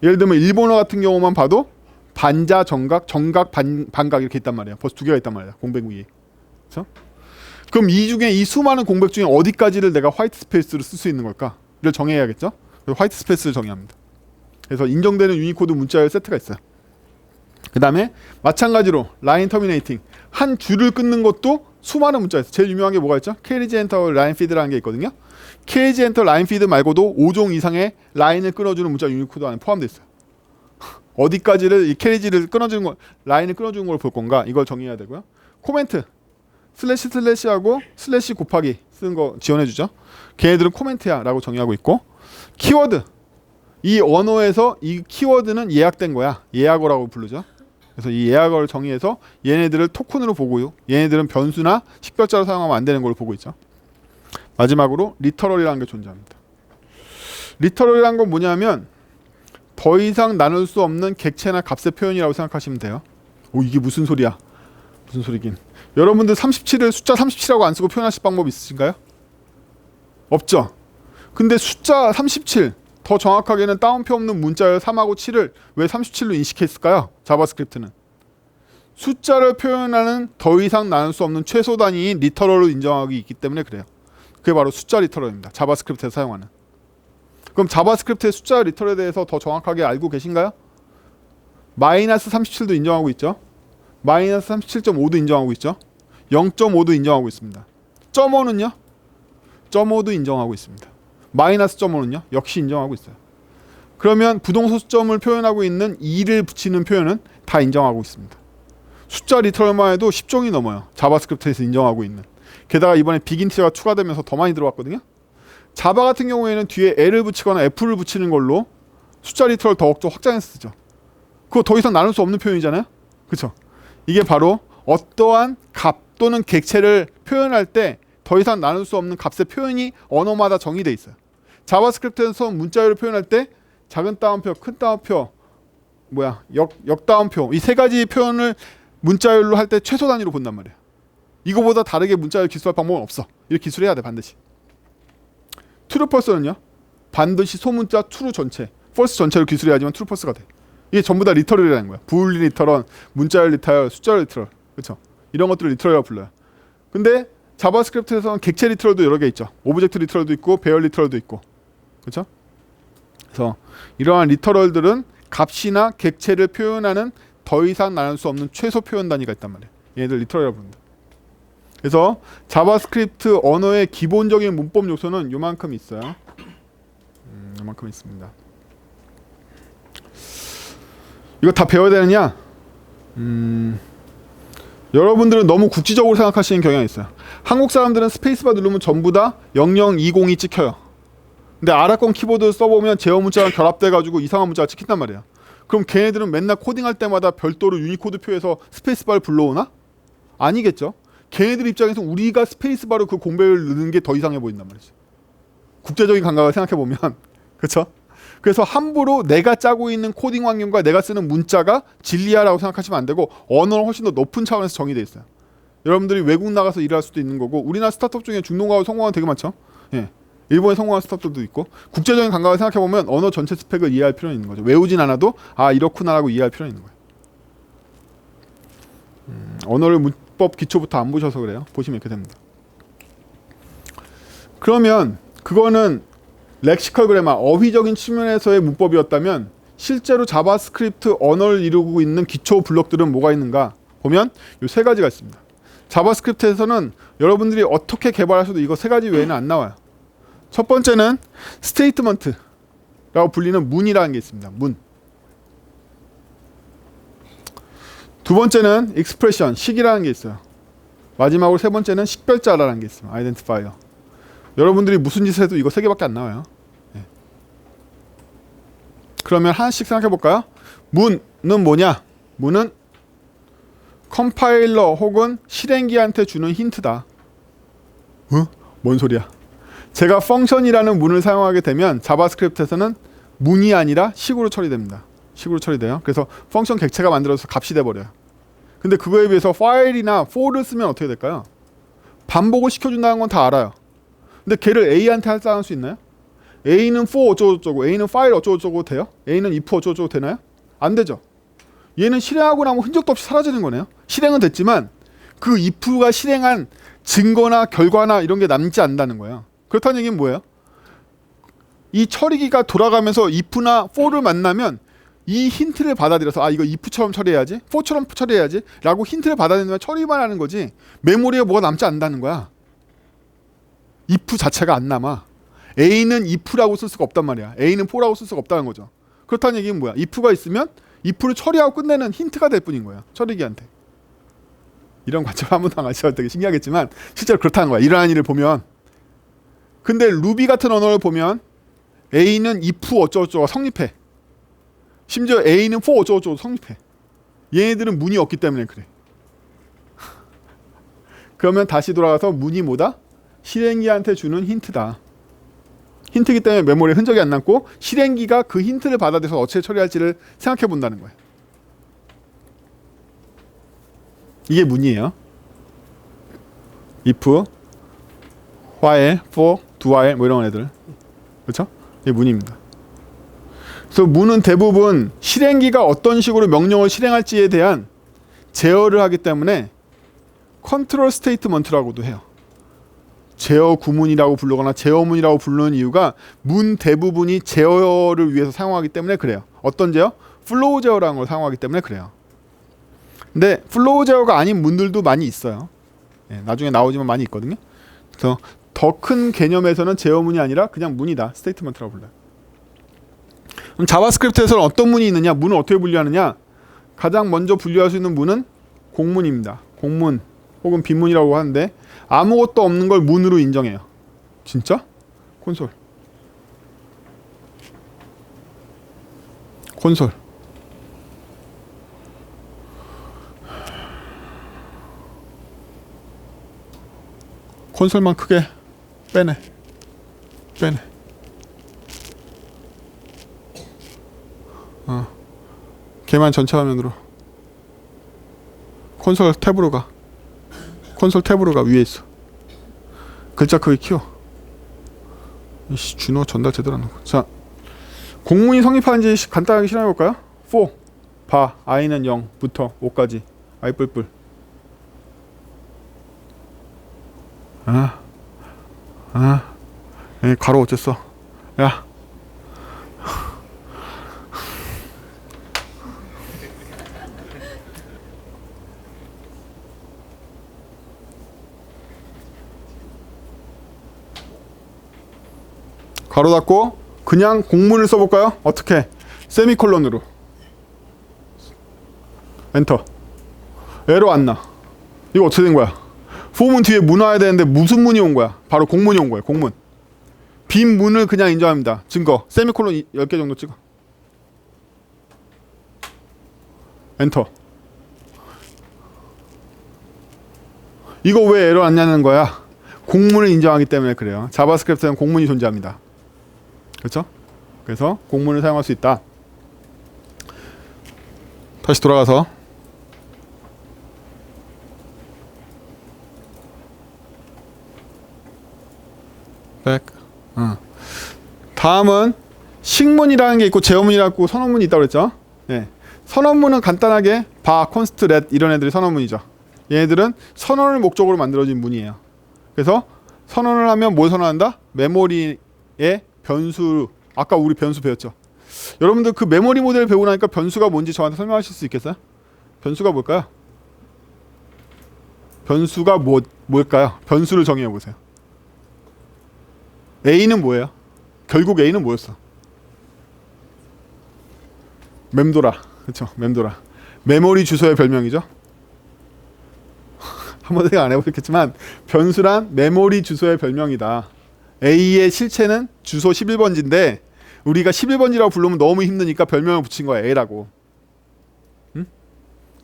예를 들면 일본어 같은 경우만 봐도 반자, 정각, 정각, 반각 이렇게 있단 말이에요. 벌써 두 개가 있단 말이야. 공백 위에. 그렇죠? 그럼 이 중에 이 수많은 공백 중에 어디까지를 내가 화이트 스페이스로 쓸 수 있는 걸까?를 정해야겠죠. 그래서 화이트 스페이스를 정의합니다. 그래서 인정되는 유니코드 문자열 세트가 있어요. 그 다음에 마찬가지로 라인 터미네이팅. 한 줄을 끊는 것도 수많은 문자가 있어요. 제일 유명한 게 뭐가 있죠? 캐리지 엔터 라인 피드라는 게 있거든요. 캐리지 엔터 라인 피드 말고도 5종 이상의 라인을 끊어주는 문자 유니코드 안에 포함되어 있어요. 어디까지를 이 캐리지를 끊어주는 거, 라인을 끊어주는 걸 볼 건가 이걸 정의해야 되고요. 코멘트 슬래시하고 슬래시 곱하기 쓰는 거 지원해주죠. 걔네들은 코멘트야라고 정의하고 있고, 키워드 이 언어에서 이 키워드는 예약된 거야. 예약어라고 부르죠. 그래서 이 예약어를 정의해서 얘네들을 토큰으로 보고요. 얘네들은 변수나 식별자로 사용하면 안 되는 걸 보고 있죠. 마지막으로 리터럴이라는 게 존재합니다. 리터럴이라는 건 뭐냐면 더 이상 나눌 수 없는 객체나 값의 표현이라고 생각하시면 돼요. 오, 이게 무슨 소리야? 무슨 소리긴. 여러분들 37을 숫자 37이라고 안 쓰고 표현하실 방법 있으신가요? 없죠. 근데 숫자 37 더 정확하게는 따옴표 없는 문자열 3하고 7을 왜 37로 인식했을까요? 자바스크립트는 숫자를 표현하는 더 이상 나눌 수 없는 최소 단위인 리터럴로 인정하기 있기 때문에 그래요. 그게 바로 숫자 리터럴입니다. 자바스크립트에서 사용하는. 그럼 자바스크립트의 숫자 리터럴에 대해서 더 정확하게 알고 계신가요? 마이너스 37도 인정하고 있죠. 마이너스 37.5도 인정하고 있죠. 0.5도 인정하고 있습니다. 0.5는요? 0.5도 인정하고 있습니다. 마이너스 0.5는요? 역시 인정하고 있어요. 그러면 부동소수점을 표현하고 있는 2를 붙이는 표현은 다 인정하고 있습니다. 숫자 리터럴만 해도 10종이 넘어요. 자바스크립트에서 인정하고 있는. 게다가 이번에 빅인트가 추가되면서 더 많이 들어왔거든요. 자바 같은 경우에는 뒤에 L을 붙이거나 F를 붙이는 걸로 숫자 리터럴 더욱더 확장해서 쓰죠. 그거 더 이상 나눌 수 없는 표현이잖아요. 그렇죠? 이게 바로 어떠한 값 또는 객체를 표현할 때 더 이상 나눌 수 없는 값의 표현이 언어마다 정의되어 있어요. 자바스크립트에서 문자열을 표현할 때 작은 따옴표, 큰 따옴표, 역따옴표 이 세 가지 표현을 문자열로 할 때 최소 단위로 본단 말이에요. 이거보다 다르게 문자열 기술할 방법은 없어. 이렇게 기술해야 돼 반드시. 트루펄스는요 반드시 소문자 트루 전체, 펄스 전체를 기술해야지만 트루펄스가 돼. 이게 전부 다 리터럴이라는 거야. 부울리 리터럴, 문자열 리터럴, 숫자열 리터럴, 그렇죠? 이런 것들을 리터럴이라고 불러요. 근데 자바스크립트에서는 객체 리터럴도 여러 개 있죠. 오브젝트 리터럴도 있고 배열 리터럴도 있고, 그렇죠? 그래서 이러한 리터럴들은 값이나 객체를 표현하는 더 이상 나눌 수 없는 최소 표현 단위가 있단 말이에요. 얘네들 리터럴이라고 부른다. 그래서 자바스크립트 언어의 기본적인 문법 요소는 요만큼 있어요. 요만큼 있습니다. 이거 다 배워야 되느냐? 여러분들은 너무 국지적으로 생각하시는 경향이 있어요. 한국 사람들은 스페이스바 누르면 전부 다 0020이 찍혀요. 근데 아랍권 키보드 써보면 제어 문자랑 결합돼가지고 이상한 문자가 찍힌단 말이에요. 그럼 걔네들은 맨날 코딩할 때마다 별도로 유니코드 표에서 스페이스바를 불러오나? 아니겠죠. 걔네들 입장에서 우리가 스페이스바로 그 공백을 넣는 게 더 이상해 보인단 말이죠. 국제적인 감각을 생각해보면 그렇죠? 그래서 함부로 내가 짜고 있는 코딩 환경과 내가 쓰는 문자가 진리야라고 생각하시면 안 되고 언어는 훨씬 더 높은 차원에서 정의되어 있어요. 여러분들이 외국 나가서 일할 수도 있는 거고 우리나라 스타트업 중에 중동 가고 성공한 되게 많죠. 예. 일본에 성공한 스타트업도 있고 국제적인 감각을 생각해보면 언어 전체 스펙을 이해할 필요는 있는 거죠. 외우진 않아도 아 이렇구나라고 이해할 필요는 있는 거예요. 언어를 문법 기초부터 안 보셔서 그래요. 보시면 이렇게 됩니다. 그러면 그거는 렉시컬 그래마 어휘적인 측면에서의 문법이었다면 실제로 자바스크립트 언어를 이루고 있는 기초 블록들은 뭐가 있는가 보면 이 세 가지가 있습니다. 자바스크립트에서는 여러분들이 어떻게 개발하셔도 이거 세 가지 외에는 안 나와요. 첫 번째는 스테이트먼트라고 불리는 문이라는 게 있습니다. 문. 두 번째는 익스프레션, 식이라는 게 있어요. 마지막으로 세 번째는 식별자라는 게 있어요. 아이덴티파이어. 여러분들이 무슨 짓을 해도 이거 세 개밖에 안 나와요. 네. 그러면 하나씩 생각해 볼까요? 문은 뭐냐? 문은 컴파일러 혹은 실행기한테 주는 힌트다. 뭔 소리야? 제가 펑션이라는 문을 사용하게 되면 자바스크립트에서는 문이 아니라 식으로 처리됩니다. 식으로 처리돼요. 그래서 펑션 객체가 만들어서 값이 돼버려요. 근데 그거에 비해서 파일이나 for를 쓰면 어떻게 될까요? 반복을 시켜준다는 건 다 알아요. 근데 걔를 A한테 할당할 수 있나요? A는 for 어쩌고저쩌고, A는 file 어쩌고저쩌고 돼요? A는 if 어쩌고저쩌고 되나요? 안 되죠. 얘는 실행하고 나면 흔적도 없이 사라지는 거네요. 실행은 됐지만 그 if가 실행한 증거나 결과나 이런 게 남지 않는다는 거예요. 그렇다는 얘기는 뭐예요? 이 처리기가 돌아가면서 if나 for를 만나면 이 힌트를 받아들여서 아 이거 if처럼 처리해야지, for처럼 처리해야지 라고 힌트를 받아들이면 처리만 하는 거지 메모리에 뭐가 남지 않는다는 거야. if 자체가 안 남아. a는 if라고 쓸 수가 없단 말이야. a는 for라고 쓸 수가 없다는 거죠. 그렇다는 얘기는 뭐야? if가 있으면 if를 처리하고 끝내는 힌트가 될 뿐인 거야. 처리기한테. 이런 관점 한 번도 안 가셔도 되게 신기하겠지만 실제로 그렇다는 거야. 이러한 일을 보면. 근데 루비 같은 언어를 보면 a는 if 어쩌고저쩌고 성립해. 심지어 a는 for 어쩌고저쩌고 성립해. 얘네들은 문이 없기 때문에 그래. 그러면 다시 돌아가서 문이 뭐다? 실행기한테 주는 힌트다. 힌트이기 때문에 메모리에 흔적이 안 남고 실행기가 그 힌트를 받아들여서 어떻게 처리할지를 생각해 본다는 거예요. 이게 문이에요. if, while, for, do while 뭐 이런 애들. 그렇죠? 이게 문입니다. 그래서 문은 대부분 실행기가 어떤 식으로 명령을 실행할지에 대한 제어를 하기 때문에 컨트롤 스테이트먼트라고도 해요. 제어 구문이라고 부르거나 제어문이라고 부르는 이유가 문 대부분이 제어를 위해서 사용하기 때문에 그래요. 어떤 제어? 플로우 제어라는 걸 사용하기 때문에 그래요. 근데 플로우 제어가 아닌 문들도 많이 있어요. 예, 나중에 나오지만 많이 있거든요. 그래서 더 큰 개념에서는 제어문이 아니라 그냥 문이다. 스테이트먼트라고 불러요. 그럼 자바스크립트에서는 어떤 문이 있느냐? 문을 어떻게 분류하느냐? 가장 먼저 분류할 수 있는 문은 공문입니다. 공문 혹은 빈문이라고 하는데 아무것도 없는 걸 문으로 인정해요. 진짜? 콘솔. 콘솔. 콘솔만 크게 빼내. 걔만 전체 화면으로. 콘솔 탭으로 가. 콘솔 탭으로 가. 위에 있어. 글자 크기 키워. 이씨, 준호 전달 제대로 안 하고. 자, 공문이 성립하는지 간단하게 실험해 볼까요? for 바 i는 0부터 5까지 i 뿔뿔. 가로 어쨌어? 야. 가로 닫고 그냥 공문을 써볼까요? 어떻게? 세미콜론으로. 엔터. 에러 안 나. 이거 어떻게 된 거야? 포문 뒤에 문 와야 되는데 무슨 문이 온 거야? 바로 공문이 온 거야. 공문. 빈 문을 그냥 인정합니다. 증거. 세미콜론 10개 정도 찍어. 엔터. 이거 왜 에러 안 나는 거야? 공문을 인정하기 때문에 그래요. 자바스크립트는 공문이 존재합니다. 그렇죠? 그래서 공문을 사용할 수 있다. 다시 돌아가서 다음은 식문이라는 게 있고 제어문이라고 있고 선언문이 있다고 그랬죠? 네. 선언문은 간단하게 바, const, let 이런 애들이 선언문이죠. 얘네들은 선언을 목적으로 만들어진 문이에요. 그래서 선언을 하면 뭘 선언한다? 메모리의 변수. 아까 우리 변수 배웠죠? 여러분들 그 메모리 모델 배우고 나니까 변수가 뭔지 저한테 설명하실 수 있겠어요? 변수가 뭘까요? 변수가 뭘까요? 변수를 정의해 보세요. A는 뭐예요? 결국 A는 뭐였어? 맴돌아. 그렇죠? 맴돌아. 메모리 주소의 별명이죠. 한번 생각 안 해보셨겠지만 변수란 메모리 주소의 별명이다. A의 실체는 주소 11번지인데 우리가 11번지라고 부르면 너무 힘드니까 별명을 붙인 거야. A라고. 응?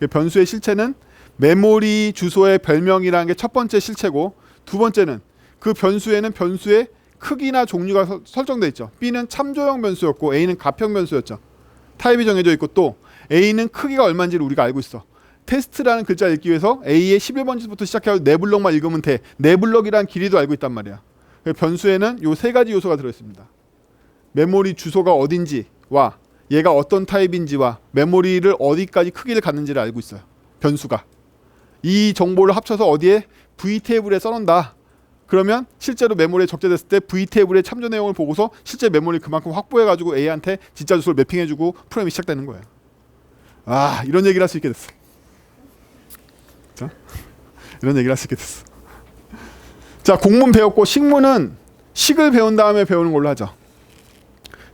변수의 실체는 메모리 주소의 별명이라는 게 첫 번째 실체고, 두 번째는 그 변수에는 변수의 크기나 종류가 설정되어 있죠. B는 참조형 변수였고 A는 가평 변수였죠. 타입이 정해져 있고 또 A는 크기가 얼마인지를 우리가 알고 있어. 테스트라는 글자 읽기 위해서 A의 11번지부터 시작해서 네 블럭만 읽으면 돼. 네 블럭이란 길이도 알고 있단 말이야. 변수에는 요 세 가지 요소가 들어있습니다. 메모리 주소가 어딘지와 얘가 어떤 타입인지와 메모리를 어디까지 크기를 갖는지를 알고 있어요. 변수가. 이 정보를 합쳐서 어디에? V 테이블에 써놓는다. 그러면 실제로 메모리에 적재됐을 때 V테이블의 참조 내용을 보고서 실제 메모리 그만큼 확보해가지고 A한테 진짜 주소를 매핑해주고 프로그램이 시작되는 거예요. 아, 이런 얘기를 할 수 있게 됐어. 자, 이런 얘기를 할 수 있게 됐어. 자, 공문 배웠고 식문은 식을 배운 다음에 배우는 걸로 하죠.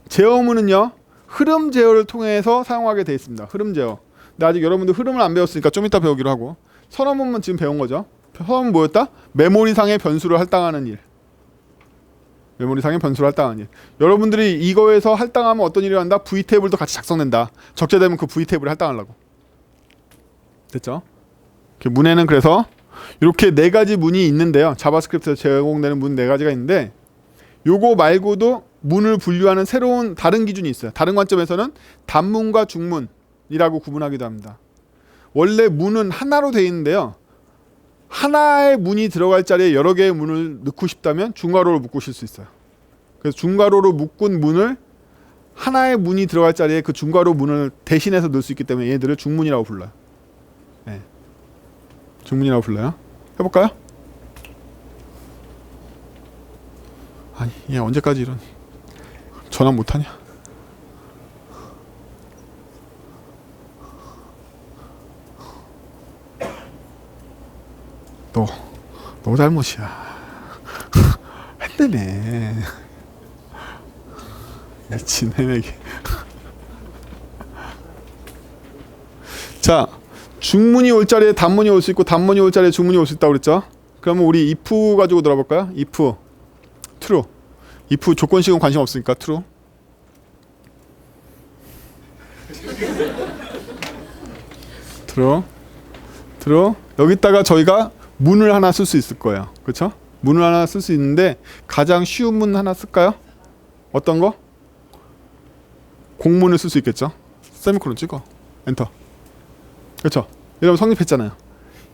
제어문은요, 흐름 제어를 통해서 사용하게 되어 있습니다. 흐름 제어. 근데 아직 여러분들 흐름을 안 배웠으니까 좀 이따 배우기로 하고, 선언문은 지금 배운 거죠. 선언문 뭐였다? 메모리상의 변수를 할당하는 일. 메모리상의 변수를 할당하는 일. 여러분들이 이거에서 할당하면 어떤 일을 한다? V테이블도 같이 작성된다. 적재되면 그 V테이블을 할당하려고. 됐죠? 문에는 그래서 이렇게 네 가지 문이 있는데요. 자바스크립트에서 제공되는 문 네 가지가 있는데, 요거 말고도 문을 분류하는 새로운 다른 기준이 있어요. 다른 관점에서는 단문과 중문이라고 구분하기도 합니다. 원래 문은 하나로 되어 있는데요. 하나의 문이 들어갈 자리에 여러 개의 문을 넣고 싶다면 중괄호로 묶으실 수 있어요. 그래서 중괄호로 묶은 문을 하나의 문이 들어갈 자리에 그 중괄호 문을 대신해서 넣을 수 있기 때문에 얘들을 중문이라고 불러요. 네. 중문이라고 불러요. 해볼까요? 아니, 얘 언제까지 이러니? 전화 못하냐? 너 잘못이야. 했다네. 미친 해매기. 자, 중문이 올 자리에 단문이 올 수 있고 단문이 올 자리에 중문이 올 수 있다고 그랬죠? 그러면 우리 if 가지고 놀아볼까요? if true. if 조건식은 관심 없으니까 true. true. 여기다가 저희가 문을 하나 쓸 수 있을 거예요. 그렇죠? 문을 하나 쓸 수 있는데 가장 쉬운 문 하나 쓸까요? 어떤 거? 공문을 쓸 수 있겠죠? 세미콜론 찍어. 엔터. 그렇죠? 여러분 성립했잖아요.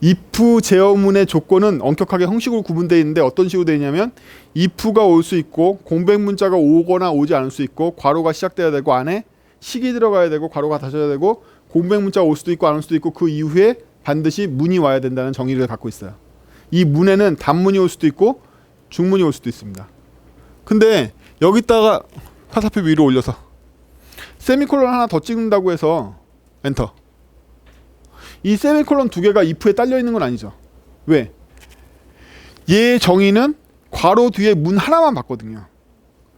if 제어문의 조건은 엄격하게 형식으로 구분되어 있는데 어떤 식으로 되어 있냐면 if가 올 수 있고 공백 문자가 오거나 오지 않을 수 있고 괄호가 시작돼야 되고 안에 식이 들어가야 되고 괄호가 닫혀야 되고 공백 문자가 올 수도 있고 안 올 수도 있고 그 이후에 반드시 문이 와야 된다는 정의를 갖고 있어요. 이 문에는 단문이 올 수도 있고 중문이 올 수도 있습니다. 근데 여기다가 화살표 위로 올려서 세미콜론 하나 더 찍는다고 해서 엔터. 이 세미콜론 두 개가 if에 딸려 있는 건 아니죠. 왜? 얘 정의는 괄호 뒤에 문 하나만 봤거든요.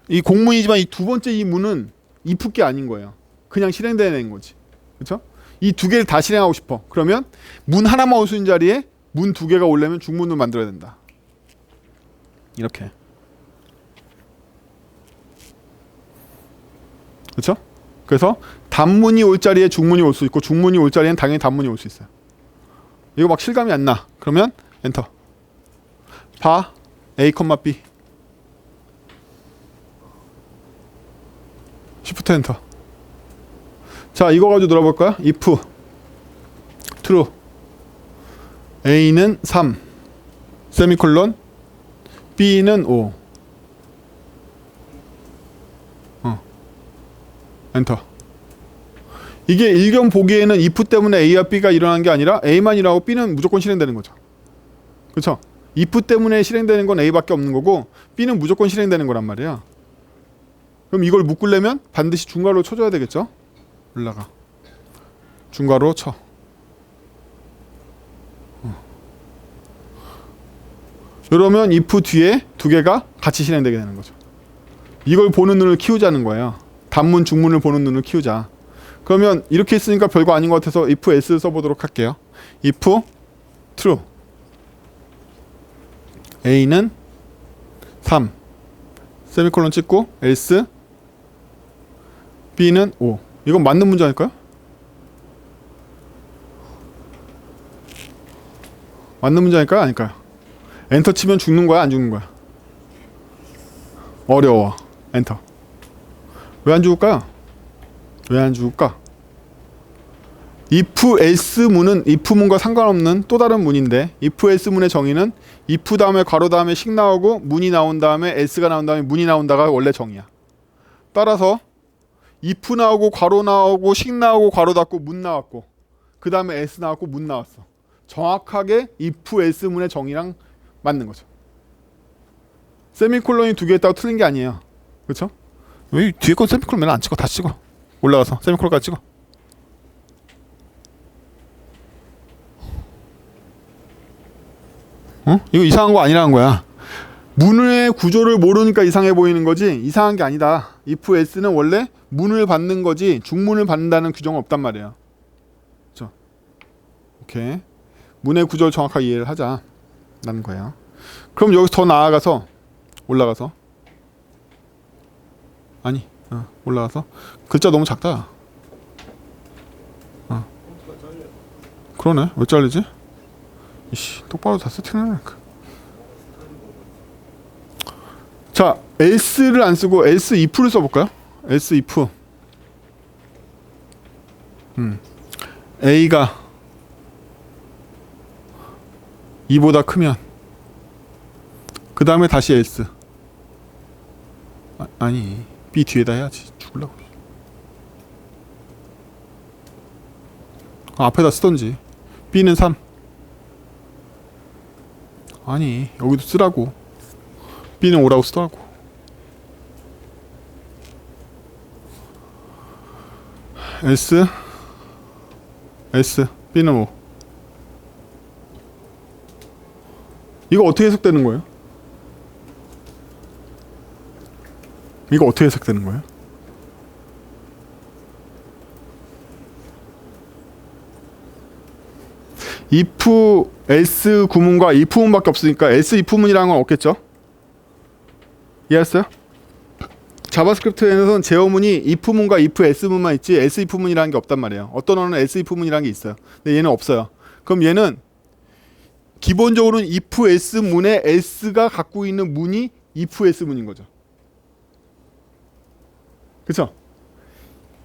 이 공문이지만 이 두 번째 이 문은 if 게 아닌 거예요. 그냥 실행되는 거지. 그렇죠? 이 두 개를 다 실행하고 싶어. 그러면 문 하나만 올 수 있는 자리에 문 두 개가 오려면 중문을 만들어야 된다. 이렇게. 그렇죠? 그래서 단문이 올 자리에 중문이 올 수 있고 중문이 올 자리에는 당연히 단문이 올 수 있어요. 이거 막 실감이 안 나. 그러면 엔터. 바 A, B. Shift 엔터. 자, 이거 가지고 놀아볼까요? if true A는 3 세미콜론 B는 5 엔터. 이게 일견 보기에는 if 때문에 A와 B가 일어난 게 아니라 A만 일어나고 B는 무조건 실행되는 거죠. 그렇죠? if 때문에 실행되는 건 A밖에 없는 거고 B는 무조건 실행되는 거란 말이야. 그럼 이걸 묶으려면 반드시 중괄호 쳐줘야 되겠죠? 올라가. 중괄호 쳐. 그러면 if 뒤에 두 개가 같이 실행되게 되는 거죠. 이걸 보는 눈을 키우자는 거예요. 단문, 중문을 보는 눈을 키우자. 그러면 이렇게 있으니까 별거 아닌 것 같아서 if s 써보도록 할게요. if true A는 3 세미콜론 찍고 else B는 5. 이건 맞는 문제 아닐까요? 맞는 문제 아닐까요? 아닐까요? 엔터 치면 죽는 거야? 안 죽는 거야? 어려워. 엔터. 왜 안 죽을까요? 왜 안 죽을까? if else 문은 if 문과 상관없는 또 다른 문인데 if else 문의 정의는 if 다음에 괄호 다음에 식 나오고 문이 나온 다음에 else가 나온 다음에 문이 나온다가 원래 정의야. 따라서 if 나오고 괄호 나오고 식 나오고 괄호 닫고 문 나왔고 그 다음에 else 나왔고 문 나왔어. 정확하게 if else 문의 정의랑 맞는 거죠. 세미콜론이 두 개 있다고 틀린 게 아니에요. 그렇죠? 왜 뒤에 건 세미콜론 맨날 안 찍어? 다시 찍어. 올라가서 세미콜론까지 찍어. 이거 이상한 거 아니라는 거야. 문의 구조를 모르니까 이상해 보이는 거지 이상한 게 아니다. if s는 원래 문을 받는 거지 중문을 받는다는 규정은 없단 말이에요. 그렇죠? 오케이. 문의 구조를 정확하게 이해를 하자는 거예요. 그럼 여기서 더 나아가서 올라가서 올라가서 글자 너무 작다. 그러네. 왜 잘리지? 이씨, 똑바로 다 세팅해놓으니까. 자, else를 안 쓰고 else if를 써볼까요? else if a가 2보다 크면 그 다음에 다시 else. 아니 b 뒤에다 해야지. 죽을라고. 앞에다 쓰던지. b는 3. 아니 여기도 쓰라고. b는 5라고 쓰더라고. s b는 5. 이거 어떻게 해석되는 거예요? 이거 어떻게 해석되는 거예요? if else 구문과 if문밖에 없으니까 else if문이라는 건 없겠죠? 이해했어요? 자바스크립트에서는 제어문이 if문과 if else문만 있지 else if문이라는 게 없단 말이에요. 어떤 언어는 else if문이라는 게 있어요. 근데 얘는 없어요. 그럼 얘는 기본적으로는 if else 문에 else가 갖고 있는 문이 if else 문인 거죠. 그쵸?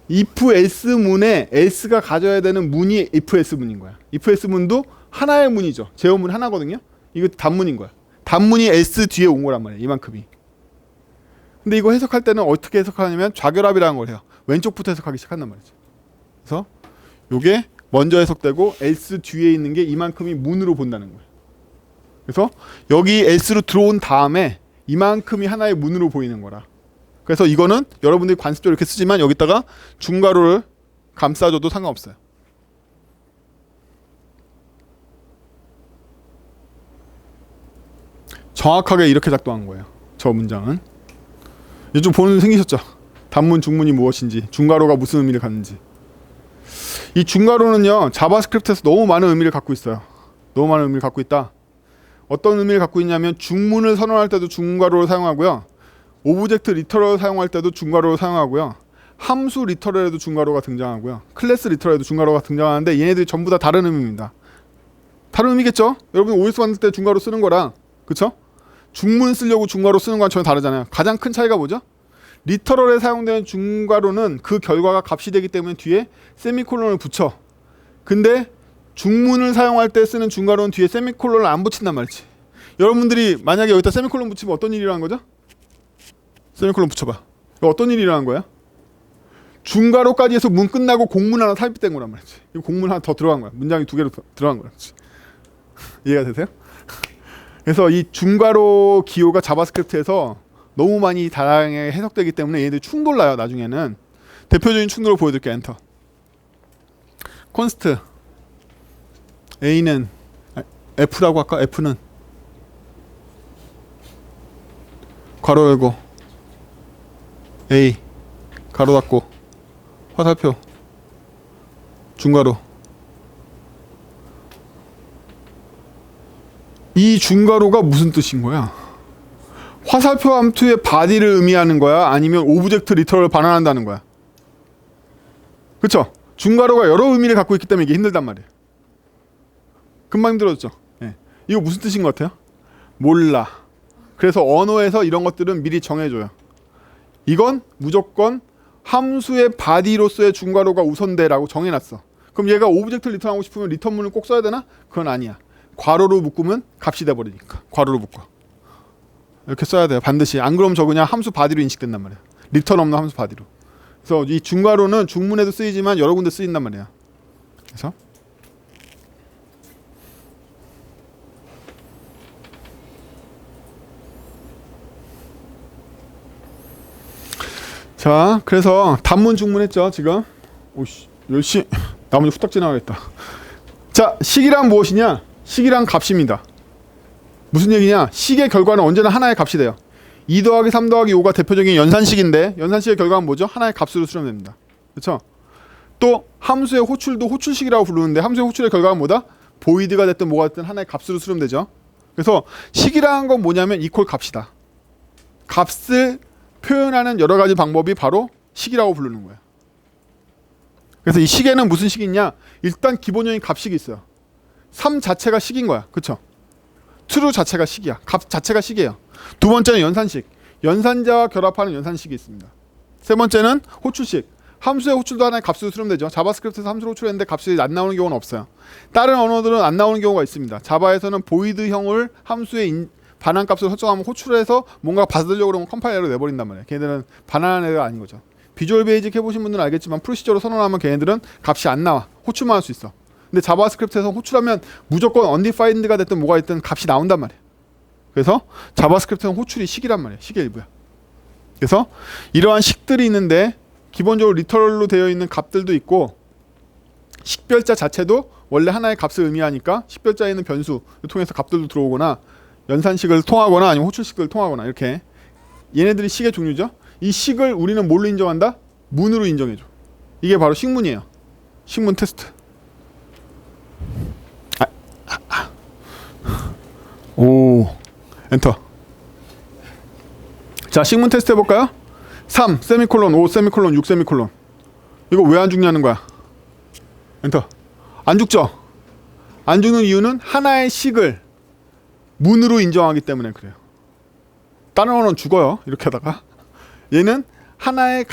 if else 문에 else가 가져야 되는 문이 if else 문인 거야. if else 문도 하나의 문이죠. 제어문 하나거든요. 이거 단문인 거야. 단문이 else 뒤에 온 거란 말이야. 이만큼이. 근데 이거 해석할 때는 어떻게 해석하냐면 좌결합이라는 걸 해요. 왼쪽부터 해석하기 시작한단 말이죠. 그래서 요게 먼저 해석되고 else 뒤에 있는 게 이만큼이 문으로 본다는 거예요. 그래서 여기 else로 들어온 다음에 이만큼이 하나의 문으로 보이는 거라. 그래서 이거는 여러분들이 관습적으로 이렇게 쓰지만 여기다가 중괄호를 감싸줘도 상관없어요. 정확하게 이렇게 작동한 거예요. 저 문장은. 요즘 보는 생기셨죠? 단문, 중문이 무엇인지, 중괄호가 무슨 의미를 갖는지. 이 중괄호는요, 자바스크립트에서 너무 많은 의미를 갖고 있어요. 너무 많은 의미를 갖고 있다. 어떤 의미를 갖고 있냐면 중문을 선언할 때도 중괄호를 사용하고요. 오브젝트 리터럴을 사용할 때도 중괄호를 사용하고요. 함수 리터럴에도 중괄호가 등장하고요. 클래스 리터럴에도 중괄호가 등장하는데 얘네들이 전부 다 다른 의미입니다. 다른 의미겠죠? 여러분 OS 만들 때 중괄호 쓰는 거랑 그쵸? 중문 쓰려고 중괄호 쓰는 건 전혀 다르잖아요. 가장 큰 차이가 뭐죠? 리터럴에 사용되는 중괄호는 그 결과가 값이 되기 때문에 뒤에 세미콜론을 붙여. 근데 중문을 사용할 때 쓰는 중괄호는 뒤에 세미콜론을 안 붙인단 말이지. 여러분들이 만약에 여기다 세미콜론 붙이면 어떤 일이 일어나는 거죠? 세미콜론 붙여봐. 이거 어떤 일이 일어나는 거야? 중괄호까지 해서 문 끝나고 공문 하나 삽입된 거란 말이지. 이거 공문 하나 더 들어간 거야. 문장이 두 개로 들어간 거야. 이해가 되세요? 그래서 이 중괄호 기호가 자바스크립트에서 너무 많이 다양하게 해석되기 때문에 얘네들 충돌나요. 나중에는. 대표적인 충돌을 보여드릴게요. 엔터. 콘스트 A는 F라고 할까? F는 괄호 열고 A 가로 닫고 화살표 중괄호. 이 중괄호가 무슨 뜻인 거야? 화살표 함수의 바디를 의미하는 거야? 아니면 오브젝트 리터럴을 반환한다는 거야? 그쵸? 중괄호가 여러 의미를 갖고 있기 때문에 이게 힘들단 말이에요. 금방 힘들어졌죠? 네. 이거 무슨 뜻인 것 같아요? 몰라. 그래서 언어에서 이런 것들은 미리 정해줘요. 이건 무조건 함수의 바디로서의 중괄호가 우선돼라고 정해놨어. 그럼 얘가 오브젝트 리턴하고 싶으면 리턴문을 꼭 써야 되나? 그건 아니야. 괄호로 묶으면 값이 돼버리니까 괄호로 묶어. 이렇게 써야 돼요. 반드시. 안 그러면 저 그냥 함수 바디로 인식된단 말이야. 리턴 없는 함수 바디로. 그래서 이 중괄호는 중문에도 쓰이지만 여러 군데 쓰인단 말이야. 그래서 자, 그래서 단문 중문했죠 지금. 오씨 10시 나머지 후딱 지나가겠다. 자, 식이란 무엇이냐? 식이란 값입니다. 무슨 얘기냐? 식의 결과는 언제나 하나의 값이 돼요. 2 더하기 3 더하기 5가 대표적인 연산식인데, 연산식의 결과는 뭐죠? 하나의 값으로 수렴됩니다. 그렇죠? 또 함수의 호출도 호출식이라고 부르는데, 함수의 호출의 결과는 뭐다? 보이드가 됐든 뭐가 됐든 하나의 값으로 수렴되죠. 그래서 식이라는 건 뭐냐면 이퀄 값이다. 값을 표현하는 여러 가지 방법이 바로 식이라고 부르는 거예요. 그래서 이 식에는 무슨 식이 있냐? 일단 기본적인 값식이 있어요. 3 자체가 식인 거야. 그쵸? true 자체가 식이야. 값 자체가 식이에요. 두 번째는 연산식. 연산자와 결합하는 연산식이 있습니다. 세 번째는 호출식. 함수의 호출도 하나의 값으로 수렴되죠. 자바스크립트에서 함수를 호출했는데 값이 안 나오는 경우는 없어요. 다른 언어들은 안 나오는 경우가 있습니다. 자바에서는 보이드형을 함수의 반환값을 설정하면 호출해서 뭔가 받으려고 그러면 컴파일러로 내버린단 말이에요. 걔네들은 반환하는 애가 아닌 거죠. 비주얼 베이직 해보신 분들은 알겠지만 프로시저로 선언하면 걔네들은 값이 안 나와. 호출만 할 수 있어. 근데 자바스크립트에서 호출하면 무조건 undefined가 됐든 뭐가 됐든 값이 나온단 말이에요. 그래서 자바스크립트는 호출이 식이란 말이에요. 식의 일부야. 그래서 이러한 식들이 있는데 기본적으로 리터럴로 되어 있는 값들도 있고, 식별자 자체도 원래 하나의 값을 의미하니까 식별자에 있는 변수를 통해서 값들도 들어오거나 연산식을 통하거나 아니면 호출식을 통하거나 이렇게 얘네들이 식의 종류죠. 이 식을 우리는 뭘로 인정한다? 문으로 인정해줘. 이게 바로 식문이에요. 식문 테스트. 오, 엔터. 자, 식문 테스트 해볼까요? 3 세미콜론 5 세미콜론 6 세미콜론. 이거 왜 안 죽냐는 거야. 엔터. 안 죽죠? 안 죽는 이유는 하나의 식을 문으로 인정하기 때문에 그래요. 다른 언어는 죽어요. 이렇게 하다가. 얘는 하나의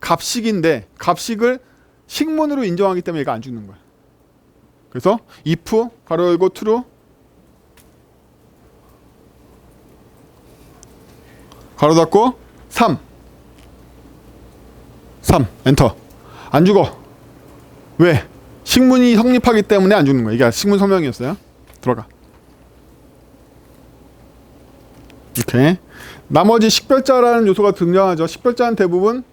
값식인데 값식을 식문으로 인정하기 때문에 얘가 안 죽는 거야. 그래서 if 가로 열고 true 가로 닫고 3 엔터. 안 죽어. 왜? 식문이 성립하기 때문에 안 죽는 거야. 이게 식문 설명이었어요. 들어가. 이렇게 나머지 식별자라는 요소가 등장하죠. 식별자는 대부분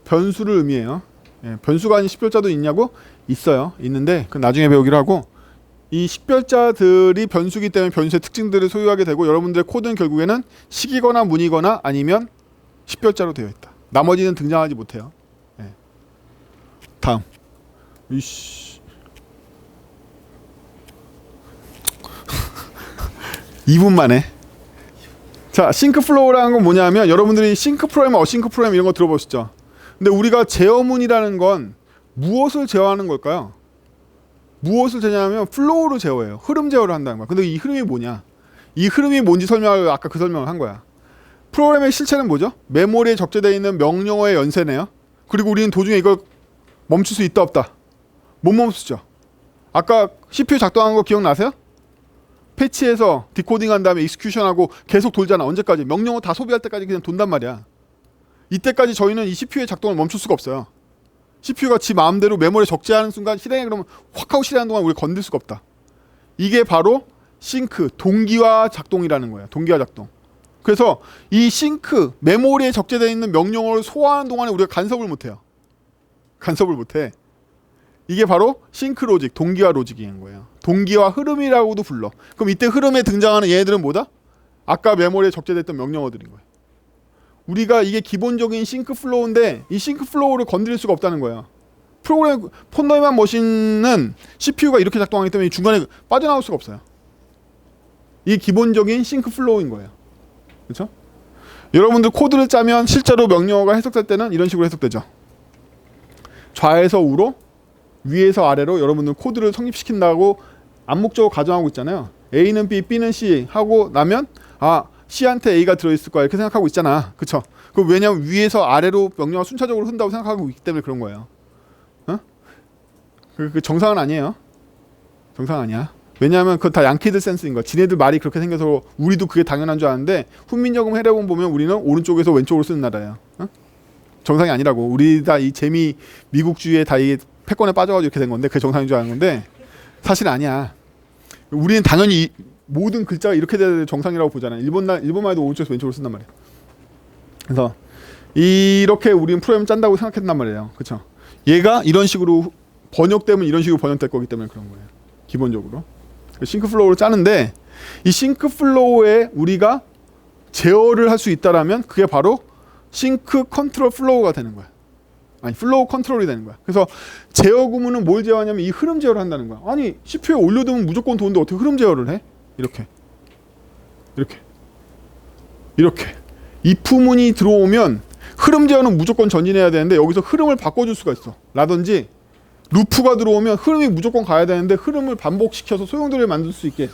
변수를 의미해요. 예, 변수가 아닌 식별자도 있냐고? 있어요. 있는데 그건 나중에 배우기로 하고, 이 식별자들이 변수기 때문에 변수의 특징들을 소유하게 되고, 여러분들의 코드는 결국에는 식이거나 문이거나 아니면 식별자로 되어 있다. 나머지는 등장하지 못해요. 예. 다음. 이씨. 2분 만에. 자, 싱크플로우라는 건 뭐냐면, 여러분들이 싱크프로그램, 어싱크프로그램 이런 거 들어보셨죠? 근데 우리가 제어문이라는 건 무엇을 제어하는 걸까요? 무엇을 제어하냐면 플로우로 제어해요. 흐름 제어를 한다는 거야. 근데 이 흐름이 뭐냐? 이 흐름이 뭔지 설명을 아까 그 설명을 한 거야. 프로그램의 실체는 뭐죠? 메모리에 적재되어 있는 명령어의 연쇄네요. 그리고 우리는 도중에 이걸 멈출 수 있다 없다? 못 멈추죠. 아까 CPU 작동한 거 기억나세요? 패치해서 디코딩한 다음에 익스큐션하고 계속 돌잖아. 언제까지? 명령어 다 소비할 때까지 그냥 돈단 말이야. 이때까지 저희는 이 CPU의 작동을 멈출 수가 없어요. CPU가 지 마음대로 메모리에 적재하는 순간 실행해 그러면 확 하고 실행하는 동안 우리가 건들 수가 없다. 이게 바로 싱크, 동기화 작동이라는 거예요. 동기화 작동. 그래서 이 싱크, 메모리에 적재되어 있는 명령어를 소화하는 동안에 우리가 간섭을 못해요. 간섭을 못해. 이게 바로 싱크 로직, 동기화 로직인 거예요. 동기화 흐름이라고도 불러. 그럼 이때 흐름에 등장하는 얘네들은 뭐다? 아까 메모리에 적재됐던 명령어들인 거예요. 우리가 이게 기본적인 싱크 플로우인데 이 싱크 플로우를 건드릴 수가 없다는 거예요. 프로그램 폰더이만 머신은 CPU가 이렇게 작동하기 때문에 중간에 빠져나올 수가 없어요. 이게 기본적인 싱크 플로우인 거예요. 그렇죠? 여러분들 코드를 짜면 실제로 명령어가 해석될 때는 이런 식으로 해석되죠. 좌에서 우로, 위에서 아래로 여러분들 코드를 성립시킨다고 암묵적으로 가정하고 있잖아요. A는 B, B는 C 하고 나면 C한테 A가 들어있을 거야 이렇게 생각하고 있잖아. 그쵸? 그럼 왜냐면 위에서 아래로 명령어 순차적으로 흔다고 생각하고 있기 때문에 그런 거예요. 어? 그 정상은 아니에요. 정상 아니야. 왜냐하면 그건 다 양키들 센스인 거야. 지네들 말이 그렇게 생겨서 우리도 그게 당연한 줄 아는데 훈민정음 해례본 보면 우리는 오른쪽에서 왼쪽으로 쓰는 나라예요. 어? 정상이 아니라고. 우리 다 이 재미 미국주의에 다 이 패권에 빠져가지고 이렇게 된 건데 그게 정상인 줄 아는 건데 사실 아니야. 우리는 당연히 모든 글자가 이렇게 돼야 정상이라고 보잖아요. 일본만 해도 오른쪽에서 왼쪽으로 쓴단 말이에요. 그래서 이렇게 우리는 프로그램 짠다고 생각했단 말이에요. 그렇죠? 얘가 이런 식으로 번역되면 이런 식으로 번역될 거기 때문에 그런 거예요. 기본적으로. 싱크 플로우를 짜는데 이 싱크 플로우에 우리가 제어를 할 수 있다라면 그게 바로 싱크 컨트롤 플로우가 되는 거야. 아니 플로우 컨트롤이 되는 거야. 그래서 제어 구문은 뭘 제어하냐면 이 흐름 제어를 한다는 거야. 아니 CPU에 올려두면 무조건 도는데 어떻게 흐름 제어를 해? 이렇게 if 문이 들어오면 흐름 제어는 무조건 전진해야 되는데 여기서 흐름을 바꿔줄 수가 있어. 라든지 루프가 들어오면 흐름이 무조건 가야 되는데 흐름을 반복시켜서 소용돌이를 만들 수 있게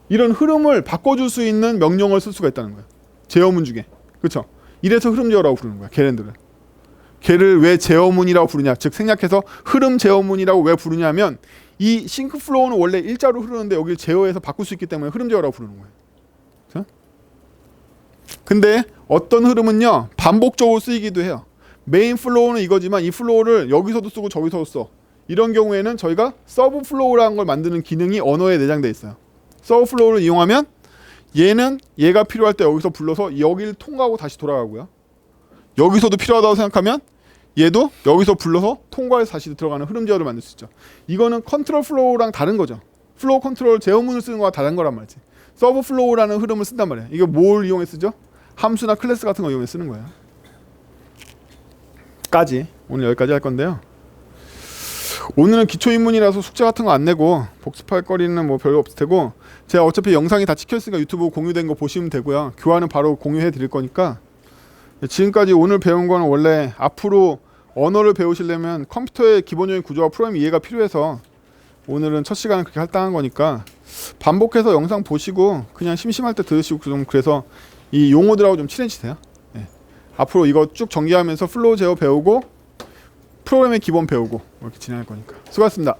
이런 흐름을 바꿔줄 수 있는 명령을 쓸 수가 있다는 거야. 제어문 중에. 그렇죠? 이래서 흐름 제어라고 부르는 거야. 걔네들은. 걔를 왜 제어문이라고 부르냐? 즉 생략해서 흐름 제어문이라고 왜 부르냐면 이 싱크 플로우는 원래 일자로 흐르는데 여기를 제어해서 바꿀 수 있기 때문에 흐름 제어라고 부르는 거예요. 그렇죠? 근데 어떤 흐름은요 반복적으로 쓰이기도 해요. 메인 플로우는 이거지만 이 플로우를 여기서도 쓰고 저기서도 써. 이런 경우에는 저희가 서브 플로우라는 걸 만드는 기능이 언어에 내장되어 있어요. 서브 플로우를 이용하면 얘는 얘가 필요할 때 여기서 불러서 여기를 통과하고 다시 돌아가고요. 여기서도 필요하다고 생각하면 얘도 여기서 불러서 통과해서 다시 들어가는 흐름 제어를 만들 수 있죠. 이거는 컨트롤 플로우랑 다른 거죠. 플로우 컨트롤 제어문을 쓰는 거와 다른 거란 말이지. 서브 플로우라는 흐름을 쓴단 말이에요. 이거 뭘 이용해 쓰죠? 함수나 클래스 같은 거 이용해 쓰는 거예요. 까지 오늘 여기까지 할 건데요. 오늘은 기초인문이라서 숙제 같은 거 안 내고 복습할 거리는 뭐 별로 없을 테고 제가 어차피 영상이 다 찍혀 있으니까 유튜브 공유된 거 보시면 되고요. 교환은 바로 공유해 드릴 거니까 지금까지 오늘 배운 거는 원래 앞으로 언어를 배우시려면 컴퓨터의 기본적인 구조와 프로그램 이해가 필요해서 오늘은 첫 시간은 그렇게 할당한 거니까 반복해서 영상 보시고 그냥 심심할 때 들으시고 좀 그래서 이 용어들하고 좀 친해지세요. 네. 앞으로 이거 쭉 전개하면서 플로우 제어 배우고 프로그램의 기본 배우고 이렇게 진행할 거니까 수고하셨습니다.